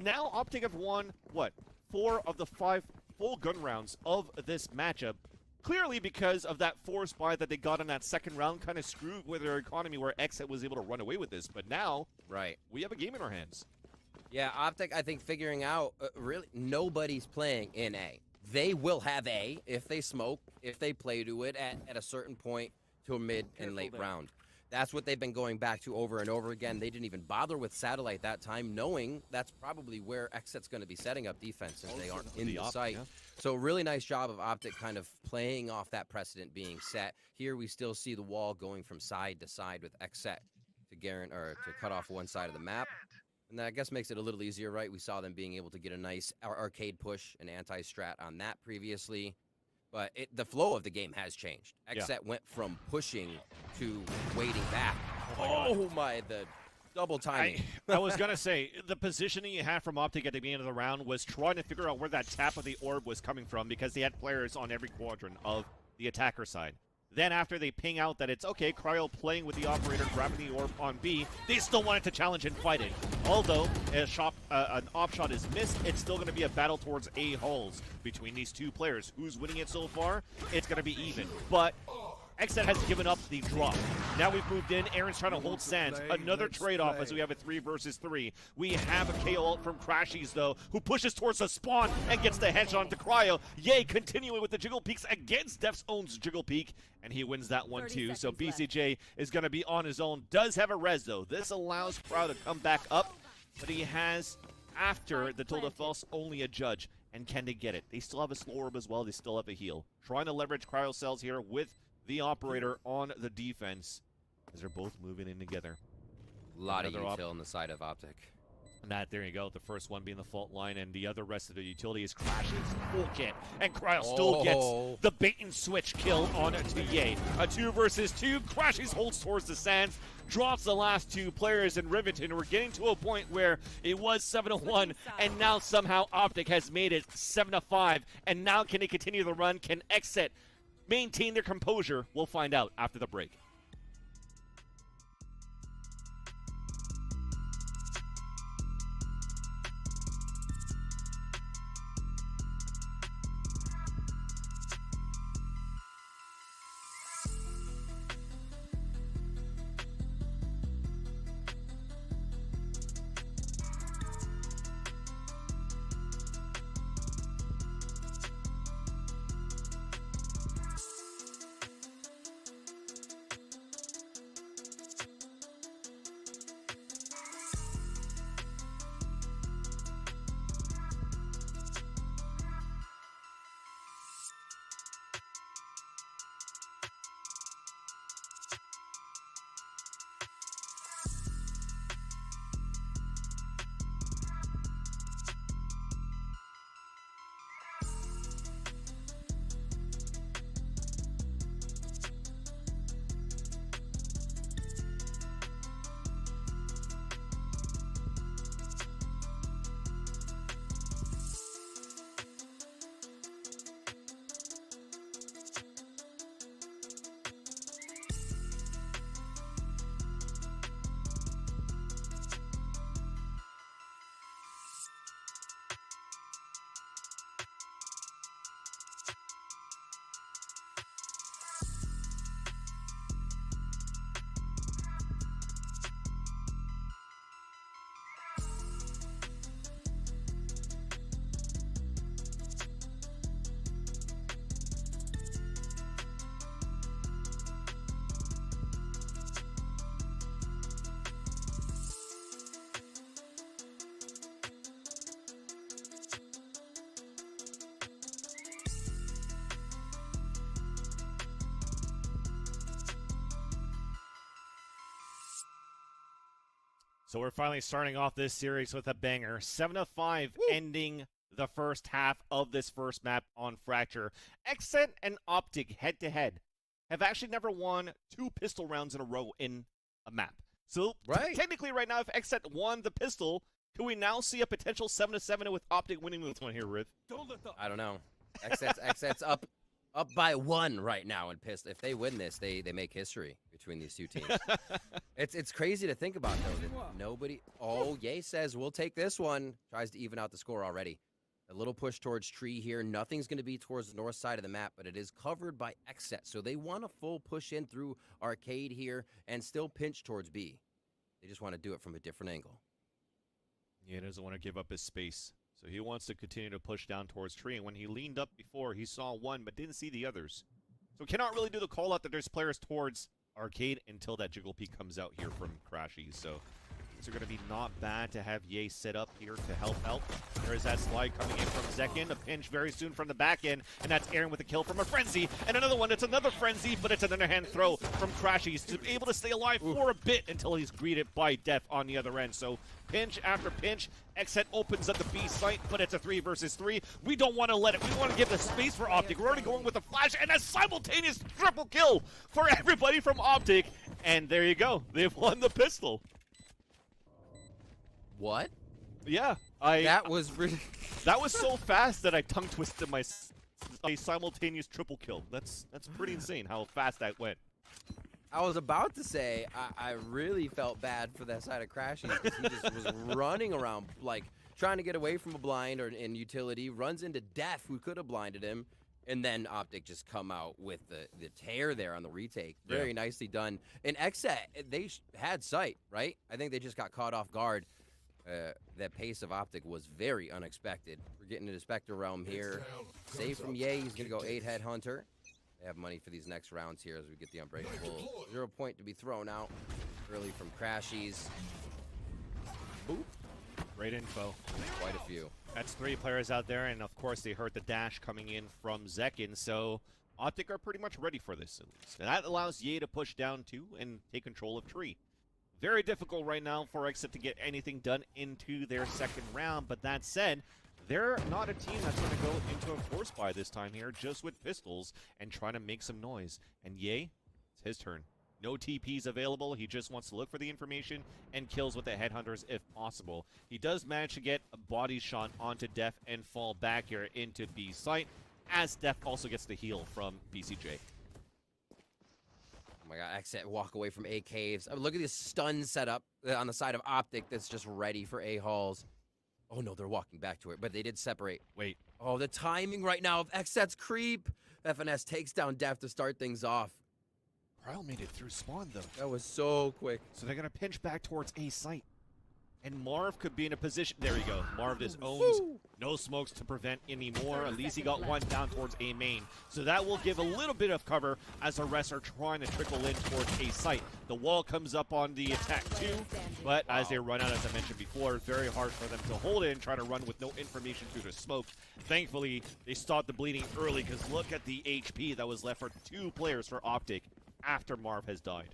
now Optic have won, what, 4 of the 5 full gun rounds of this matchup. Clearly because of that force buy that they got in that second round kind of screwed with their economy where Exit was able to run away with this. But now, we have a game in our hands. Yeah, Optic, I think, figuring out, really, nobody's playing in A. They will have A if they smoke, if they play to it at a certain point to a mid and late round. That's what they've been going back to over and over again. They didn't even bother with Satellite that time, knowing that's probably where Xset's going to be setting up defense since they aren't in the site. Yeah. So really nice job of Optic kind of playing off that precedent being set. Here we still see the wall going from side to side with Xset to cut off one side of the map. And that, I guess, makes it a little easier, right? We saw them being able to get a nice arcade push and anti-strat on that previously. But the flow of the game has changed. Xset went from pushing to waiting back. The double timing. I was going to say, the positioning you had from Optic at the beginning of the round was trying to figure out where that tap of the orb was coming from because they had players on every quadrant of the attacker side. Then after they ping out that it's okay, Cryo playing with the operator, grabbing the orb on B, they still wanted to challenge and fight it. Although an op shot is missed, it's still going to be a battle towards A hulls between these 2 players. Who's winning it so far? It's going to be even. But Xset has given up the drop. Now we've moved in. Aaron's trying to hold Sands. Another trade-off as we have a 3 versus 3. We have a KO ult from Crashies, though, who pushes towards the spawn and gets the headshot to Cryo. Yay, continuing with the Jiggle Peaks against Def's own Jiggle Peak, and he wins that one too. So BCJ is going to be on his own. Does have a res, though. This allows Cryo to come back up, but he has, after the Tilda False, only a judge. And can they get it? They still have a slow orb as well. They still have a heal. Trying to leverage Cryo Cells here with the operator on the defense as they're both moving in together. A lot of util on the side of Optic. And that, there you go. The first one being the fault line, and the other rest of the utility is Crashes. Full kit. And Cryo still gets the bait and switch kill on to Ye. A 2 versus 2. Crashes holds towards the Sands. Drops the last 2 players in Riveton. We're getting to a point where it was 7-1, and now somehow Optic has made it 7-5. And now can they continue the run? Can Xset maintain their composure? We'll find out after the break. So we're finally starting off this series with a banger. 7-5 ending the first half of this first map on Fracture. Xset and Optic head-to-head have actually never won 2 pistol rounds in a row in a map. So technically right now, if Xset won the pistol, can we now see a potential 7-7 with Optic winning this one here, Riv? I don't know. Xset's up by 1 right now in pistol. If they win this, they make history between these 2 teams. It's crazy to think about, though, that nobody... Oh, Ye says, we'll take this one. Tries to even out the score already. A little push towards tree here. Nothing's going to be towards the north side of the map, but it is covered by Xset. So they want a full push in through Arcade here and still pinch towards B. They just want to do it from a different angle. Yeah, he doesn't want to give up his space. So he wants to continue to push down towards tree. And when he leaned up before, he saw one, but didn't see the others. So cannot really do the call out that there's players towards Arcade until that Jiggle Peak comes out here from Crashies. So these are going to be not bad to have Ye set up here to help out. There is that slide coming in from Zekin. A pinch very soon from the back end. And that's Aaron with a kill from a Frenzy. And another one. It's another Frenzy, but it's an underhand throw from Crashies to be able to stay alive for a bit until he's greeted by Def on the other end. So pinch after pinch. Xset opens up the B site, but it's a 3 versus 3. We don't want to let it. We want to give the space for Optic. We're already going with a flash and a simultaneous triple kill for everybody from Optic. And there you go. They've won the pistol. What? Yeah. That was really... That was so fast that I tongue twisted my a simultaneous triple kill. That's pretty insane how fast that went. I was about to say, I really felt bad for that side of Crashies because he just was running around, like, trying to get away from a blind or in utility, runs into Def, who could have blinded him, And then Optic just come out with the tear there on the retake. Very nicely done. And Xset, they had sight, right? I think they just got caught off guard. That pace of Optic was very unexpected. We're getting into Spectre Realm here. Save from Ye. He's going to go 8 Headhunter. They have money for these next rounds here as we get the Unbreakable. 0 point to be thrown out early from Crashies. Boop. Great info. Quite a few. That's 3 players out there, and of course they heard the dash coming in from Zekin, so Optic are pretty much ready for this at least. And that allows Ye to push down 2 and take control of Tree. Very difficult right now for Xset to get anything done into their second round, but that said, they're not a team that's going to go into a force buy this time here, just with pistols and trying to make some noise. And Ye, it's his turn. No TPs available. He just wants to look for the information and kills with the Headhunters if possible. He does manage to get a body shot onto Def and fall back here into B site, as Def also gets the heal from BCJ. Oh my god, Xset walk away from A caves. I mean, look at this stun setup on the side of Optic that's just ready for A halls. Oh no, they're walking back to it, but they did separate. Wait. Oh, the timing right now of Xset's creep. FNS takes down Def to start things off. Cryo made it through spawn, though. That was so quick. So they're going to pinch back towards A site. And Marv could be in a position. There you go. Marv just owns. No smokes to prevent anymore. At least he got one down towards A main. So that will give a little bit of cover as the rest are trying to trickle in towards A site. The wall comes up on the attack too. But as they run out, as I mentioned before, very hard for them to hold it and try to run with no information through the smoke. Thankfully, they stopped the bleeding early because look at the HP that was left for 2 players for Optic after Marv has died.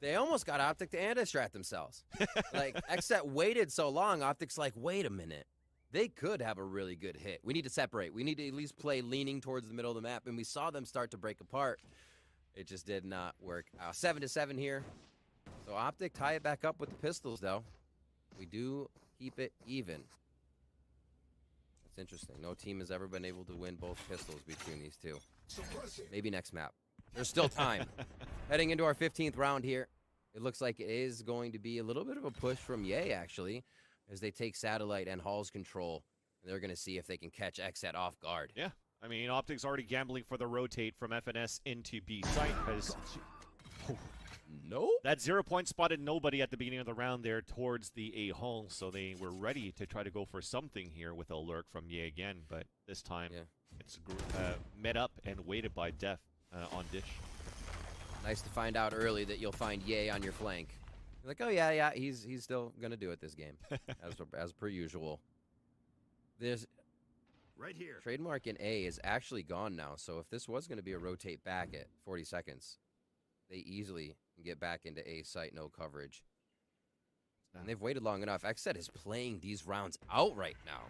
They almost got Optic to anti-strat themselves. Like, Xset waited so long, Optic's like, wait a minute. They could have a really good hit. We need to separate. We need to at least play leaning towards the middle of the map, and we saw them start to break apart. It just did not work. 7-7 here. So Optic tie it back up with the pistols, though. We do keep it even. That's interesting. No team has ever been able to win both pistols between these two. Maybe next map. There's still time. Heading into our 15th round here. It looks like it is going to be a little bit of a push from Ye, actually, as they take Satellite and Hall's control. And they're going to see if they can catch Xset off guard. Yeah. I mean, Optic's already gambling for the rotate from FNS into B site because... No. That 0 point spotted nobody at the beginning of the round there towards the A hole, so they were ready to try to go for something here with a lurk from Ye again, but this time it's met up and waited by Def on Dish. Nice to find out early that you'll find Ye on your flank. You're like, oh yeah, he's still gonna do it this game, as per usual. There's right here. Trademark in A is actually gone now, so if this was gonna be a rotate back at 40 seconds, they easily can get back into A site, no coverage. And they've waited long enough. Xset is playing these rounds out right now.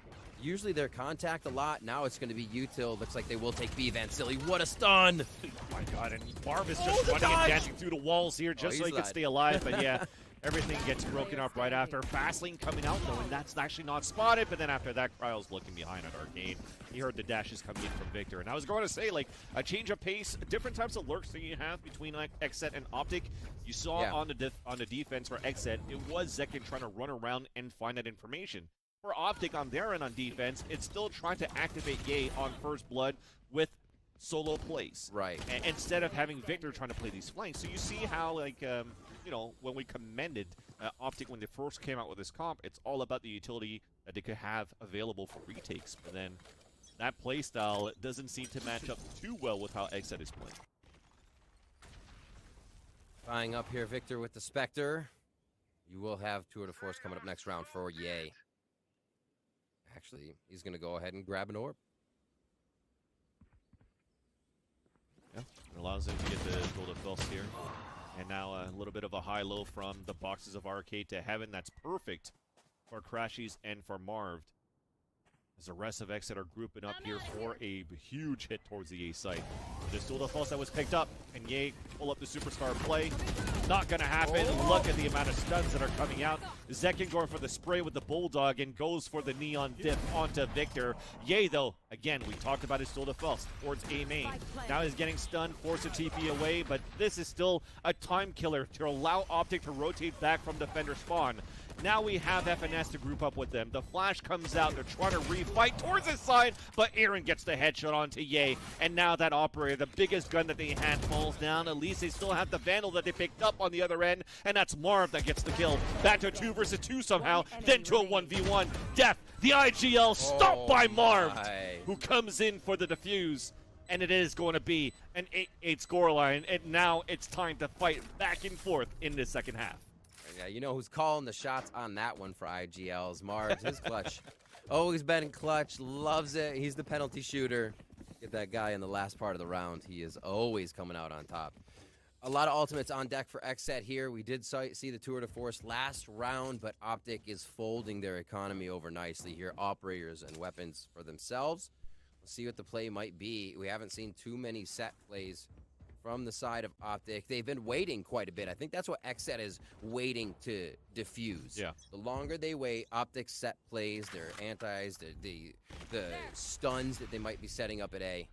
Usually they're contact a lot. Now it's going to be util. Looks like they will take B. Vansili. What a stun! Oh my god, and Marv is just running and dancing through the walls here just so he can stay alive. But yeah, everything gets broken up right after. Fastlane coming out though, and that's actually not spotted. But then after that, Cryo's looking behind at Arcade. He heard the dashes coming in from Victor. And I was going to say, like, a change of pace, different types of lurks that you have between like Xset and Optic. You saw on the defense for Xset, it was Zekin trying to run around and find that information. For Optic on their end on defense, it's still trying to activate Ye on first blood with solo plays. Right. Instead of having Victor trying to play these flanks. So you see how, like, you know, when we commended Optic when they first came out with this comp, it's all about the utility that they could have available for retakes. But then that playstyle doesn't seem to match up too well with how Xset is playing. Tying up here, Victor with the Spectre. You will have Tour de Force coming up next round for Ye. Actually, he's going to go ahead and grab an orb. Yeah, it allows him to get the Tour de Force here. And now a little bit of a high-low from the boxes of Arcade to Heaven. That's perfect for Crashies and for Marv. As the rest of Xset are grouping up here for a huge hit towards the A site. There's still the false that was picked up, and Ye pull up the superstar play. Not gonna happen. Look at the amount of stuns that are coming out. Zekin going for the spray with the Bulldog and goes for the Neon Dip onto Victor. Ye, though, again, we talked about his still the false towards A main. Now he's getting stunned, forced a TP away, but this is still a time killer to allow Optic to rotate back from defender spawn. Now we have FNS to group up with them. The flash comes out. They're trying to refight towards his side, but Aaron gets the headshot onto Ye. And now that operator, the biggest gun that they had, falls down. At least they still have the Vandal that they picked up on the other end, and that's Marv that gets the kill. Back to a 2 versus 2 somehow, then to a 1v1. Death, the IGL, stopped by Marv, who comes in for the defuse. And it is going to be an 8-8 scoreline, and now it's time to fight back and forth in the second half. Yeah, you know who's calling the shots on that one for IGL's Marv's his clutch. Always been clutch, loves it. He's the penalty shooter. Get that guy in the last part of the round. He is always coming out on top. A lot of ultimates on deck for XSET here. We did see the tour de force last round, but Optic is folding their economy over nicely here. Operators and weapons for themselves. We'll see what the play might be. We haven't seen too many set plays from the side of Optic. They've been waiting quite a bit. I think that's what XSET is waiting to diffuse. Yeah. The longer they wait, Optic set plays, their antis, the stuns that they might be setting up at A,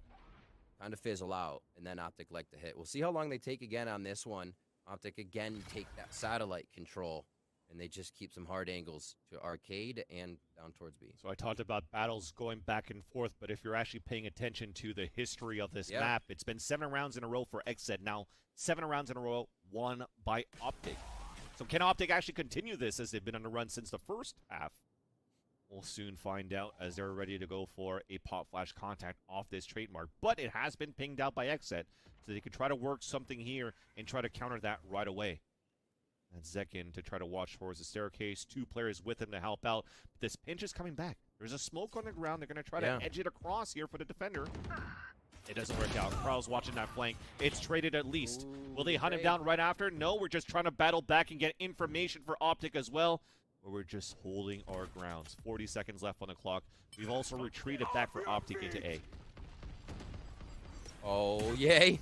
kind of fizzle out, and then Optic like to hit. We'll see how long they take again on this one. Optic again take that satellite control, and they just keep some hard angles to Arcade and down towards B. So I talked about battles going back and forth, but if you're actually paying attention to the history of this map, it's been 7 rounds in a row for XSET. Now 7 rounds in a row won by Optic. So can Optic actually continue this as they've been on a run since the first half? We'll soon find out as they're ready to go for a pop flash contact off this trademark. But it has been pinged out by XSET, so they could try to work something here and try to counter that right away. And Zekin to try to watch towards the staircase. 2 players with him to help out. But this pinch is coming back. There's a smoke on the ground. They're going to try to edge it across here for the defender. It doesn't work out. Carl's watching that flank. It's traded at least. Will they hunt him down right after? No, we're just trying to battle back and get information for Optic as well. But we're just holding our grounds. 40 seconds left on the clock. We've also retreated back for Optic into A. Oh, yay.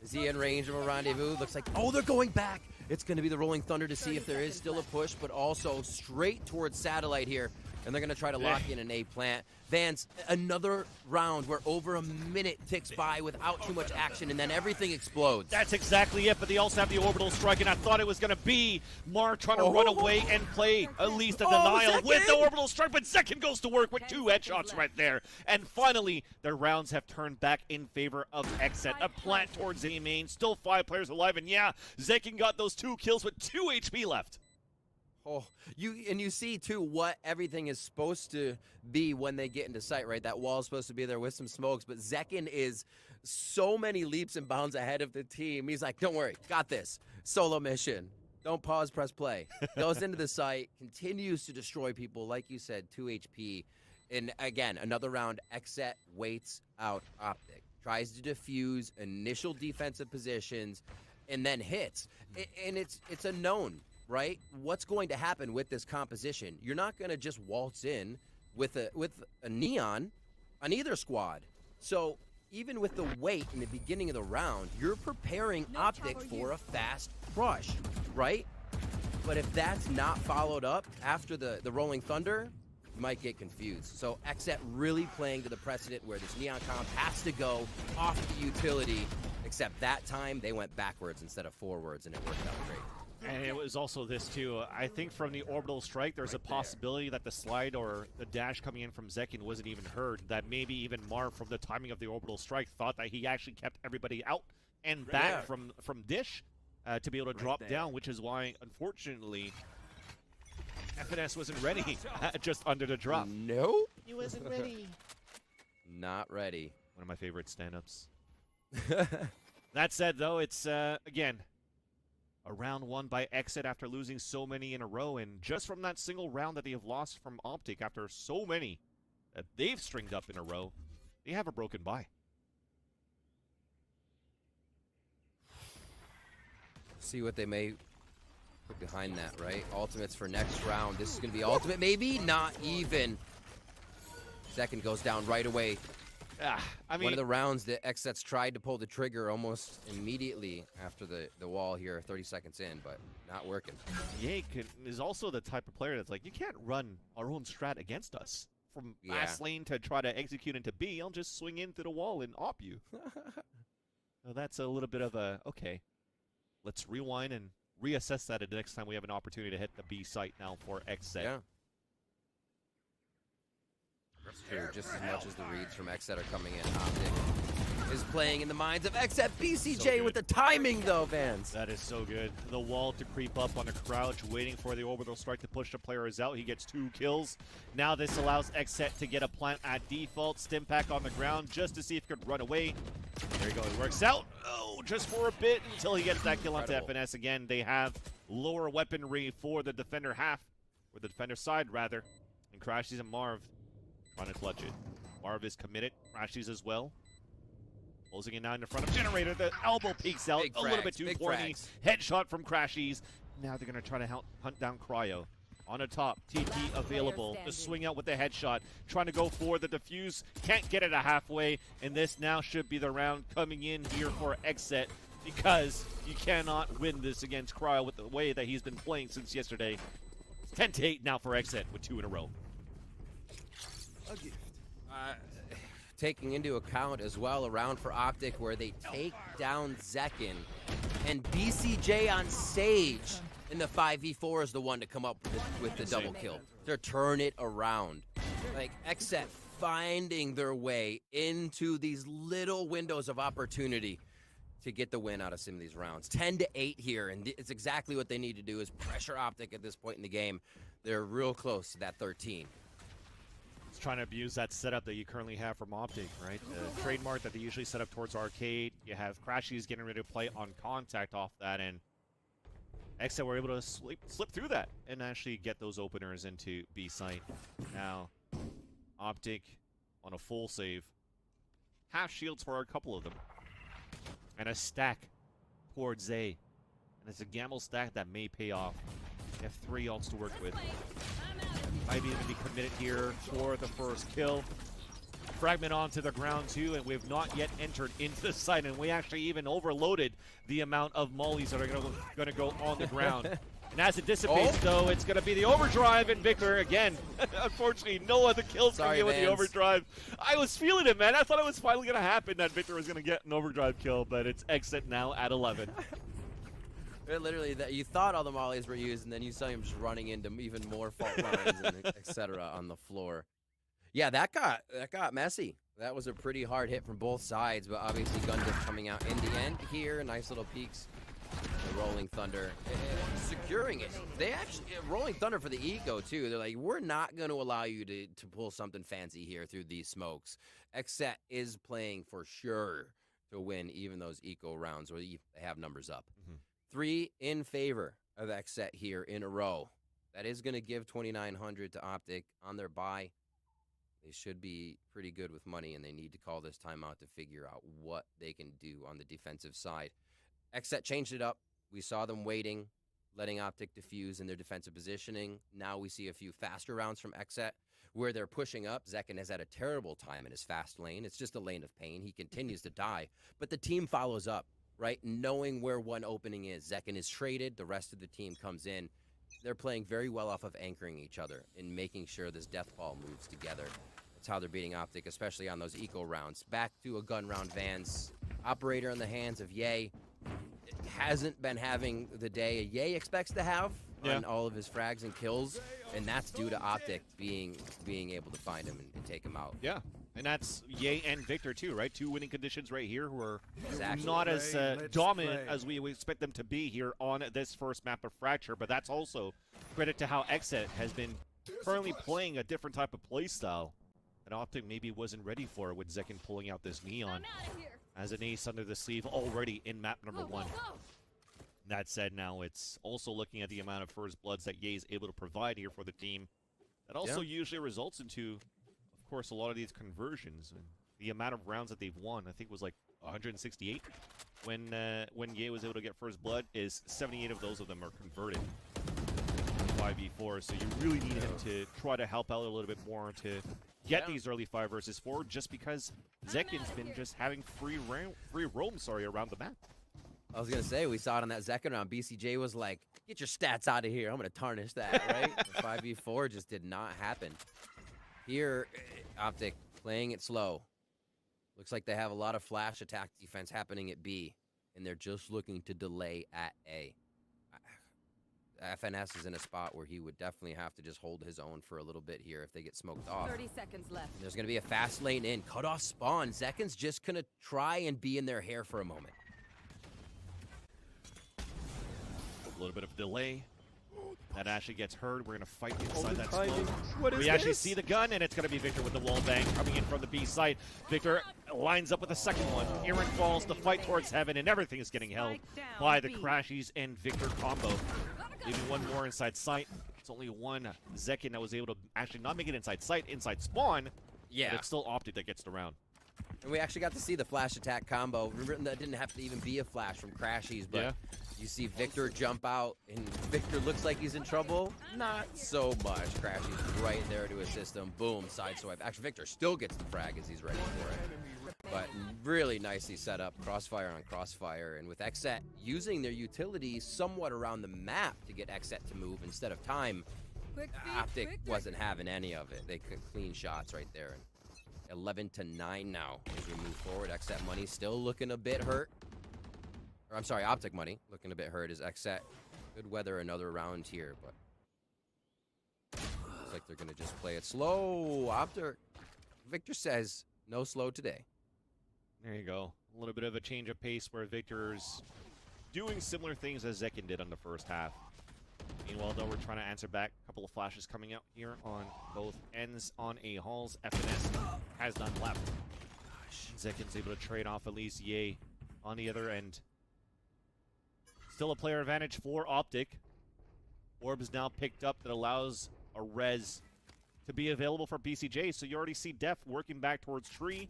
Is he in range of a rendezvous? Looks like, oh, they're going back. It's going to be the Rolling Thunder to see if there is still a push, but also straight towards Satellite here. And they're going to try to lock in an A plant. Vance, another round where over a minute ticks by without too much action, and then everything explodes. That's exactly it, but they also have the orbital strike, and I thought it was going to be Mar trying to run away and play at least a denial with the orbital strike, but Zekin goes to work with 2 headshots right there. And finally, their rounds have turned back in favor of XSET. A plant towards A main, still 5 players alive, and yeah, Zekin got those 2 kills with 2 HP left. Oh, you see too what everything is supposed to be when they get into sight, right? That wall is supposed to be there with some smokes, but Zekin is so many leaps and bounds ahead of the team. He's like, don't worry, got this. Solo mission. Don't pause, press play. Goes into the site, continues to destroy people, like you said, 2 HP. And again, another round, XSET waits out Optic. Tries to defuse initial defensive positions and then hits. And it's a known. Right? What's going to happen with this composition? You're not going to just waltz in with a neon on either squad. So even with the wait in the beginning of the round, you're preparing Optic for a fast crush, right? But if that's not followed up after the Rolling Thunder, you might get confused. So XSET really playing to the precedent where this neon comp has to go off the utility, except that time they went backwards instead of forwards, and it worked out great. And it was also this, too. I think from the orbital strike, there's a possibility that the slide or the dash coming in from Zekin wasn't even heard. That maybe even Marv, from the timing of the orbital strike, thought that he actually kept everybody out and back from Dish to be able to drop down, which is why, unfortunately, FNS wasn't ready just under the drop. Nope. He wasn't ready. Not ready. One of my favorite stand-ups. That said, though, it's, again, a round won by XSET after losing so many in a row, and just from that single round that they have lost from Optic after so many that they've stringed up in a row, they have a broken bye. See what they may put behind that, right? Ultimates for next round. This is going to be ultimate, maybe? Not even. Second goes down right away. I mean, one of the rounds that XSET's tried to pull the trigger almost immediately after the wall here, 30 seconds in, but not working. Ye is also the type of player that's like, you can't run our own strat against us. From last lane to try to execute into B, I'll just swing into the wall and op you. So that's a little bit of a, okay, let's rewind and reassess that the next time we have an opportunity to hit the B site now for XSET. Yeah. That's true. Just as much as the reads from XSET are coming in, Optic is playing in the minds of XSET. BCJ with the timing, though, Vans. That is so good. The wall to creep up on a crouch, waiting for the orbital strike to push the players out. He gets 2 kills. Now this allows XSET to get a plant at default. Stimpak on the ground just to see if he could run away. There you go. It works out. Oh, just for a bit until he gets that kill onto FNS again. They have lower weaponry for the defender half, or the defender side, rather. And Crashies and Marv trying to clutch it. Marv is committed. Crashies as well. Closing it now in the front of Generator. The elbow peeks out a little bit too corny. Headshot from Crashies. Now they're going to try to hunt down Cryo. On the top, TT available. The swing out with the headshot. Trying to go for the defuse. Can't get it a halfway. And this now should be the round coming in here for XSET, because you cannot win this against Cryo with the way that he's been playing since yesterday. It's 10-8 now for XSET with 2 in a row. Taking into account as well a round for Optic where they take down Zekin, and BCJ on stage in the 5v4 is the one to come up with the double kill to turn it around. Like XSET finding their way into these little windows of opportunity to get the win out of some of these rounds. 10-8 here, and it's exactly what they need to do is pressure Optic at this point in the game. They're real close to that 13. Trying to abuse that setup that you currently have from Optic, right? The trademark that they usually set up towards arcade. You have Crashies getting ready to play on contact off that, and XSET were able to slip through that and actually get those openers into B site. Now, Optic on a full save. Half shields for a couple of them. And a stack towards A. And it's a gamble stack that may pay off. You have 3 ults to work with. Might even be committed here for the first kill. Fragment onto the ground too, and we've not yet entered into the site, and we actually even overloaded the amount of mollies that are going to go on the ground. And as it dissipates, though, it's going to be the overdrive, and Victor, again, unfortunately, no other kills coming in with the overdrive. I was feeling it, man. I thought it was finally going to happen that Victor was going to get an overdrive kill, but it's XSET now at 11. Literally, you thought all the mollies were used, and then you saw him just running into even more fault lines and etc. on the floor. Yeah, that got messy. That was a pretty hard hit from both sides, but obviously Gundam coming out in the end here. Nice little peeks. The Rolling Thunder securing it. They actually Rolling Thunder for the eco too. They're like, we're not going to allow you to pull something fancy here through these smokes. XSET is playing for sure to win even those eco rounds where they have numbers up. 3 in favor of XSET here in a row. That is going to give 2,900 to Optic on their bye. They should be pretty good with money, and they need to call this timeout to figure out what they can do on the defensive side. XSET changed it up. We saw them waiting, letting Optic defuse in their defensive positioning. Now we see a few faster rounds from XSET where they're pushing up. Zekin has had a terrible time in his fast lane. It's just a lane of pain. He continues to die, but the team follows up. Right, knowing where one opening is. Zekin is traded, the rest of the team comes in. They're playing very well off of anchoring each other and making sure this death ball moves together. That's how they're beating Optic, especially on those eco rounds. Back to a gun round, Vans. Operator in the hands of Ye. Hasn't been having the day Ye expects to have on all of his frags and kills, and that's due to Optic being able to find him and take him out. Yeah. And that's Ye and Victor, too, right? 2 winning conditions right here who are not as dominant as we expect them to be here on this first map of Fracture. But that's also credit to how XSET has been currently playing a different type of play style that Optic maybe wasn't ready for, with Zekin pulling out this Neon as an ace under the sleeve already in map number 1. That said, now it's also looking at the amount of First Bloods that Ye is able to provide here for the team. That also usually results into, of course, a lot of these conversions. And the amount of rounds that they've won, I think, was like 168. When Ye was able to get First Blood, is 78 of those of them are converted to 5v4. So you really need him to try to help out a little bit more to get these early 5 versus 4, just because Zekin's been just having free roam around the map. I was going to say, we saw it on that Zekin round. BCJ was like, get your stats out of here. I'm going to tarnish that, right? The 5v4 just did not happen. Here, Optic playing it slow. Looks like they have a lot of flash attack defense happening at B, and they're just looking to delay at A. FNS is in a spot where he would definitely have to just hold his own for a little bit here if they get smoked off. 30 seconds left. There's going to be a fast lane in. Cut off spawn. Zekken's just going to try and be in their hair for a moment. A little bit of delay. That actually gets heard. We're going to fight inside that timing. smoke. What is We actually this? see the gun, and it's going to be Victor with the wall bang coming in from the B side. Victor lines up with the second one. Aaron falls, the fight towards heaven, and everything is getting held by the Crashies and Victor combo. Leaving one more inside sight. It's only one Zekken that was able to actually not make it inside sight, inside spawn. Yeah. But it's still Optic that gets the round. And we actually got to see the flash attack combo. That didn't have to even be a flash from Crashies, but Yeah. you see Victor jump out, and Victor looks like he's in trouble. Not so much. Crashies right there to assist him. Boom, sideswipe. Actually, Victor still gets the frag as he's ready for it. But really nicely set up, crossfire on crossfire, and with Xset using their utility somewhat around the map to get Xset to move instead of time, Optic wasn't having any of it. They could clean shots right there. And 11-9 now as we move forward. Xset money still looking a bit hurt. Or I'm sorry, Optic money looking a bit hurt as Xset could weather another round here, but looks like they're gonna just play it slow. Optic, Victor says no slow today. There you go. A little bit of a change of pace where Victor's doing similar things as Zekken did on the first half. Meanwhile, though, we're trying to answer back. A couple of flashes coming out here on both ends on A halls. FNS has none left. Zekken's able to trade off at least Ye on the other end. Still a player advantage for Optic. Orb is now picked up that allows a res to be available for BCJ. So you already see Def working back towards Tree.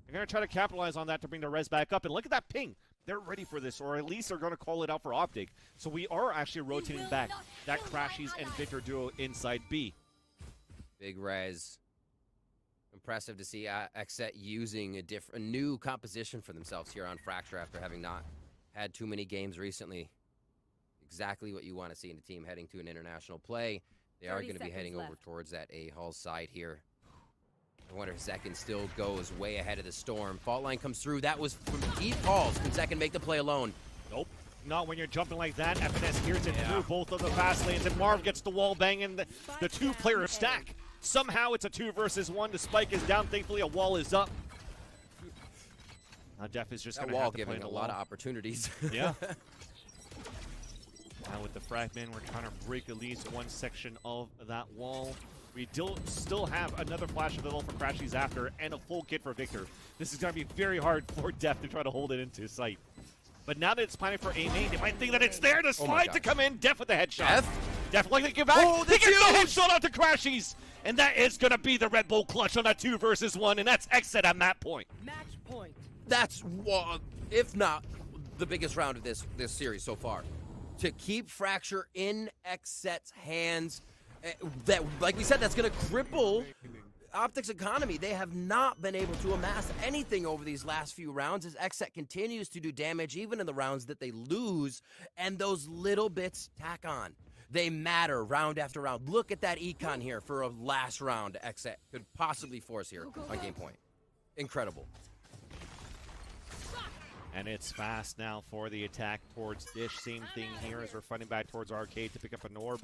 They're going to try to capitalize on that to bring the res back up. And look at that ping. They're ready for this, or at least they're going to call it out for Optic. So we are actually rotating back that Crashies and Victor duo inside B. Big res. Impressive to see Xset using a new composition for themselves here on Fracture after having not had too many games recently. Exactly what you want to see in the team heading to an international play. They are going to be heading over towards that A-Hall side here. I wonder if Zekken still goes way ahead of the storm. Fault line comes through. That was from deep calls. Can Zekken make the play alone? Nope. Not when you're jumping like that. FNS hears it through both of the fast lanes, and Marv gets the wall bang and the two-player stack. Somehow it's a 2 versus 1. The spike is down. Thankfully, a wall is up. Now Def is just going to have to play giving a lot of opportunities. Yeah. Now with the fragment, we're trying to break at least one section of that wall. We still have another flash available for Crashies after, and a full kit for Victor. This is going to be very hard for Def to try to hold it into sight. But now that it's planning for A main, they might think that it's there to slide to come in. Def with the headshot. Def like to give back. Oh, they get the headshot out to Crashies. And that is going to be the Red Bull clutch on that 2 versus 1, and that's Xset at that point. Match point. That's, if not the biggest round of this series so far. To keep Fracture in Xset's hands. That, like we said, that's going to cripple Optic's economy. They have not been able to amass anything over these last few rounds as Xset continues to do damage even in the rounds that they lose, and those little bits tack on. They matter round after round. Look at that econ here for a last round Xset could possibly force here on game point. Incredible. And it's fast now for the attack towards Dish. Same thing here as we're fighting back towards Arcade to pick up an orb.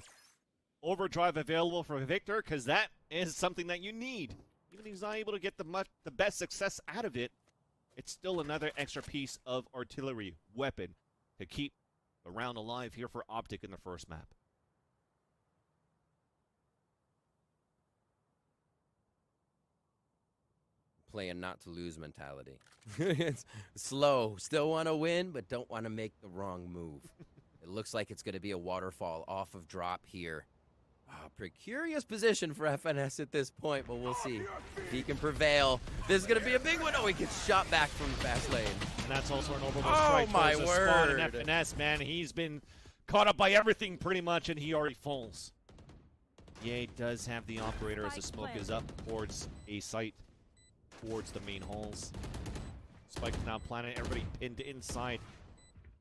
Overdrive available for Victor, because that is something that you need. Even if he's not able to get the best success out of it, it's still another extra piece of artillery weapon to keep the round alive here for Optic in the first map. Playing not to lose mentality. It's slow. Still want to win, but don't want to make the wrong move. It looks like it's going to be a waterfall off of drop here. Precarious position for FNS at this point, but we'll see if he can prevail. This is going to be a big one. Oh, he gets shot back from the fast lane. And that's also an overboard strike my towards the spawn. word. And FNS, man, he's been caught up by everything pretty much, and he already falls. Ye does have the operator as the smoke is up towards a site, towards the main halls. Spike now planted, everybody pinned inside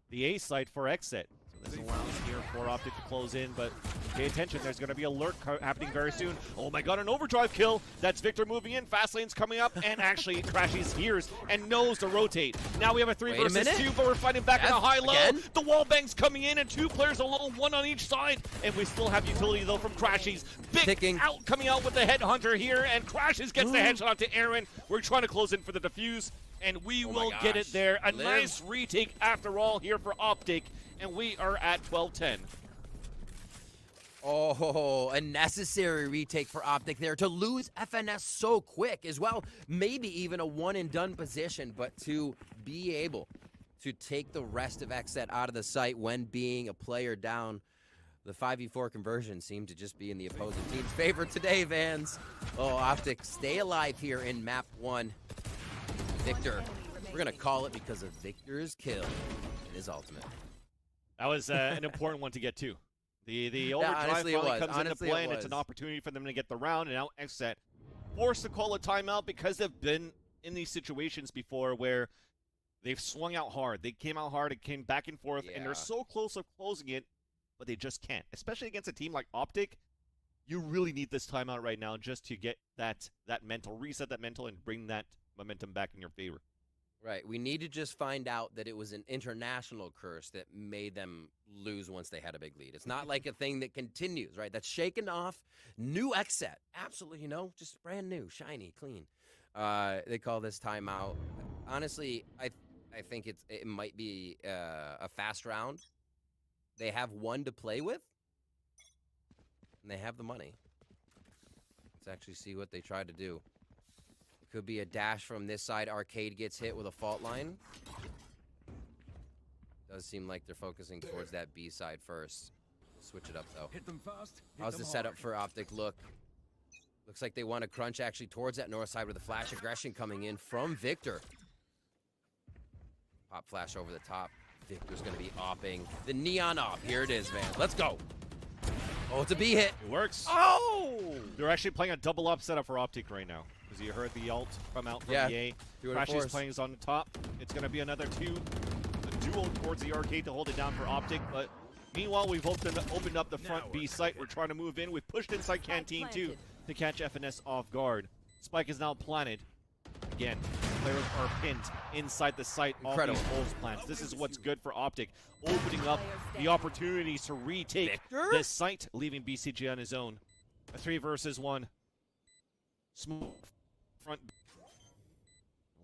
the A site for Xset. This allows here for Optic to close in, but pay attention. There's going to be a lurk happening very soon. Oh my god, an overdrive kill. That's Victor moving in. Fast lane's coming up, and actually Crashies hears and knows to rotate. Now we have a 3 Wait a versus minute. 2, but we're fighting back in a high-low. Again? The wall bang's coming in, and 2 players alone, 1 on each side. And we still have utility, though, from Crashies. Big coming out with the headhunter here, and Crashies gets the headshot onto Aaron. We're trying to close in for the defuse, and we will get it there. A nice retake after all here for Optic, and we are at 12-10. Oh, a necessary retake for Optic there to lose FNS so quick as well. Maybe even a one-and-done position, but to be able to take the rest of XSET out of the site when being a player down, the 5v4 conversion seemed to just be in the opposing team's favor today, Vans. Oh, Optic, stay alive here in map 1. Victor, we're going to call it because of Victor's kill in his ultimate. That was an important one to get to. The overdrive honestly, finally comes into Honestly, play, and it's an opportunity for them to get the round, and now XSET forced to call a timeout because they've been in these situations before where they've swung out hard. They came out hard, it came back and forth, and they're so close to closing it, but they just can't. Especially against a team like Optic, you really need this timeout right now just to get that mental, reset that mental, and bring that momentum back in your favor. Right. We need to just find out that it was an international curse that made them lose once they had a big lead. It's not like a thing that continues, right? That's shaken off. New XSET. Absolutely, just brand new, shiny, clean. They call this timeout. Honestly, I think it might be a fast round. They have 1 to play with, and they have the money. Let's actually see what they try to do. Could be a dash from this side. Arcade gets hit with a fault line. Does seem like they're focusing towards that B side first. Switch it up, though. Hit them fast. How's the setup for Optic look? Looks like they want to crunch actually towards that north side with a flash aggression coming in from Victor. Pop flash over the top. Victor's going to be opping the neon op. Here it is, man. Let's go. Oh, it's a B hit. It works. Oh! They're actually playing a double up setup for Optic right now. Because you heard the ult come out from EA. Crashies playing is on the top. It's going to be another 2. A duo towards the arcade to hold it down for Optic. But meanwhile, we've opened up the front B site. We're trying to move in. We've pushed inside Canteen too to catch FNS off guard. Spike is now planted. Again, players are pinned inside the site of these Wolves plants. This is what's good for Optic, opening up the opportunities to retake this site, leaving BCG on his own. A 3 versus 1. Smooth front.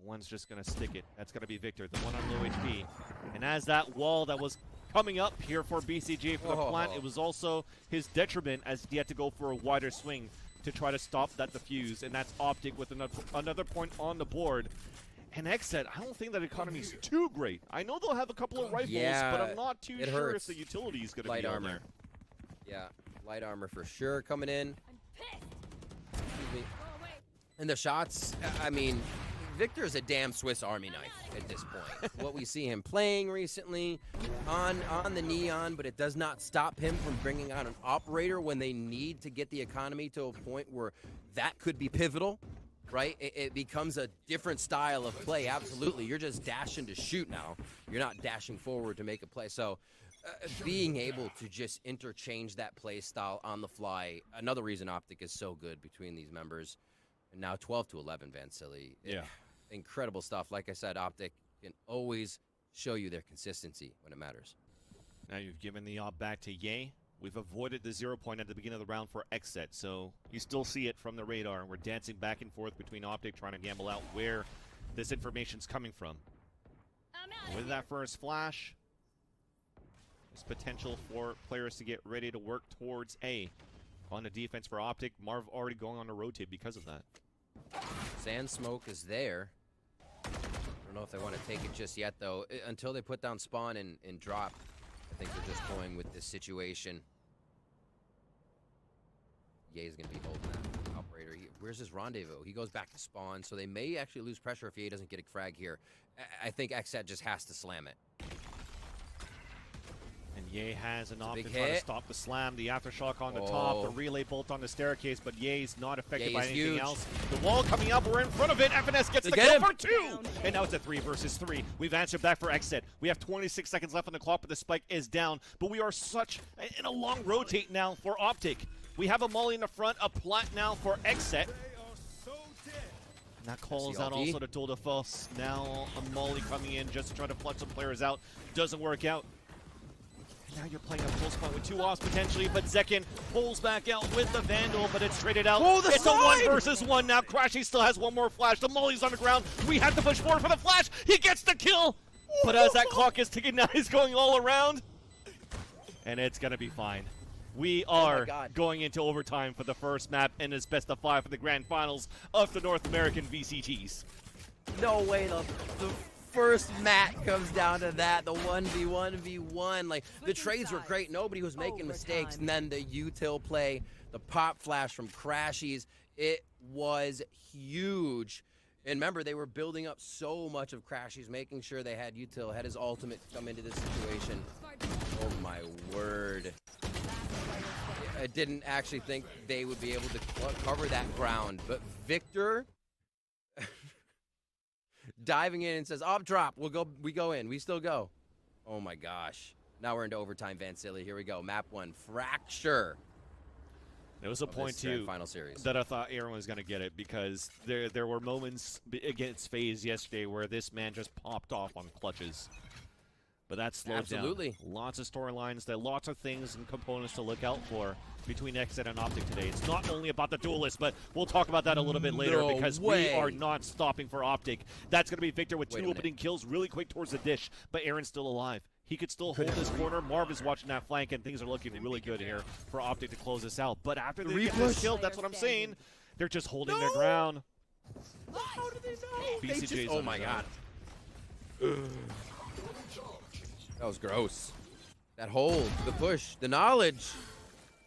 One's just going to stick it. That's going to be Victor, the one on low HP. And as that wall that was coming up here for BCG for the plant, it was also his detriment as he had to go for a wider swing to try to stop that defuse, and that's Optic with another point on the board. And XSET, I don't think that economy's too great. I know they'll have a couple of rifles, but I'm not too sure if the utility is going to be on there. Yeah, light armor for sure coming in. Excuse me. And the shots, I mean, Victor is a damn Swiss Army knife at this point. What we see him playing recently on the Neon, but it does not stop him from bringing on an operator when they need to get the economy to a point where that could be pivotal, right? It becomes a different style of play, absolutely. You're just dashing to shoot now. You're not dashing forward to make a play. So being able to just interchange that play style on the fly, another reason Optic is so good between these members. And now 12-11, Vansili. Yeah. Incredible stuff. Like I said, Optic can always show you their consistency when it matters. Now you've given the op back to Ye. We've avoided the 0 point at the beginning of the round for XSET, so you still see it from the radar, and we're dancing back and forth between Optic trying to gamble out where this information's coming from. With that first flash, there's potential for players to get ready to work towards A. On the defense for Optic, Marv already going on a rotate because of that. Sand smoke is there. I don't know if they want to take it just yet, though. Until they put down spawn and drop, I think they're just going with this situation. Ye's going to be holding that operator. Where's his rendezvous? He goes back to spawn, so they may actually lose pressure if Ye doesn't get a frag here. I think XSET just has to slam it. And Ye has an option big to try to hit. stop the slam, the aftershock on the top, the relay bolt on the staircase, but Ye's not affected Ye by is anything huge. else. The wall coming up, we're in front of it. FNS gets They the get kill him. for 2, and now it's a 3 versus 3. We've answered back for Xset. We have 26 seconds left on the clock, but the spike is down. But we are such in a long rotate now for Optic. We have a Molly in the front, a plat now for Xset. And that calls out CLD. also to Tour de Force. Now a Molly coming in just to try to flood some players out. Doesn't work out. And now you're playing a full spot with 2 offs potentially, but Zekin pulls back out with the Vandal, but it's traded out. Oh, the it's side! a 1 versus 1 now. Crashy still has one more flash. The Molly's on the ground. We have to push forward for the flash. He gets the kill. But as that clock is ticking now, he's going all around. And it's going to be fine. We are going into overtime for the first map, and it's best of 5 for the grand finals of the North American VCTs. No way the first mat comes down to that. The 1v1v1. Like, the trades were great. Nobody was making mistakes. And then the util play, the pop flash from Crashies, it was huge. And remember, they were building up so much of Crashies, making sure they had util, had his ultimate come into this situation. Oh my word. I didn't actually think they would be able to cover that ground, but Victor diving in and says, "Op drop, we go in, we still go." Oh my gosh. Now we're into overtime, Vansili. Here we go. Map 1, Fracture. There was a point, too, final series. that I thought Aaron was going to get it, because there were moments against FaZe yesterday where this man just popped off on clutches. But that slowed Absolutely. down. Lots of storylines, lots of things and components to look out for between Xset and Optic today. It's not only about the duelist, but we'll talk about that a little bit later, No because way. we are not stopping for Optic. That's going to be Victor with Wait a 2 minute. opening kills really quick towards the dish, but Aaron's still alive. He could still hold this corner. Marv is watching that flank, and things are looking really good here for Optic to close this out. But after they get this kill, that's what I'm saying. They're just holding their ground. How did they know? BCJ's oh on my it. god. That was gross. That hold, the push, the knowledge.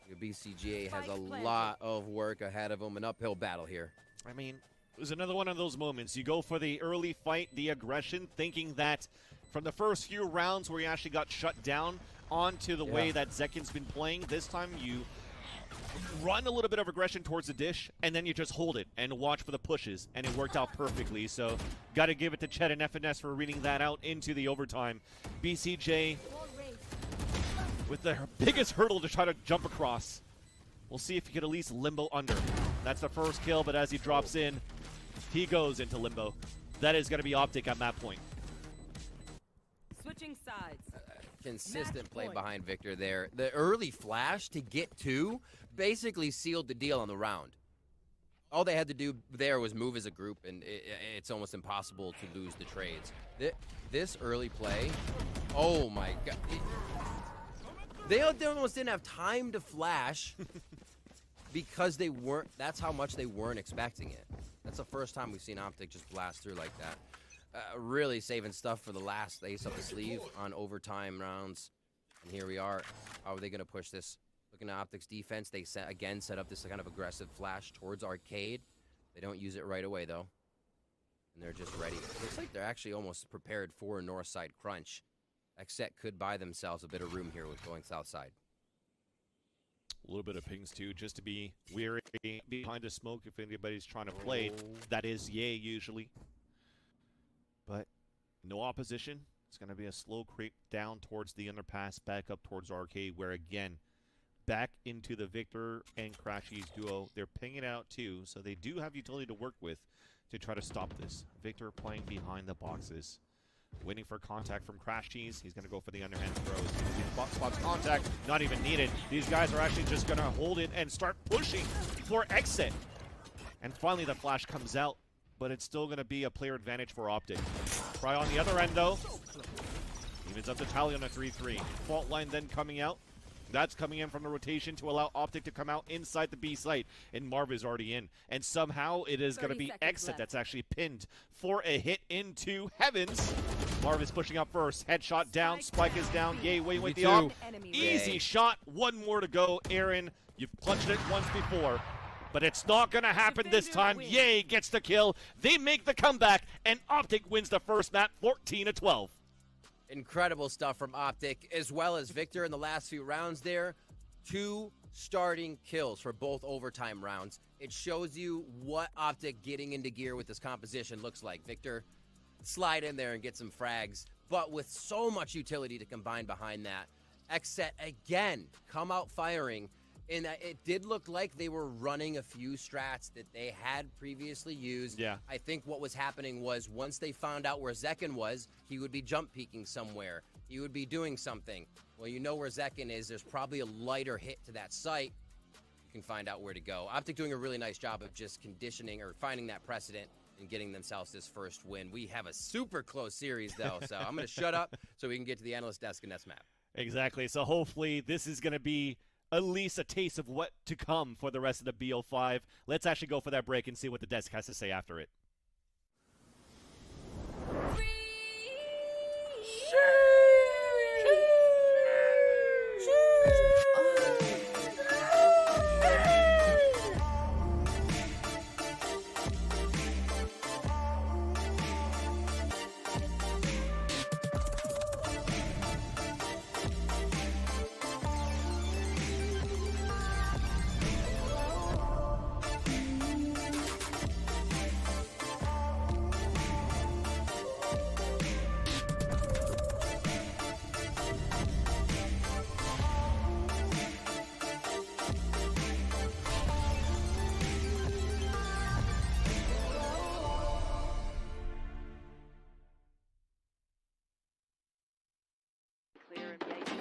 The BCGA has a lot of work ahead of them, an uphill battle here. I mean, it was another one of those moments. You go for the early fight, the aggression, thinking that from the first few rounds where you actually got shut down onto the way that Zekin's been playing, this time you run a little bit of aggression towards the dish, and then you just hold it and watch for the pushes, and it worked out perfectly. So got to give it to Chet and FNS for reading that out into the overtime. BCJ with the biggest hurdle to try to jump across. We'll see if he could at least limbo under. That's the first kill, but as he drops in, he goes into limbo. That is going to be Optic at that point. Switching sides. Consistent play behind Victor there. The early flash to get 2 basically sealed the deal on the round. All they had to do there was move as a group, and it's almost impossible to lose the trades. This early play, oh my god. They almost didn't have time to flash because they weren't, that's how much they weren't expecting it. That's the first time we've seen Optic just blast through like that. Really saving stuff for the last ace up the sleeve on overtime rounds. And here we are. How are they going to push this? Looking at Optic's defense, they set up this kind of aggressive flash towards Arcade. They don't use it right away, though. And they're just ready. Looks like they're actually almost prepared for a north side crunch. Xset could buy themselves a bit of room here with going south side. A little bit of pings, too, just to be weary behind the smoke if anybody's trying to play. That is Ye, usually. But no opposition. It's going to be a slow creep down towards the underpass, back up towards Arcade, where, again, back into the Victor and Crashies duo. They're pinging out, too, so they do have utility to work with to try to stop this. Victor playing behind the boxes. Waiting for contact from Crashies. He's going to go for the underhand throws. Spots contact, not even needed. These guys are actually just going to hold it and start pushing for Xset. And finally the flash comes out, but it's still going to be a player advantage for Optic. Try on the other end, though. Evens up the tally on a 3-3. Fault line then coming out. That's coming in from the rotation to allow Optic to come out inside the B site. And Marv is already in. And somehow it is going to be Xset that's actually pinned for a hit into Heavens. Marv is pushing up first. Headshot down. Spike is down. Yay, wait with the op. Easy shot. One more to go. Aaron, you've clutched it once before. But it's not going to happen this time. Yay gets the kill. They make the comeback. And Optic wins the first map 14-12. Incredible stuff from Optic, as well as Victor in the last few rounds there. 2 starting kills for both overtime rounds. It shows you what Optic getting into gear with this composition looks like. Victor, slide in there and get some frags, but with so much utility to combine behind that. Xset again come out firing, and it did look like they were running a few strats that they had previously used. Yeah. I think what was happening was once they found out where Zekin was, he would be jump peeking somewhere. He would be doing something. Well, you know where Zekin is. There's probably a lighter hit to that site. You can find out where to go. Optic doing a really nice job of just conditioning or finding that precedent and getting themselves this first win. We have a super close series, though, so I'm going to shut up so we can get to the analyst desk in this map. Exactly. So hopefully this is going to be at least a taste of what to come for the rest of the BO5. Let's actually go for that break and see what the desk has to say after it.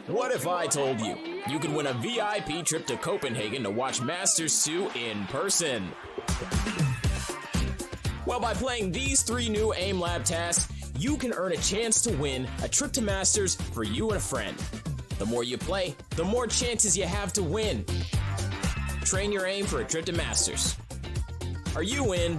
What if I told you you could win a VIP trip to Copenhagen to watch Masters 2 in person? Well, by playing these 3 new AIM Lab tasks, you can earn a chance to win a trip to Masters for you and a friend. The more you play, the more chances you have to win. Train your aim for a trip to Masters. Are you in?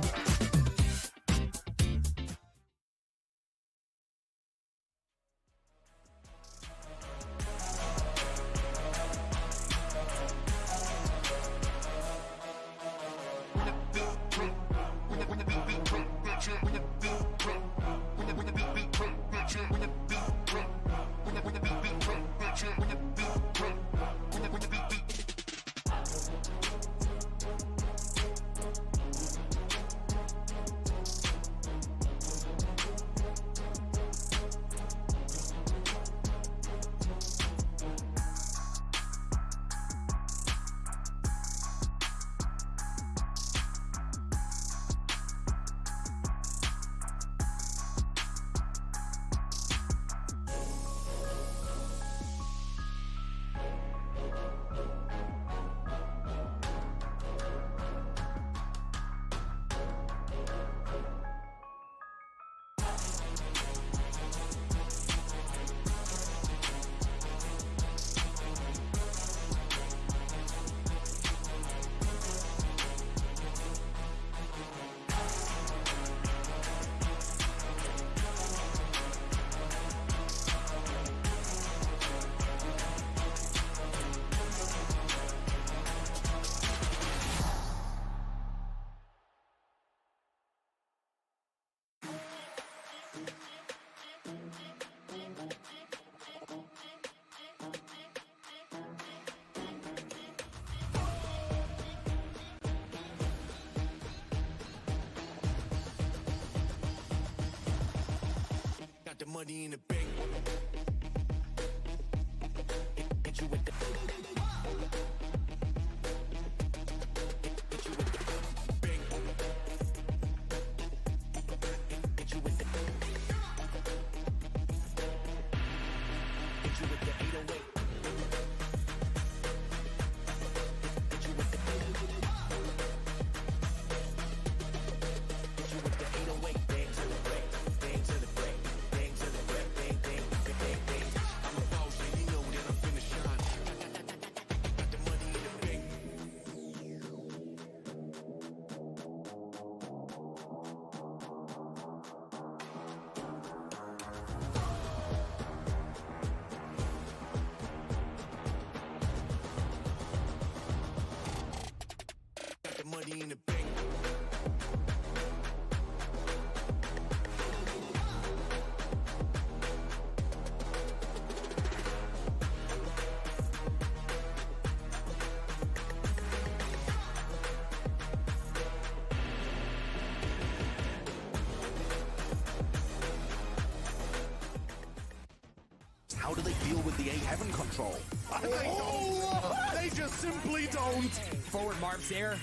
Got the money in the bank. Hit you with the. Hit you with the bank. Hit you with the. Hit you with the 808. Hit you with the. Hit you with the 808. Bang to the break. Bang to the break. Bang to the break. Bang bang. how do they deal with the A Heaven control? They just simply don't. Forward Marv's there.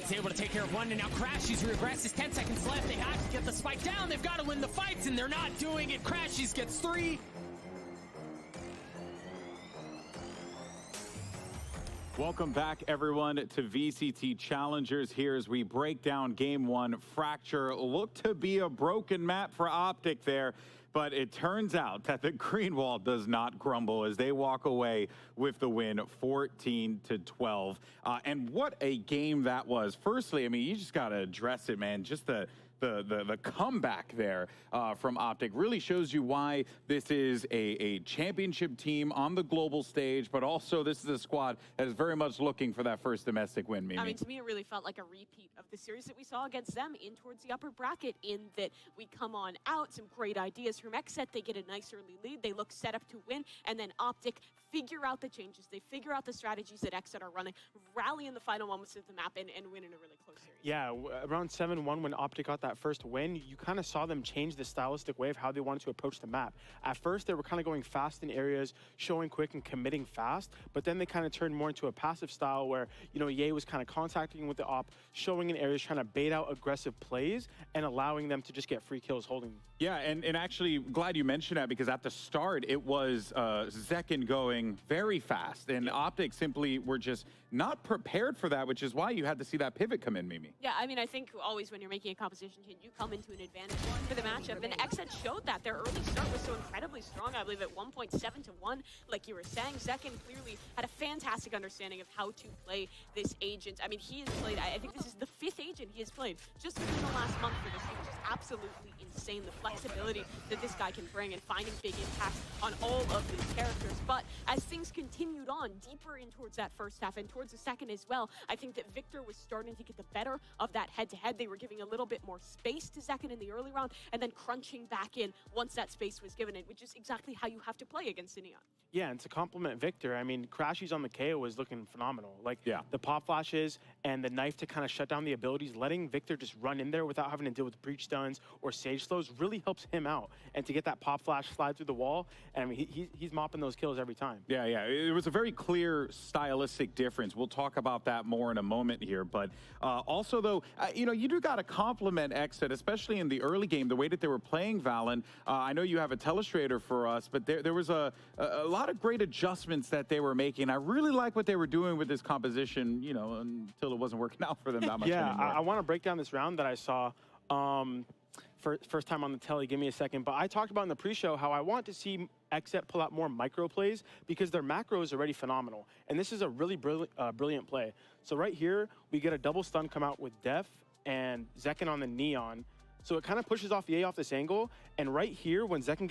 He's able to take care of one, and now Crashies regresses. 10 seconds left. They have to get the spike down. They've got to win the fights, and they're not doing it. Crashies gets 3. Welcome back, everyone, to VCT Challengers here as we break down Game 1. Fracture looked to be a broken map for Optic there, but it turns out that the green wall does not crumble as they walk away with the win, 14-12. And what a game that was. Firstly, I mean, you just got to address it, man. Just the comeback there from Optic really shows you why this is a championship team on the global stage, but also this is a squad that is very much looking for that first domestic win, Mimi. I mean, to me, it really felt like a repeat of the series that we saw against them in towards the upper bracket, in that we come on out, some great ideas from Xset, they get a nice early lead, they look set up to win, and then Optic figure out the changes, they figure out the strategies that Xset are running, rally in the final moments of the map, and win in a really close series. Yeah, around 7-1 when Optic got that first win, you kind of saw them change the stylistic way of how they wanted to approach the map. At first, they were kind of going fast in areas, showing quick and committing fast, but then they kind of turned more into a passive style where, you know, Ye was kind of contacting with the op, showing in areas, trying to bait out aggressive plays and allowing them to just get free kills holding. Yeah, and actually, glad you mentioned that, because at the start, it was Zekin going very fast, and Optic simply were just not prepared for that, which is why you had to see that pivot come in, Mimi. Yeah, I mean, I think always when you're making a composition change, you come into an advantage for the matchup, and Xset showed that. Their early start was so incredibly strong, I believe at 1.7-1, like you were saying. Zekin clearly had a fantastic understanding of how to play this agent. I mean, he has played, I think this is the 5th agent he has played just within the last month for this team, which is absolutely insane, the flexibility that this guy can bring and finding big impacts on all of these characters. But as things continued on deeper in towards that first half and towards the second as well, I think that Victor was starting to get the better of that head-to-head. They were giving a little bit more space to Zekin in the early round and then crunching back in once that space was given it, which is exactly how you have to play against the Neon. Yeah, and to compliment Victor, I mean, Crashies on the KO was looking phenomenal. Like, the pop flashes and the knife to kind of shut down the abilities, letting Victor just run in there without having to deal with breach stuns or sage slows really helps him out. And to get that pop flash slide through the wall, and I mean, he's mopping those kills every time. Yeah, it was a very clear stylistic difference. We'll talk about that more in a moment here. But also, though, you know, you do got to compliment Xset, especially in the early game, the way that they were playing Valen. I know you have a telestrator for us, but there was a lot of great adjustments that they were making. I really like what they were doing with this composition, you know, until it wasn't working out for them that much yeah, anymore. I want to break down this round that I saw. First time on the telly, give me a second. But I talked about in the pre-show how I want to see Xset pull out more micro plays because their macro is already phenomenal. And this is a really brilliant play. So right here, we get a double stun come out with Def and Zekin on the Neon. So it kind of pushes off the A off this angle. And right here, when Zekin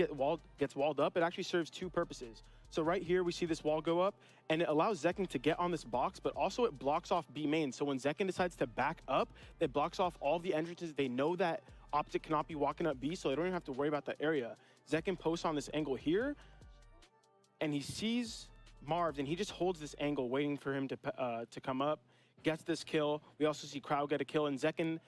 gets walled up, it actually serves 2 purposes. So right here, we see this wall go up, and it allows Zekin to get on this box, but also it blocks off B main. So when Zekin decides to back up, it blocks off all the entrances. They know that Optic cannot be walking up B, so they don't even have to worry about that area. Zekin posts on this angle here, and he sees Marvs, and he just holds this angle, waiting for him to come up, gets this kill. We also see Crowd get a kill, and Zekin,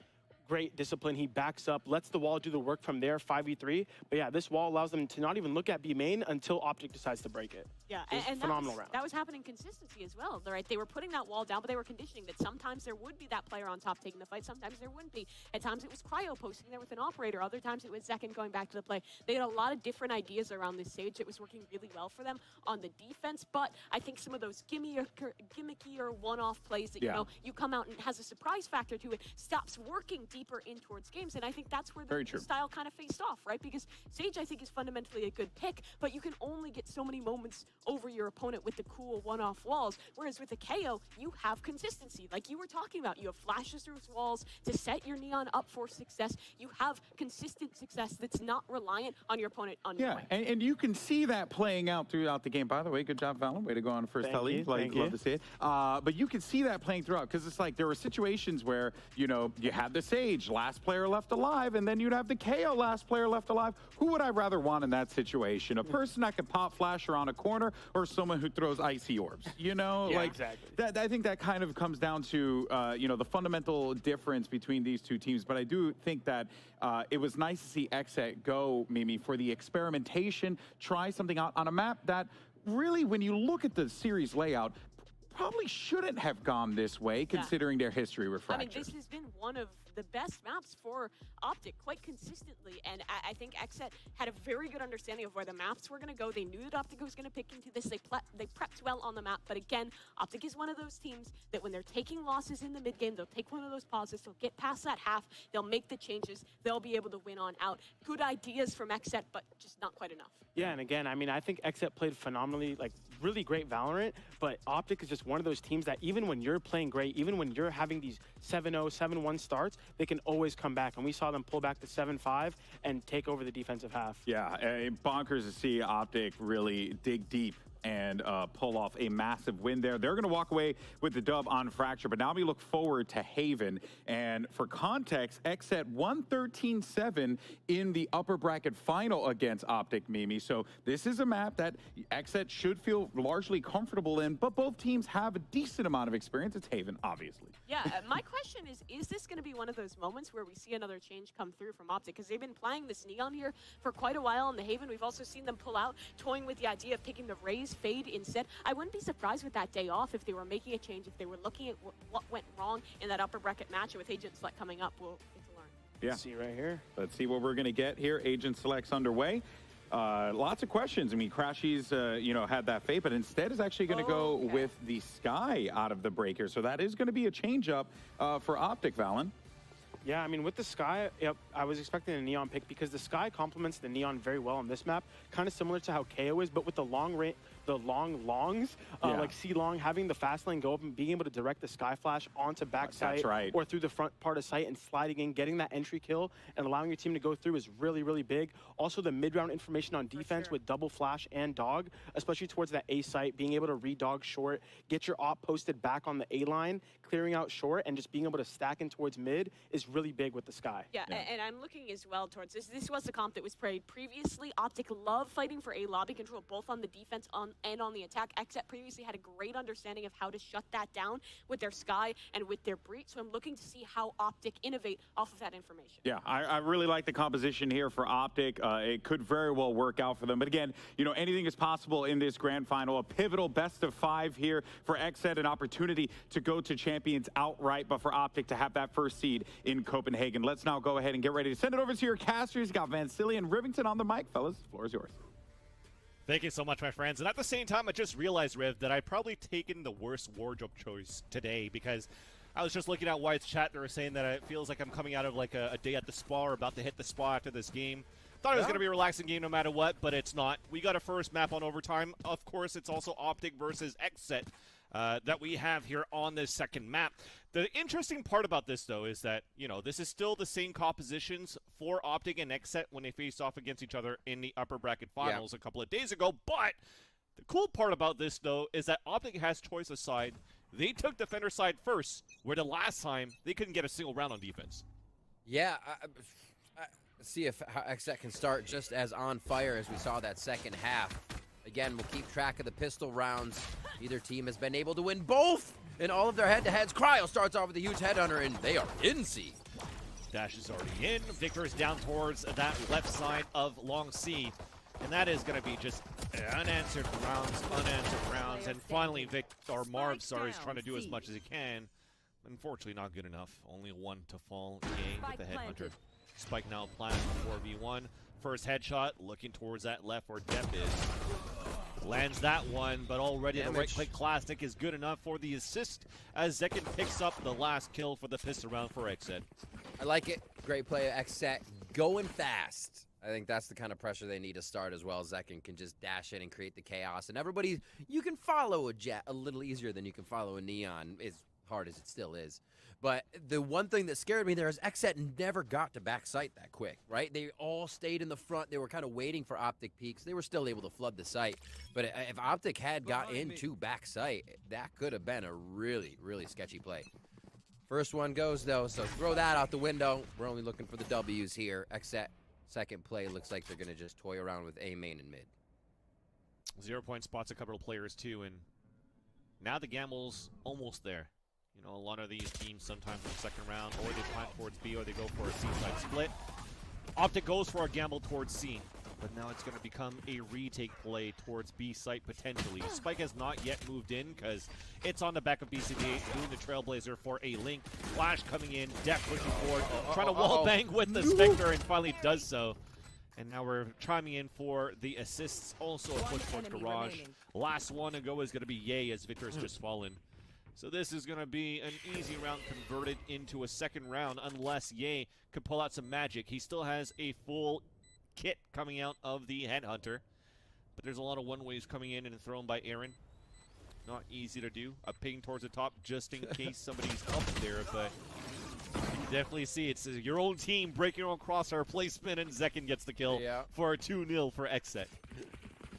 great discipline. He backs up, lets the wall do the work from there, 5v3. But yeah, this wall allows them to not even look at B main until Optic decides to break it. Yeah, and phenomenal round. That was happening consistency as well, right? They were putting that wall down, but they were conditioning that sometimes there would be that player on top taking the fight, sometimes there wouldn't be. At times it was Cryo posting there with an operator, other times it was Zekin going back to the play. They had a lot of different ideas around this stage. It was working really well for them on the defense, but I think some of those gimmickier one-off plays that, you know, you come out and it has a surprise factor to it, stops working deeper in towards games, and I think that's where the style kind of faced off, right? Because Sage, I think, is fundamentally a good pick, but you can only get so many moments over your opponent with the cool one-off walls, whereas with the KO, you have consistency. Like you were talking about, you have flashes through walls to set your Neon up for success. You have consistent success that's not reliant on your opponent on your way. And you can see that playing out throughout the game. By the way, good job, Valen. Way to go on first telly. Like, love to see it. But you can see that playing throughout, because it's like there were situations where, you know, you had the save, Sage, last player left alive, and then you'd have the KO, last player left alive. Who would I rather want in that situation? A person that could pop flash around a corner, or someone who throws icy orbs? You know, Yeah, like exactly. that. I think that kind of comes down to you know, the fundamental difference between these two teams. But I do think that it was nice to see Xset go, Mimi, for the experimentation, try something out on a map that really, when you look at the series layout, probably shouldn't have gone this way, considering their history with I mean, Fracture. this has been one of the best maps for Optic quite consistently, and I think Xset had a very good understanding of where the maps were going to go. They knew that Optic was going to pick into this. They prepped well on the map, but again, Optic is one of those teams that when they're taking losses in the mid game, they'll take one of those pauses, they'll get past that half, they'll make the changes, they'll be able to win on out. Good ideas from Xset, but just not quite enough. Yeah, and again, I mean, I think Xset played phenomenally, like really great Valorant, but Optic is just one of those teams that even when you're playing great, even when you're having these 7-0, 7-1 starts, they can always come back. And we saw them pull back to 7-5 and take over the defensive half. Yeah, bonkers to see Optic really dig deep and pull off a massive win there. They're going to walk away with the dub on Fracture, but now we look forward to Haven. And for context, Xset 113-7 in the upper bracket final against Optic, Mimi. So this is a map that Xset should feel largely comfortable in, but both teams have a decent amount of experience. It's Haven, obviously. Yeah, my question is this going to be one of those moments where we see another change come through from Optic? Because they've been playing this Neon here for quite a while in the Haven. We've also seen them pull out, toying with the idea of picking the Raze Fade instead. I wouldn't be surprised with that day off if they were making a change, if they were looking at what went wrong in that upper bracket match. With Agent Select coming up, we'll get to learn. Yeah. Let's see right here. Let's see what we're going to get here. Agent Select's underway. Lots of questions. I mean, Crashy's, you know, had that fate, but instead is actually going to go with the Sky out of the breaker. So that is going to be a change up for Optic, Valen. Yeah, I mean, with the Sky, yep, I was expecting a Neon pick because the Sky complements the Neon very well on this map, kind of similar to how KO is, but with the long range, the longs, like C-Long, having the fast lane go up and being able to direct the Sky Flash onto backside or through the front part of site and sliding in, getting that entry kill and allowing your team to go through is really, really big. Also, the mid-round information on defense with double flash and dog, especially towards that A site, being able to re-dog short, get your op posted back on the A line, clearing out short, and just being able to stack in towards mid is really big with the Sky. Yeah, and I'm looking as well towards this. This was the comp that was played previously. Optic love fighting for A lobby control, both on the defense and on the attack. Xset previously had a great understanding of how to shut that down with their Sky and with their Breach, so I'm looking to see how Optic innovate off of that information. Yeah, I really like the composition here for Optic. It could very well work out for them. But again, you know, anything is possible in this grand final. A pivotal best of 5 here for Xset, an opportunity to go to champions outright, but for Optic to have that first seed in Copenhagen. Let's now go ahead and get ready to send it over to your casters. You got Vansili and Rivington on the mic, fellas. The floor is yours. Thank you so much, my friends. And at the same time, I just realized, Riv, that I probably taken the worst wardrobe choice today because I was just looking at White's chat. They were saying that it feels like I'm coming out of like a day at the spa or about to hit the spa after this game. Thought it was going to be a relaxing game no matter what, but it's not. We got a first map on overtime. Of course, it's also Optic versus Xset that we have here on this second map. The interesting part about this, though, is that, you know, this is still the same compositions for Optic and Xset when they faced off against each other in the upper bracket finals a couple of days ago. But the cool part about this, though, is that Optic has choice of side. They took defender side first, where the last time they couldn't get a single round on defense. Yeah, see if Xset can start just as on fire as we saw that second half. Again, we'll keep track of the pistol rounds. Neither team has been able to win both in all of their head-to-heads. Cryo starts off with a huge headhunter, and they are in C. Dash is already in. Victor is down towards that left side of Long C. And that is going to be just unanswered rounds. And finally, Marv is trying to do as much as he can. Unfortunately, not good enough. Only one to fall. Yay with the headhunter. Spike now planted on 4v1. First headshot, looking towards that left where Depp is. Lands that one, but already the right-click classic is good enough for the assist as Zekin picks up the last kill for the pistol round for Xset. I like it. Great play, Xset. Going fast. I think that's the kind of pressure they need to start as well. Zekin can just dash in and create the chaos. And everybody, you can follow a Jet a little easier than you can follow a Neon, as hard as it still is. But the one thing that scared me there is Xset never got to back site that quick, right? They all stayed in the front. They were kind of waiting for Optic peaks. They were still able to flood the site. But if Optic had got into back site, that could have been a really, really sketchy play. First one goes, though, so throw that out the window. We're only looking for the W's here. Xset, second play, looks like they're going to just toy around with A main and mid. 0 point spots a couple of players, too, and now the gamble's almost there. You know, a lot of these teams sometimes in the second round, or they plant towards B, or they go for a C-side split. Optic goes for a gamble towards C, but now it's going to become a retake play towards B site potentially. Spike has not yet moved in because it's on the back of BCJ, doing the Trailblazer for a link. Flash coming in, Def pushing forward, trying to wall bang with the Spectre, and finally does so. And now we're chiming in for the assists, also a push towards Garage. Last one to go is going to be Ye as Victor has just fallen. So this is going to be an easy round converted into a second round unless Ye could pull out some magic. He still has a full kit coming out of the Headhunter. But there's a lot of one-ways coming in and thrown by Aaron. Not easy to do. A ping towards the top just in case somebody's up there. But you can definitely see it's your own team breaking on crosshair placement, and Zekin gets the kill for a 2-0 for Xset.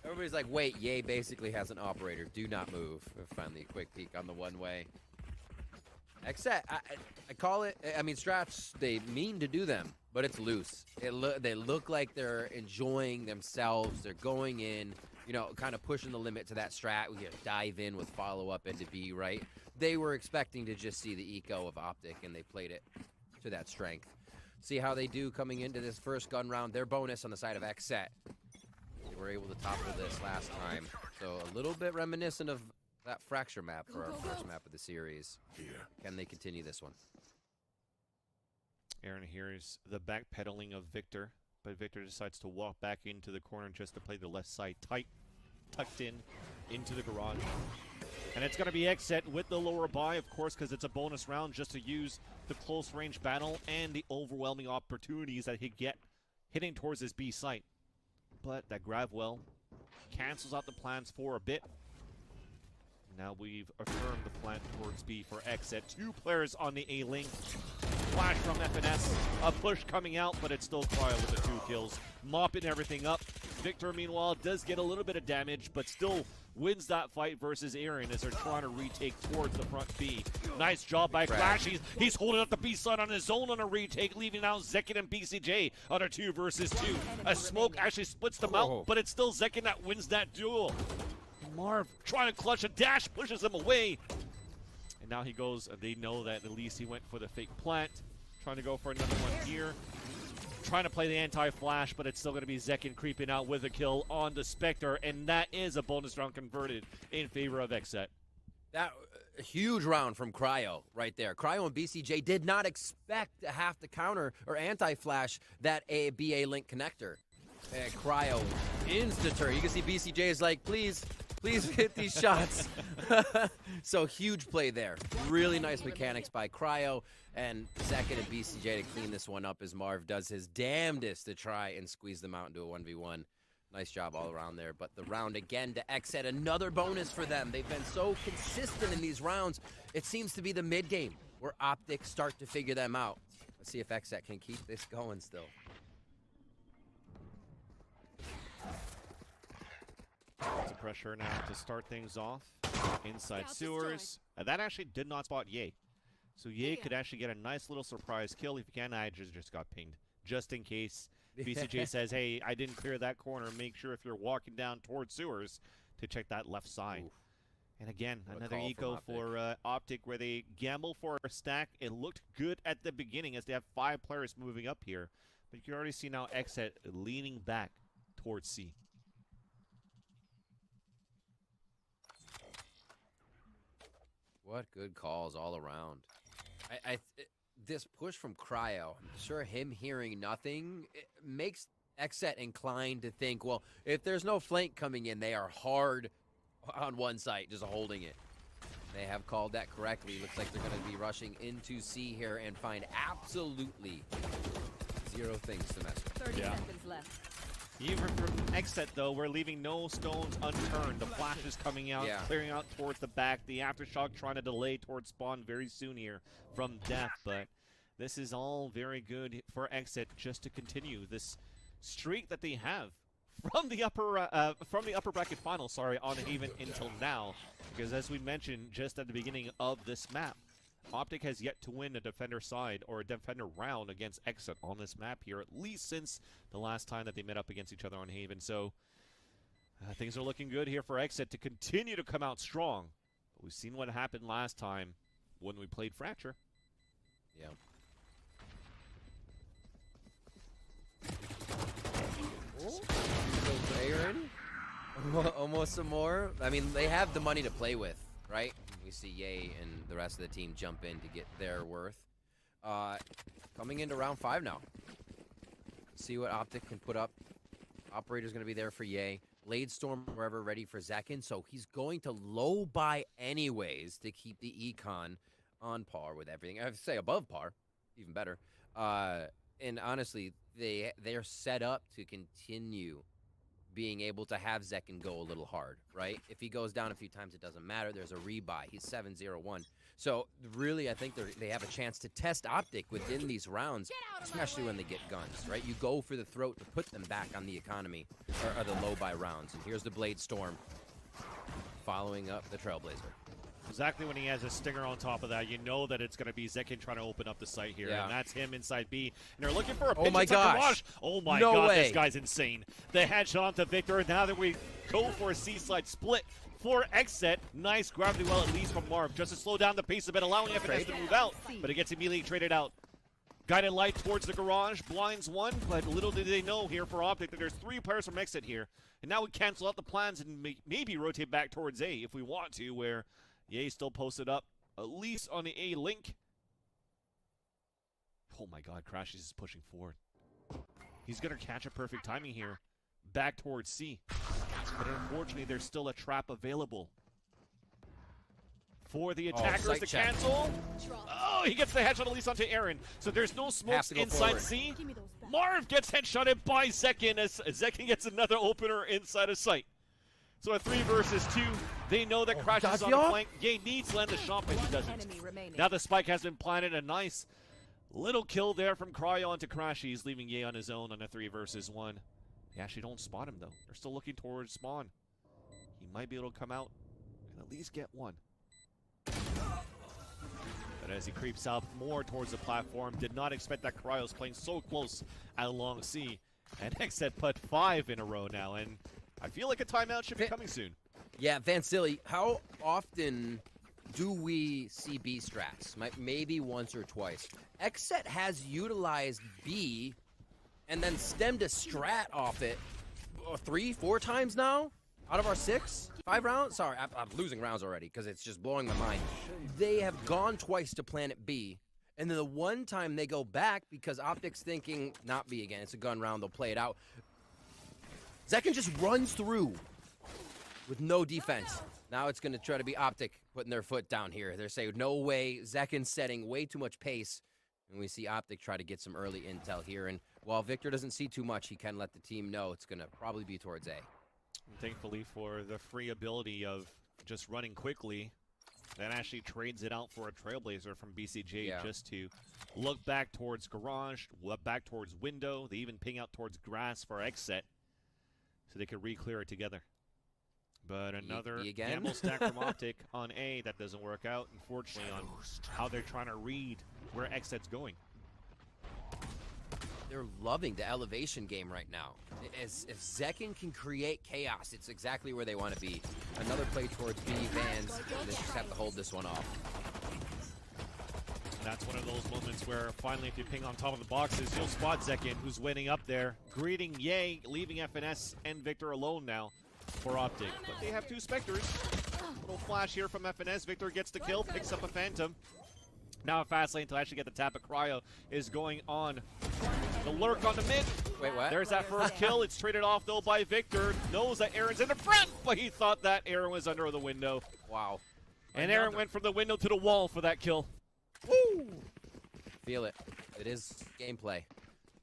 Everybody's like, wait, Ye basically has an operator. Do not move. Finally, a quick peek on the one-way. Xset, I call it, I mean, Strats, they mean to do them, but it's loose. They look like they're enjoying themselves. They're going in, you know, kind of pushing the limit to that strat. We dive in with follow-up into B, right? They were expecting to just see the eco of Optic, and they played it to that strength. See how they do coming into this first gun round. Their bonus on the side of Xset. They were able to topple this last time. So a little bit reminiscent of that Fracture map for our first map of the series. Can they continue this one? Aaron hears the backpedaling of Victor, but Victor decides to walk back into the corner just to play the left side tight, tucked in into the Garage. And it's going to be Xset with the lower buy, of course, because it's a bonus round just to use the close range battle and the overwhelming opportunities that he get hitting towards his B site. But that grab well cancels out the plans for a bit. Now we've affirmed the plan towards B for Xset. 2 players on the A link. Flash from FNS. A push coming out, but it's still Cryo with the 2 kills. Mopping everything up. Victor, meanwhile, does get a little bit of damage, but still wins that fight versus Aaron as they're trying to retake towards the front B. Nice job by Flash. He's holding up the B side on his own on a retake, leaving out Zekin and BCJ on a 2 versus 2. A smoke actually splits them out, but it's still Zekin that wins that duel. Marv trying to clutch a dash, pushes him away. And now he goes, they know that at least he went for the fake plant. Trying to go for another one here. Trying to play the anti-flash, but it's still going to be Zekin creeping out with a kill on the Spectre. And that is a bonus round converted in favor of Xset. That a huge round from Cryo right there. Cryo and BCJ did not expect to have to counter or anti-flash that BA link connector. And Cryo insta-turn. You can see BCJ is like, please hit these shots. So huge play there. Really nice mechanics by Cryo and Zekin and BCJ to clean this one up as Marv does his damnedest to try and squeeze them out into a 1v1. Nice job all around there. But the round again to Xset, another bonus for them. They've been so consistent in these rounds. It seems to be the mid game where Optic start to figure them out. Let's see if Xset can keep this going still. Lots of pressure now to start things off. Inside sewers. That actually did not spot Ye. So Ye could actually get a nice little surprise kill if he can. I just got pinged. Just in case BCJ says, hey, I didn't clear that corner. Make sure if you're walking down towards sewers to check that left side. Ooh. And again, another eco for Optic where they gamble for a stack. It looked good at the beginning as they have 5 players moving up here. But you can already see now Xset leaning back towards C. What good calls all around. This push from Cryo, I'm sure him hearing nothing, it makes Xset inclined to think, well, if there's no flank coming in, they are hard on one site, just holding it. They have called that correctly. Looks like they're going to be rushing into C here and find absolutely 0 things to mess with. 30 seconds left. Even from Xset, though, we're leaving no stones unturned. The flash is coming out, clearing out towards the back. The Aftershock trying to delay towards spawn very soon here from Def. But this is all very good for Xset just to continue this streak that they have from the upper bracket final, on Haven until now. Because as we mentioned just at the beginning of this map, Optic has yet to win a defender side or a defender round against Exit on this map here, at least since the last time that they met up against each other on Haven. So things are looking good here for Exit to continue to come out strong. But we've seen what happened last time when we played Fracture. Yeah. Aaron, almost some more. I mean, they have the money to play with, right? We see Ye and the rest of the team jump in to get their worth. Coming into round 5 now. See what Optic can put up. Operator's going to be there for Ye. Bladestorm wherever ready for Zekin, so he's going to low buy anyways to keep the econ on par with everything. I would say above par, even better. And honestly, they're set up to continue being able to have Zekin go a little hard, right? If he goes down a few times, it doesn't matter. There's a rebuy. He's 7-0-1. So really, I think they have a chance to test Optic within these rounds, especially when they get guns, right? You go for the throat to put them back on the economy, or the low buy rounds. And here's the Bladestorm following up the Trailblazer. Exactly when he has a stinger on top of that, you know that it's going to be Zekin trying to open up the site here, Yeah. and that's him inside B. And they're looking for a pitch. Oh my inside gosh. Garage. Oh my No god, way. this guy's insane. The headshot onto Victor. Now that we go for a C-side split for Exet. Nice gravity well at least from Marv, just to slow down the pace a bit, allowing FNS to move out, but it gets immediately traded out. Guided light towards the garage, blinds one, but little did they know here for Optic that there's 3 players from Exit here. And now we cancel out the plans and maybe rotate back towards A if we want to, where Ye still posted up, at least on the A link. Oh my god, Crashes is pushing forward. He's going to catch a perfect timing here. Back towards C. But unfortunately, there's still a trap available for the attackers site to check. cancel. Oh, he gets the headshot at least onto Aaron. So there's no smokes to go inside forward. C. Marv gets headshotted by Zekin as Zekin gets another opener inside of sight. So a 3 versus 2. They know that Crash is on the flank. Ye needs to land the shot, but he doesn't. Now the spike has been planted. A nice little kill there from Cryo onto Crashies, leaving Ye on his own on a 3 versus 1. They actually don't spot him, though. They're still looking towards spawn. He might be able to come out and at least get one. But as he creeps out more towards the platform, did not expect that Cryo's playing so close at long C. And Exet put 5 in a row now, and I feel like a timeout should be coming soon. Yeah, Vansili, how often do we see B strats? Maybe once or twice. Exet has utilized B and then stemmed a strat off it 3, 4 times now out of our 6, 5 rounds. Sorry, I'm losing rounds already because it's just blowing my mind. They have gone twice to planet B, and then the one time they go back because Optic's thinking, not B again, it's a gun round, they'll play it out. Zekin just runs through with no defense. Now it's going to try to be Optic putting their foot down here. They're saying, no way, Zekin's setting way too much pace. And we see Optic try to get some early intel here. And while Victor doesn't see too much, he can let the team know it's going to probably be towards A. Thankfully for the free ability of just running quickly, that actually trades it out for a Trailblazer from BCJ just to look back towards Garage, look back towards Window. They even ping out towards Grass for Exet so they could re-clear it together. But another gamble stack from Optic on A that doesn't work out, unfortunately, on how they're trying to read where Exet's going. They're loving the elevation game right now. If Zekin can create chaos, it's exactly where they want to be. Another play towards B, Vans, and they just have to hold this one off. That's one of those moments where finally if you ping on top of the boxes, you'll spot Zekin, who's winning up there, greeting Ye, leaving FNS and Victor alone now for Optic. But they have 2 Spectres. Little flash here from FNS. Victor gets the kill, picks up a Phantom. Now a fast lane to actually get the tap of Cryo is going on. The lurk on the mid. Wait, what? There's that first kill. It's traded off though by Victor. Knows that Aaron's in the front, but he thought that Aaron was under the window. Wow. And Aaron went from the window to the wall for that kill. Woo! Feel it. It is gameplay.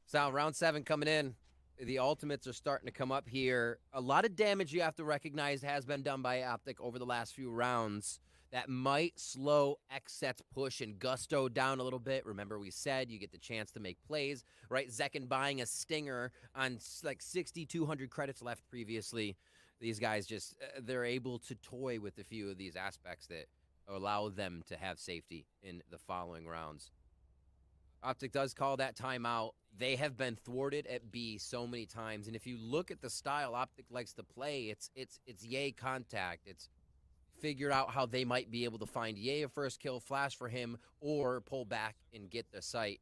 So round 7 coming in. The ultimates are starting to come up here. A lot of damage you have to recognize has been done by Optic over the last few rounds. That might slow Exet's push and Gusto down a little bit. Remember we said you get the chance to make plays, right? Zekin buying a Stinger on like 6,200 credits left previously. These guys just, they're able to toy with a few of these aspects that allow them to have safety in the following rounds. Optic does call that timeout. They have been thwarted at B so many times, and if you look at the style Optic likes to play, it's Ye contact. It's figure out how they might be able to find Ye a first kill, flash for him, or pull back and get the site.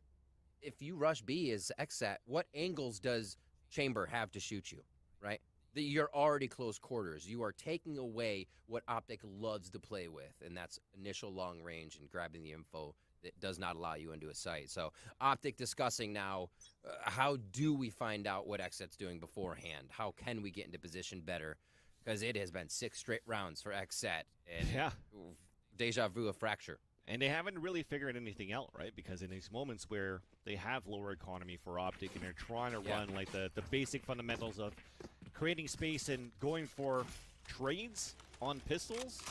If you rush B as XSET, what angles does Chamber have to shoot you, right? You're already close quarters. You are taking away what Optic loves to play with, and that's initial long range and grabbing the info that does not allow you into a site. So Optic discussing now, how do we find out what XSET's doing beforehand? How can we get into position better? Because it has been 6 straight rounds for XSET. And yeah. Deja vu of Fracture. And they haven't really figured anything out, right? Because in these moments where they have lower economy for Optic and they're trying to run like the basic fundamentals of creating space and going for trades on pistols,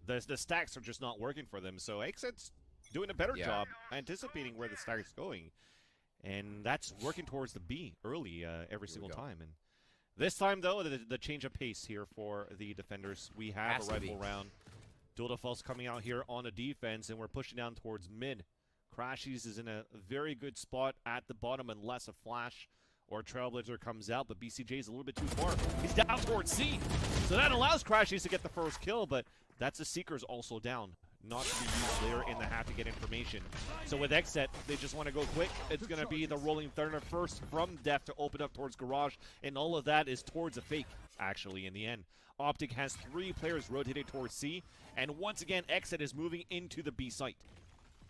the stacks are just not working for them. So XSET's doing a better job anticipating where the stack's going. And that's working towards the B early every single time. And this time, though, the change of pace here for the defenders. We have a rifle round. Dual Default's coming out here on the defense, and we're pushing down towards mid. Crashies is in a very good spot at the bottom unless a flash or a Trailblazer comes out, but BCJ is a little bit too far. He's down towards C, so that allows Crashies to get the first kill, but that's the Seekers also down. Not to be used there in the half to get information. So with XSET, they just want to go quick. It's going to be the rolling thunder first from Def to open up towards Garage, and all of that is towards a fake, actually, in the end. Optic has 3 players rotated towards C, and once again, XSET is moving into the B site.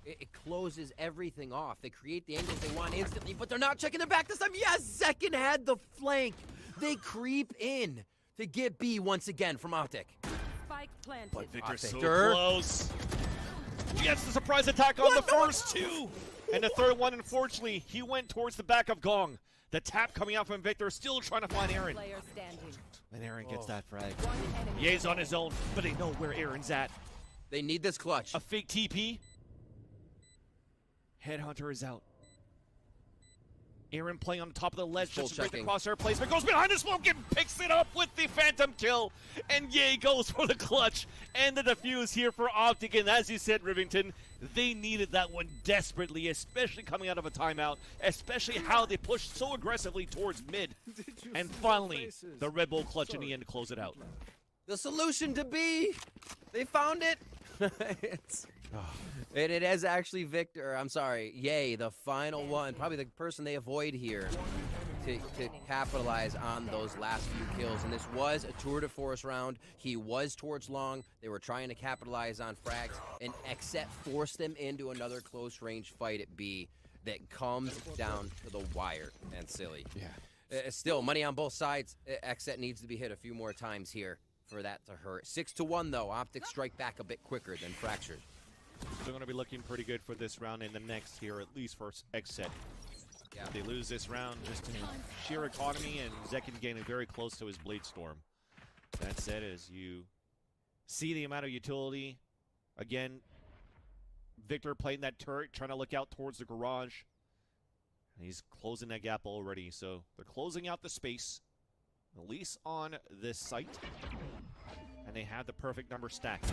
It closes everything off. They create the angles they want instantly, but they're not checking their back this time. Yes, Second had the flank. They creep in to get B once again from Optic. Spike planted. But Victor's so Victor. close. He gets the surprise attack on the first 2. And the third one, unfortunately, he went towards the back of Gong. The tap coming out from Victor, still trying to find Aaron. Player standing. And Aaron gets that frag. Ye's on his own, but they know where Aaron's at. They need this clutch. A fake TP. Headhunter is out. Aaron playing on top of the ledge, just to break the crosshair placement, goes behind the smoke and picks it up with the Phantom kill. And Ye goes for the clutch and the defuse here for Optic. And as you said, Rivington, they needed that one desperately, especially coming out of a timeout, especially how they pushed so aggressively towards mid. And finally, the Red Bull clutch in the end to close it out. The solution to B. They found it. And it is actually Victor. I'm sorry. Ye, the final one. Probably the person they avoid here to capitalize on those last few kills. And this was a tour de force round. He was towards long. They were trying to capitalize on frags. And XSET forced them into another close range fight at B that comes down to the wire. And silly. Yeah. Still, money on both sides. XSET needs to be hit a few more times here for that to hurt. 6-1 though. Optic strike back a bit quicker than Fractured. Still going to be looking pretty good for this round and the next here, at least for XSET. Yeah. If they lose this round, just in sheer economy, and Zekin getting very close to his Blade Storm. That said, as you see the amount of utility, again, Victor playing that turret, trying to look out towards the garage. And he's closing that gap already, so they're closing out the space, at least on this site. And they have the perfect number stacked.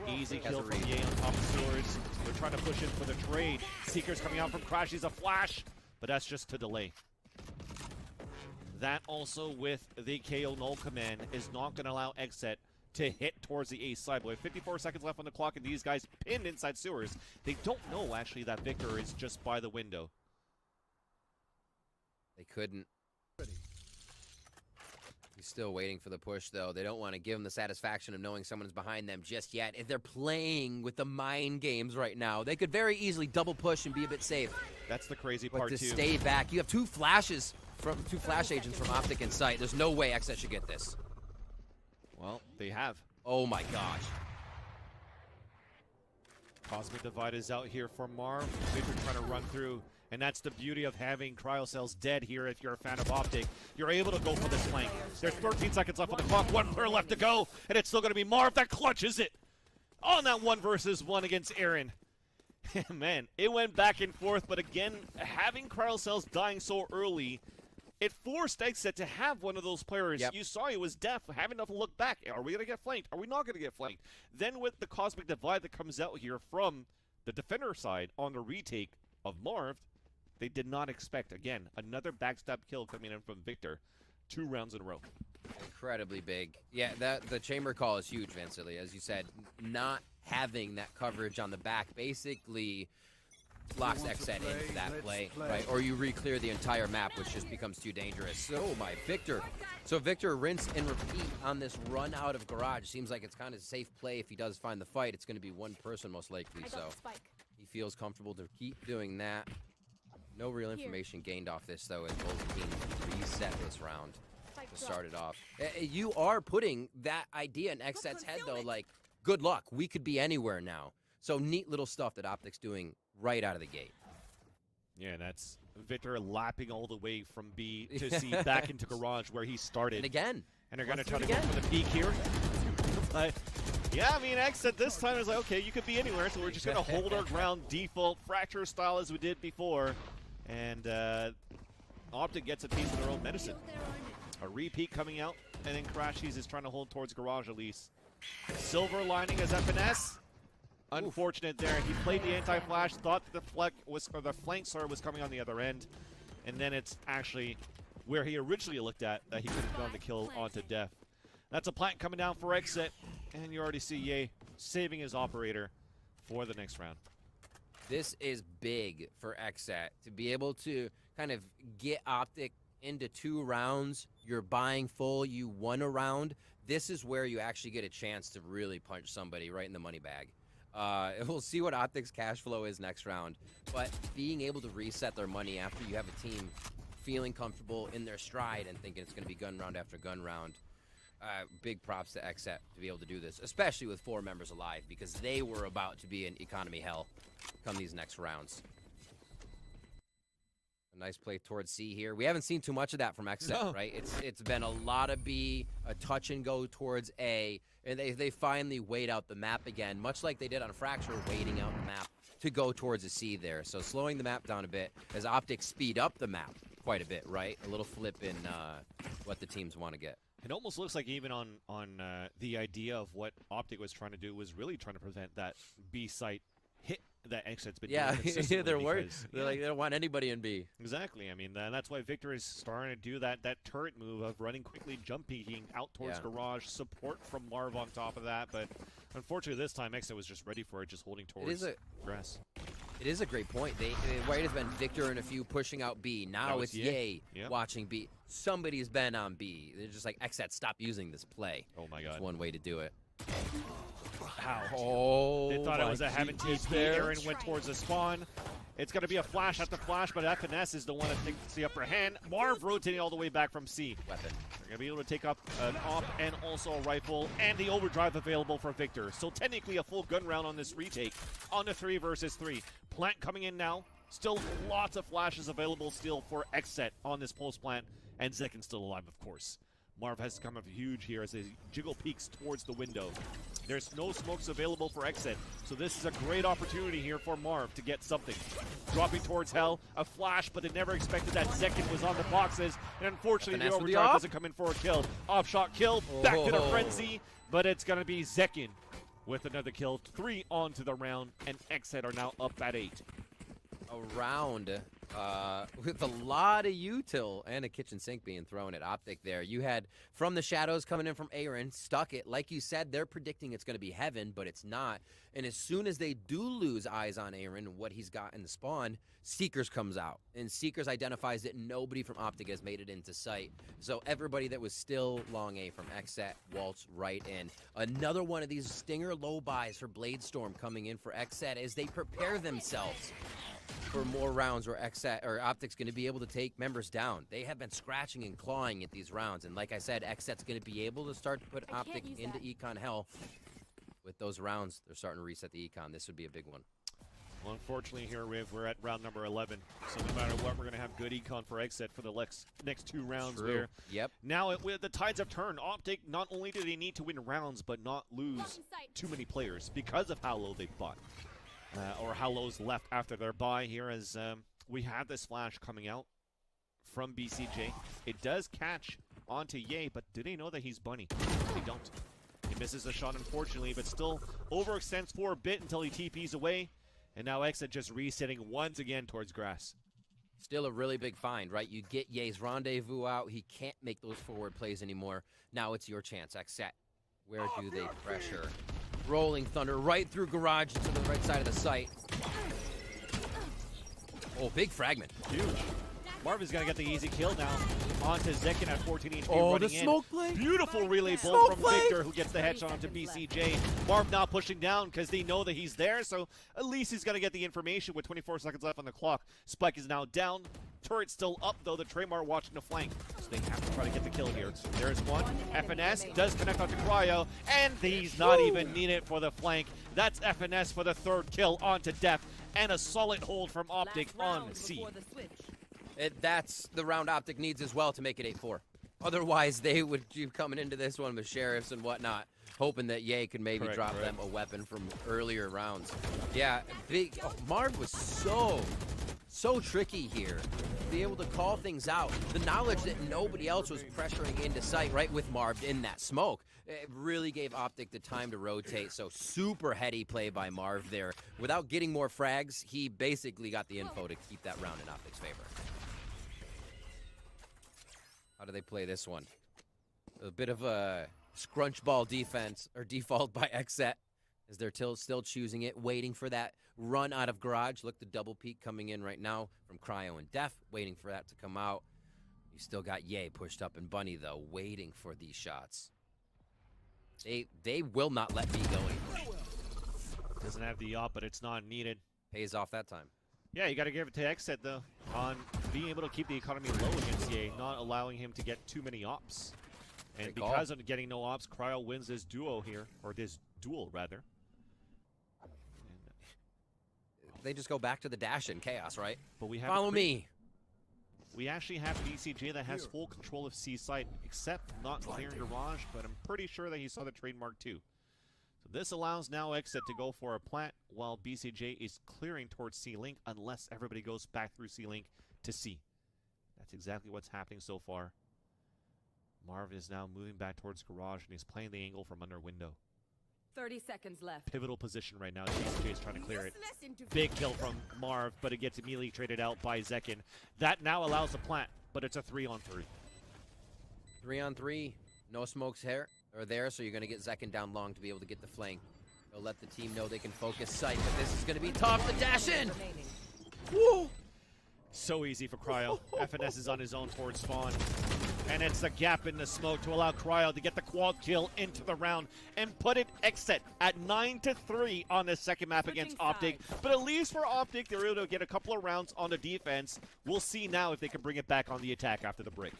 Easy kill from Ye on top of Swords. They're trying to push in for the trade. Seekers coming out from Crash. He's a flash, but that's just to delay. That also with the KO null command is not going to allow XSET to hit towards the A side. With 54 seconds left on the clock and these guys pinned inside sewers, they don't know actually that Victor is just by the window. They couldn't. He's still waiting for the push, though. They don't want to give him the satisfaction of knowing someone's behind them just yet. If they're playing with the mind games right now, they could very easily double push and be a bit safe. That's the crazy but part, to too. Stay back. You have 2 flashes from 2 flash agents from Optic in sight. There's no way XSET should get this. Well, they have. Oh my gosh. Cosmic Divide is out here for Marv. Victor trying to run through. And that's the beauty of having Cryocells dead here if you're a fan of Optic. You're able to go for this flank. There's 13 seconds left on the clock. 1 player left to go. And it's still going to be Marv that clutches it on that 1 versus 1 against Aaron. Man, it went back and forth. But again, having Cryocells dying so early it forced Exet to have one of those players. Yep. You saw he was deaf, having to look back. Are we going to get flanked? Are we not going to get flanked? Then with the Cosmic Divide that comes out here from the defender side on the retake of Marv, they did not expect, again, another backstab kill coming in from Victor 2 rounds in a row. Incredibly big. Yeah, the chamber call is huge, Vincently. As you said, not having that coverage on the back basically locks Exet into that play, right? Or you re-clear the entire map, which just becomes too dangerous. So, my Victor. So, Victor, rinse and repeat on this run out of Garage. Seems like it's kind of a safe play if he does find the fight. It's going to be one person, most likely. So, he feels comfortable to keep doing that. No real information gained off this, though, as both teams reset this round to start it off. You are putting that idea in Exet's head, though, like, good luck. We could be anywhere now. So neat little stuff that Optic's doing right out of the gate. Yeah, that's Victor lapping all the way from B to C back into Garage where he started. And again. And they're going to try to go for the peak here. But, yeah, I mean, Exet this time is like, okay, you could be anywhere, so we're just going to hold our ground default Fracture style as we did before. And Optic gets a piece of their own medicine. A repeat coming out, and then Crashies is trying to hold towards Garage at least. Silver lining as FNS. Unfortunate there. He played the anti-flash, thought the flank was coming on the other end, and then it's actually where he originally looked at that he could have gone the kill onto Def. That's a plant coming down for Exit, and you already see Ye saving his operator for the next round. This is big for Exet to be able to kind of get Optic into 2 rounds. You're buying full, you won a round. This is where you actually get a chance to really punch somebody right in the money bag. We'll see what Optic's cash flow is next round, but being able to reset their money after you have a team feeling comfortable in their stride and thinking it's going to be gun round after gun round, big props to Exet to be able to do this, especially with 4 members alive, because they were about to be in economy hell come these next rounds. A nice play towards C here. We haven't seen too much of that from Exet, right? It's been a lot of B, a touch and go towards A, and they finally wait out the map again, much like they did on Fracture, waiting out the map to go towards a C there. So slowing the map down a bit as Optic speed up the map quite a bit, right? A little flip in what the teams want to get. It almost looks like even on the idea of what Optic was trying to do was really trying to prevent that B site hit that Exet's been doing consistently. They're worried. Because, They're like, they don't want anybody in B. Exactly. I mean, that's why Victor is starting to do that turret move of running quickly, jump peeking out towards Garage, support from Marv on top of that. But unfortunately, this time Exet was just ready for it, just holding towards grass. It is a great point. Right has been Victor and a few pushing out B. Now it's Ye watching B. Somebody's been on B. They're just like, Exet, stop using this play. Oh my God. That's one way to do it. How? Oh, they thought it was a having TP. Aaron went towards the spawn. It's going to be a flash after flash, but FNS is the one that takes the upper hand. Marv rotating all the way back from C. Weapon. They're going to be able to take up an op and also a rifle, and the overdrive available for Victor. So technically a full gun round on this retake on the 3 versus 3. Plant coming in now. Still lots of flashes available still for Exet on this post plant, and Zekin still alive, of course. Marv has come up huge here as he jiggle peeks towards the window. There's no smokes available for Exet, so this is a great opportunity here for Marv to get something. Dropping towards Hell, a flash, but they never expected that Zekin was on the boxes, and unfortunately the overdrive doesn't come in for a kill. Off shot kill, back to the frenzy, but it's going to be Zekin with another kill. 3 onto the round, and Exet are now up at 8. A round with a lot of util and a kitchen sink being thrown at Optic there. You had from the shadows coming in from Aaron, stuck it. Like you said, they're predicting it's going to be heaven, but it's not. And as soon as they do lose eyes on Aaron, what he's got in the spawn, Seekers comes out. And Seekers identifies that nobody from Optic has made it into sight. So everybody that was still long A from Exet waltz right in. Another one of these Stinger low buys for Bladestorm coming in for Exet as they prepare themselves for more rounds where Exet or Optic's going to be able to take members down. They have been scratching and clawing at these rounds, and like I said, Exet's going to be able to start to put Optic into econ hell. With those rounds, they're starting to reset the econ. This would be a big one. Well, unfortunately here, Riv, we're at round number 11, so no matter what, we're going to have good econ for Exet for the next 2 rounds. True. Yep. Now the tides have turned. Optic, not only do they need to win rounds, but not lose too many players because of how low they've bought. Or how low's left after their buy here as we have this flash coming out from BCJ. It does catch onto Ye, but do they know that he's Bunny? They don't. He misses a shot, unfortunately, but still overextends for a bit until he TPs away. And now Exit just resetting once again towards grass. Still a really big find, right? You get Ye's rendezvous out. He can't make those forward plays anymore. Now it's your chance, Xset. Where do they pressure? Rolling Thunder right through Garage to the right side of the site. Oh, big fragment. Huge. Marvin's gonna get the easy kill now. Onto Zekin at 14 HP Oh, running the in. smoke play. Beautiful relay pull from Victor, who gets the headshot onto BCJ. Marv now pushing down because they know that he's there, so at least he's gonna get the information with 24 seconds left on the clock. Spike is now down. Turret still up, though. The Traymar watching the flank, so they have to try to get the kill here. There's one. FNS does connect onto Cryo, and he's not even needed for the flank. That's FNS for the third kill onto Def, and a solid hold from Optic on C. That's the round Optic needs as well to make it 8-4. Otherwise, they would be coming into this one with sheriffs and whatnot, hoping that Ye could maybe drop them a weapon from earlier rounds. Yeah, big. Oh, Marv was so tricky here. Be able to call things out. The knowledge that nobody else was pressuring into sight, right, with Marv in that smoke. It really gave Optic the time to rotate, so super heady play by Marv there. Without getting more frags, he basically got the info to keep that round in Optic's favor. How do they play this one? A bit of a scrunch ball defense, or default by Xset, as they're still choosing it, waiting for that run out of Garage. Look, the double peek coming in right now from Cryo and Def, waiting for that to come out. You still got Ye pushed up and Bunny, though, waiting for these shots. They will not let me go anymore. Doesn't have the op, but it's not needed. Pays off that time. Yeah, you got to give it to Xset, though, on being able to keep the economy low against Ye, not allowing him to get too many ops. And because of getting no ops, Cryo wins this duo here, or this duel, rather. They just go back to the dash in Chaos, right? But we have Follow me. We actually have BCJ that has full control of C site, except not clearing Garage, but I'm pretty sure that he saw the trademark too. So this allows now Exit to go for a plant while BCJ is clearing towards C-Link unless everybody goes back through C-Link to C. That's exactly what's happening so far. Marv is now moving back towards Garage and he's playing the angle from under window. 30 seconds left. Pivotal position right now. BCJ is trying to clear it. Big kill from Marv, but it gets immediately traded out by Zekin. That now allows the plant, but it's a 3-on-3. 3-on-3. No smokes here or there, so you're going to get Zekin down long to be able to get the flank. They'll let the team know they can focus sight, but this is going to be tough. The dash in! Woo! So easy for Cryo. FNS is on his own towards spawn. And it's the gap in the smoke to allow Cryo to get the quad kill into the round and put it Xset at 9-3 on the second map against Optic. But at least for Optic, they're able to get a couple of rounds on the defense. We'll see now if they can bring it back on the attack after the break.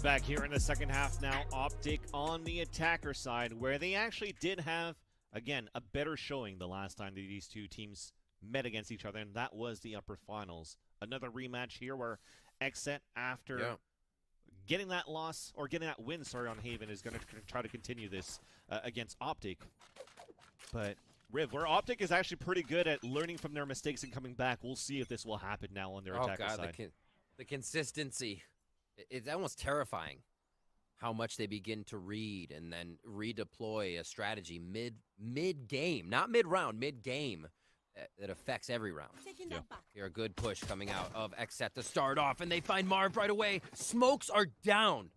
Back here in the second half now, Optic on the attacker side, where they actually did have, again, a better showing the last time that these two teams met against each other, and that was the upper finals. Another rematch here where Xset, after getting that loss, or getting that win, sorry, on Haven, is going to try to continue this against Optic. But Riv, where Optic is actually pretty good at learning from their mistakes and coming back, we'll see if this will happen now on their attacker side. The consistency. It's almost terrifying how much they begin to read and then redeploy a strategy mid-game, not mid-round, mid-game, that affects every round. Here, a good push coming out of Xset to start off, and they find Marv right away. Smokes are down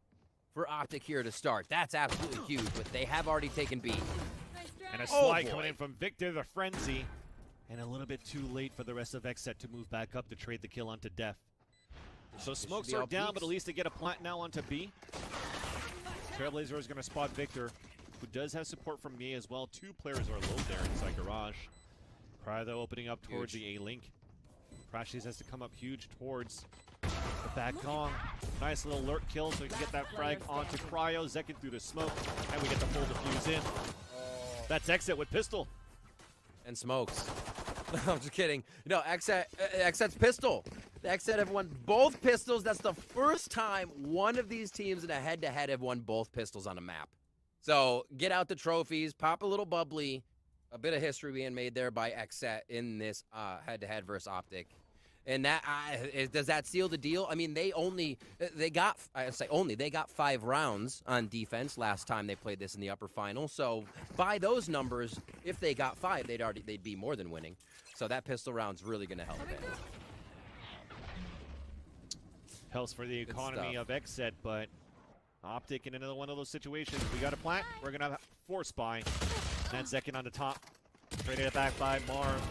for Optic here to start. That's absolutely huge, but they have already taken B. And a slide coming in from Victor the Frenzy, and a little bit too late for the rest of Xset to move back up to trade the kill onto Def. So smokes are down, but at least they get a plant now onto B. Trailblazer is going to spot Victor, who does have support from me as well. Two players are low there inside Garage. Cryo, though, opening up towards the A-Link. Crashes has to come up huge towards the back Kong. Nice little lurk kill so we can get that frag onto Cryo. Zekin through the smoke, and we get the full defuse in. That's Xset with pistol. And smokes. I'm just kidding. No, Xset's pistol. The Xset have won both pistols. That's the first time one of these teams in a head-to-head have won both pistols on a map. So get out the trophies, pop a little bubbly. A bit of history being made there by Xset in this head-to-head versus Optic. And that does that seal the deal? I mean, they got 5 rounds on defense last time they played this in the upper final. So by those numbers, if they got 5, they'd be more than winning. So that pistol round's really going to help them. Helps for the economy of Xset, but Optic in another one of those situations. We got a plant. We're going to force buy. That's second on the top. Traded it back by Marv.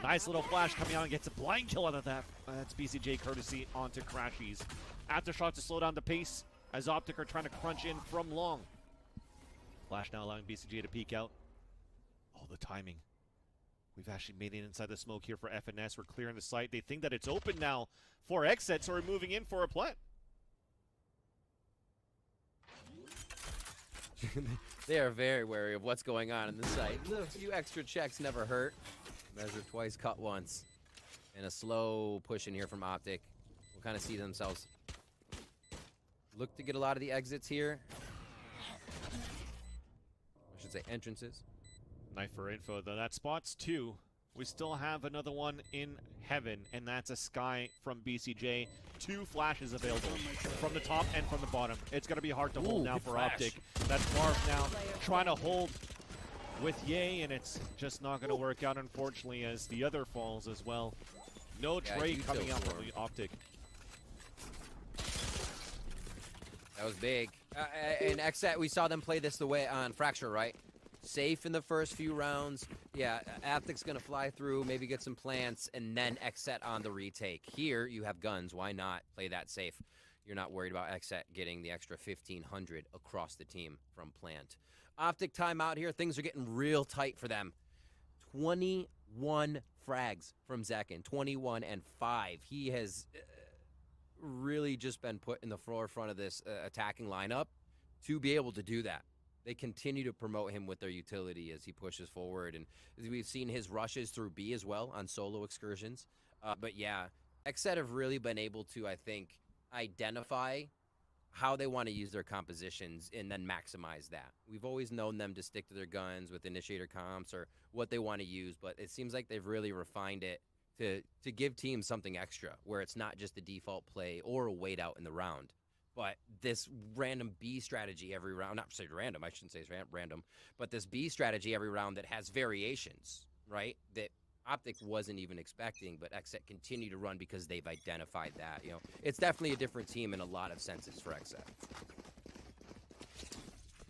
Nice little flash coming out and gets a blind kill out of that. That's BCJ courtesy onto Crashies. Aftershock to slow down the pace as Optic are trying to crunch in from long. Flash now allowing BCJ to peek out. Oh, the timing. We've actually made it inside the smoke here for FNS. We're clearing the site. They think that it's open now for Xset, so we're moving in for a plant. They are very wary of what's going on in the site. A few extra checks never hurt. Measure twice, cut once. And a slow push in here from Optic. We'll kind of see themselves look to get a lot of the exits here. I should say entrances. Knife for info, though. That spot's 2. We still have another one in heaven, and that's a Sky from BCJ. 2 flashes available from the top and from the bottom. It's going to be hard to hold now for Optic. That's Marv now trying to hold with Ye, and it's just not going to work out, unfortunately, as the other falls as well. No trade coming out from the Optic. That was big. And Xset, we saw them play this the way on Fracture, right? Safe in the first few rounds. Yeah, Optic's going to fly through, maybe get some plants, and then Xset on the retake. Here, you have guns. Why not play that safe? You're not worried about Xset getting the extra 1,500 across the team from plant. Optic timeout here. Things are getting real tight for them. 21 frags from Zekin. 21 and 5. He has really just been put in the forefront of this attacking lineup to be able to do that. They continue to promote him with their utility as he pushes forward. And we've seen his rushes through B as well on solo excursions. But yeah, Xset have really been able to, I think, identify how they want to use their compositions and then maximize that. We've always known them to stick to their guns with initiator comps or what they want to use, but it seems like they've really refined it to give teams something extra, where it's not just a default play or a wait out in the round. But this random B strategy every round, not say random, I shouldn't say it's random, but this B strategy every round that has variations, right? That Optic wasn't even expecting, but Xset continue to run because they've identified that. You know, it's definitely a different team in a lot of senses for Xset.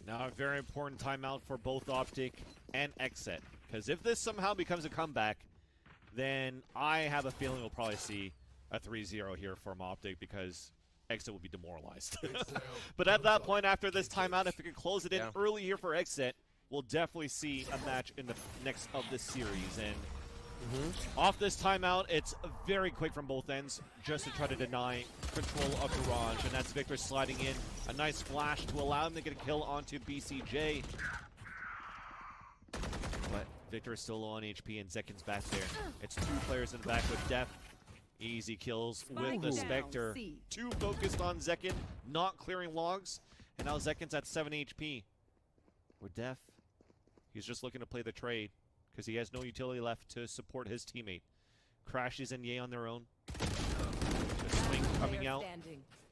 Now a very important timeout for both Optic and Xset, because if this somehow becomes a comeback, then I have a feeling we'll probably see a 3-0 here from Optic, because Xset will be demoralized. But at that point, after this timeout, if we can close it in early here for Xset, we'll definitely see a match in the next of this series. And Off this timeout, it's very quick from both ends just to try to deny control of Garage, and that's Victor sliding in. A nice flash to allow him to get a kill onto BCJ. But Victor is still low on HP, and Zekin's back there. It's 2 players in the back with Def. Easy kills with the Spectre. 2 focused on Zekin, not clearing logs, and now Zekin's at 7 HP. With Def, he's just looking to play the trade because he has no utility left to support his teammate. Crashes and Ye on their own. The swing coming out,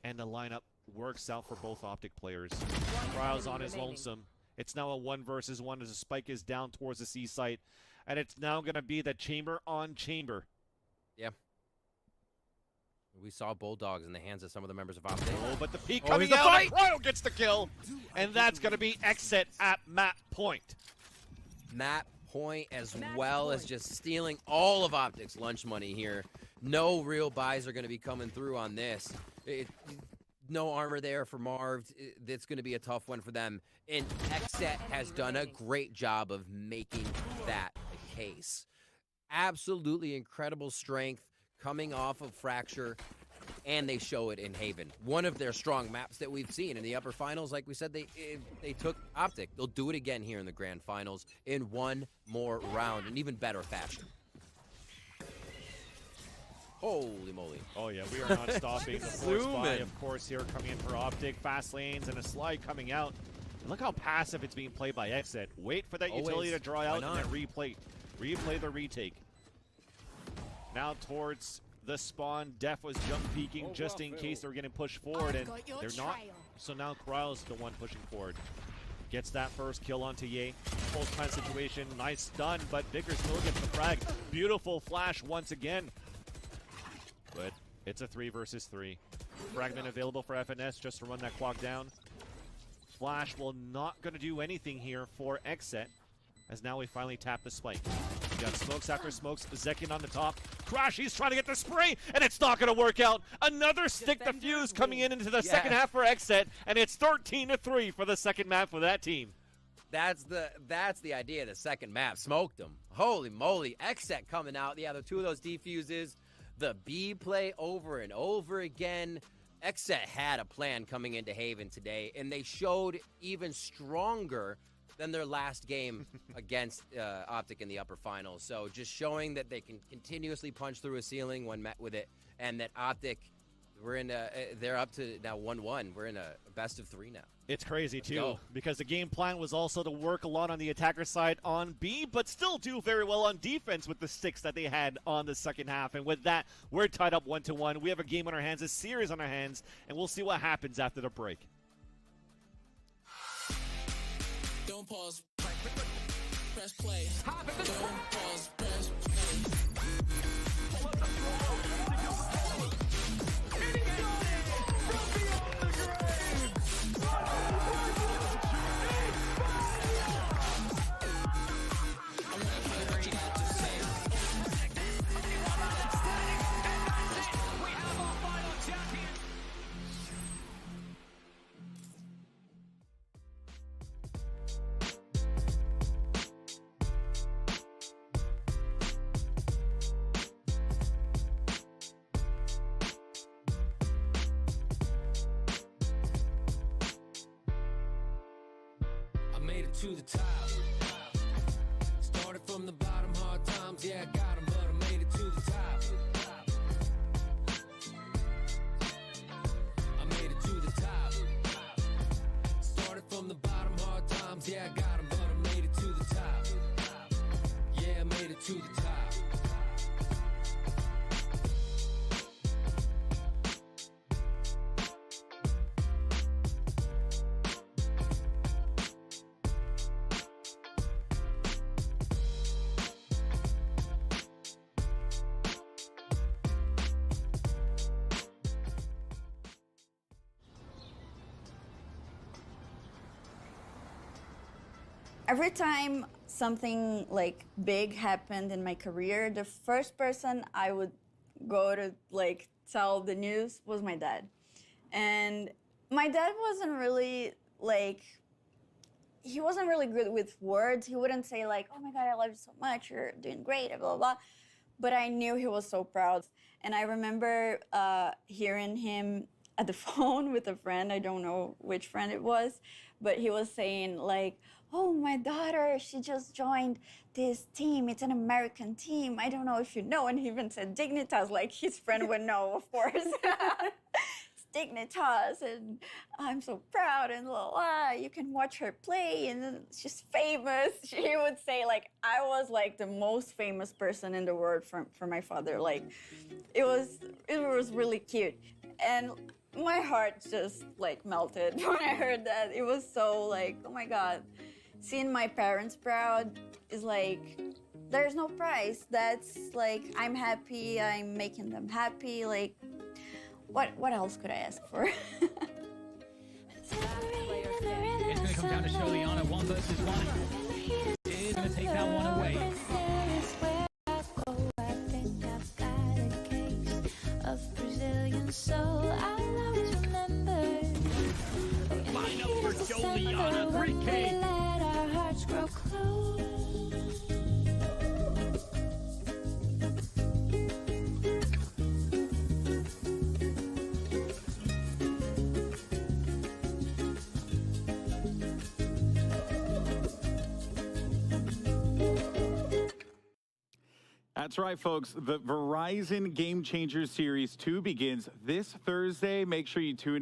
and the lineup works out for both Optic players. Cryos on his lonesome. It's now a 1 versus 1 as the spike is down towards the C site, and it's now going to be the chamber on chamber. Yeah. We saw Bulldogs in the hands of some of the members of Optic. Oh, but the peek coming out, and Cryo gets the kill, and that's going to be Exit at map point. Map point as well as just stealing all of Optic's lunch money here. No real buys are going to be coming through on this. No armor there for Marv. That's going to be a tough one for them. And Exet has done a great job of making that the case. Absolutely incredible strength coming off of Fracture, and they show it in Haven. One of their strong maps that we've seen in the upper finals. Like we said, they took Optic. They'll do it again here in the grand finals in one more round, an even better fashion. Holy moly. Oh yeah, we are not stopping. The force buy, of course, here coming in for Optic. Fast lanes and a slide coming out. And look how passive it's being played by Exit. Wait for that utility to draw out and then replay the retake. Now towards the spawn. Def was jump peeking just in case they were getting pushed forward, and they're not. So now Cryos the one pushing forward. Gets that first kill onto Ye. Full time situation. Nice stun, but Vicker still gets the frag. Beautiful flash once again. But it's a 3 versus 3. Fragment available for FNS just to run that clock down. Flash will not going to do anything here for Exet, as now we finally tap the spike. We got smokes after smokes. Zekin on the top. Crash, he's trying to get the spray, and it's not going to work out. Another stick defuse coming into the second half for Exet, and it's 13-3 for the second map for that team. That's the idea of the second map. Smoked them. Holy moly. Exet coming out. Yeah, the 2 of those defuses. The B play over and over again. Exet had a plan coming into Haven today, and they showed even stronger than their last game against Optic in the upper finals. So just showing that they can continuously punch through a ceiling when met with it, and that Optic, they're up to now 1-1. We're in a best of 3 now. It's crazy too, because the game plan was also to work a lot on the attacker side on B, but still do very well on defense with the sticks that they had on the second half. And with that, we're tied up 1-1. We have a game on our hands, a series on our hands, and we'll see what happens after the break. Don't pause. Press play. Don't pause. Press play. To the top. Started from the bottom, hard times, yeah, I got 'em, but I made it to the top. I made it to the top. Started from the bottom, hard times, yeah, I got 'em, but I made it to the top. Yeah, I made it to the top. Every time something like big happened in my career, the first person I would go to like tell the news was my dad. And my dad wasn't really like, he wasn't really good with words. He wouldn't say like, oh my God, I love you so much, you're doing great, blah, blah, blah. but I knew he was so proud. And I remember hearing him at the phone with a friend. I don't know which friend it was, but he was saying like, oh, my daughter, she just joined this team. It's an American team. I don't know if you know. And he even said Dignitas, like his friend would know, of course. It's Dignitas, and I'm so proud, and la la. You can watch her play, and she's famous. He would say, like, I was like the most famous person in the world for my father. Like, it was really cute. And my heart just like melted when I heard that. It was so like, oh my God. Seeing my parents proud is like, there's no price. That's like, I'm happy, I'm making them happy. Like, what else could I ask for? It's going to come down to Sholiana, 1 versus 1. Is going to take that one away. Line up for Sholiana, 3K. That's right, folks. The Verizon Game Changers Series 2 begins this Thursday. Make sure you tune in.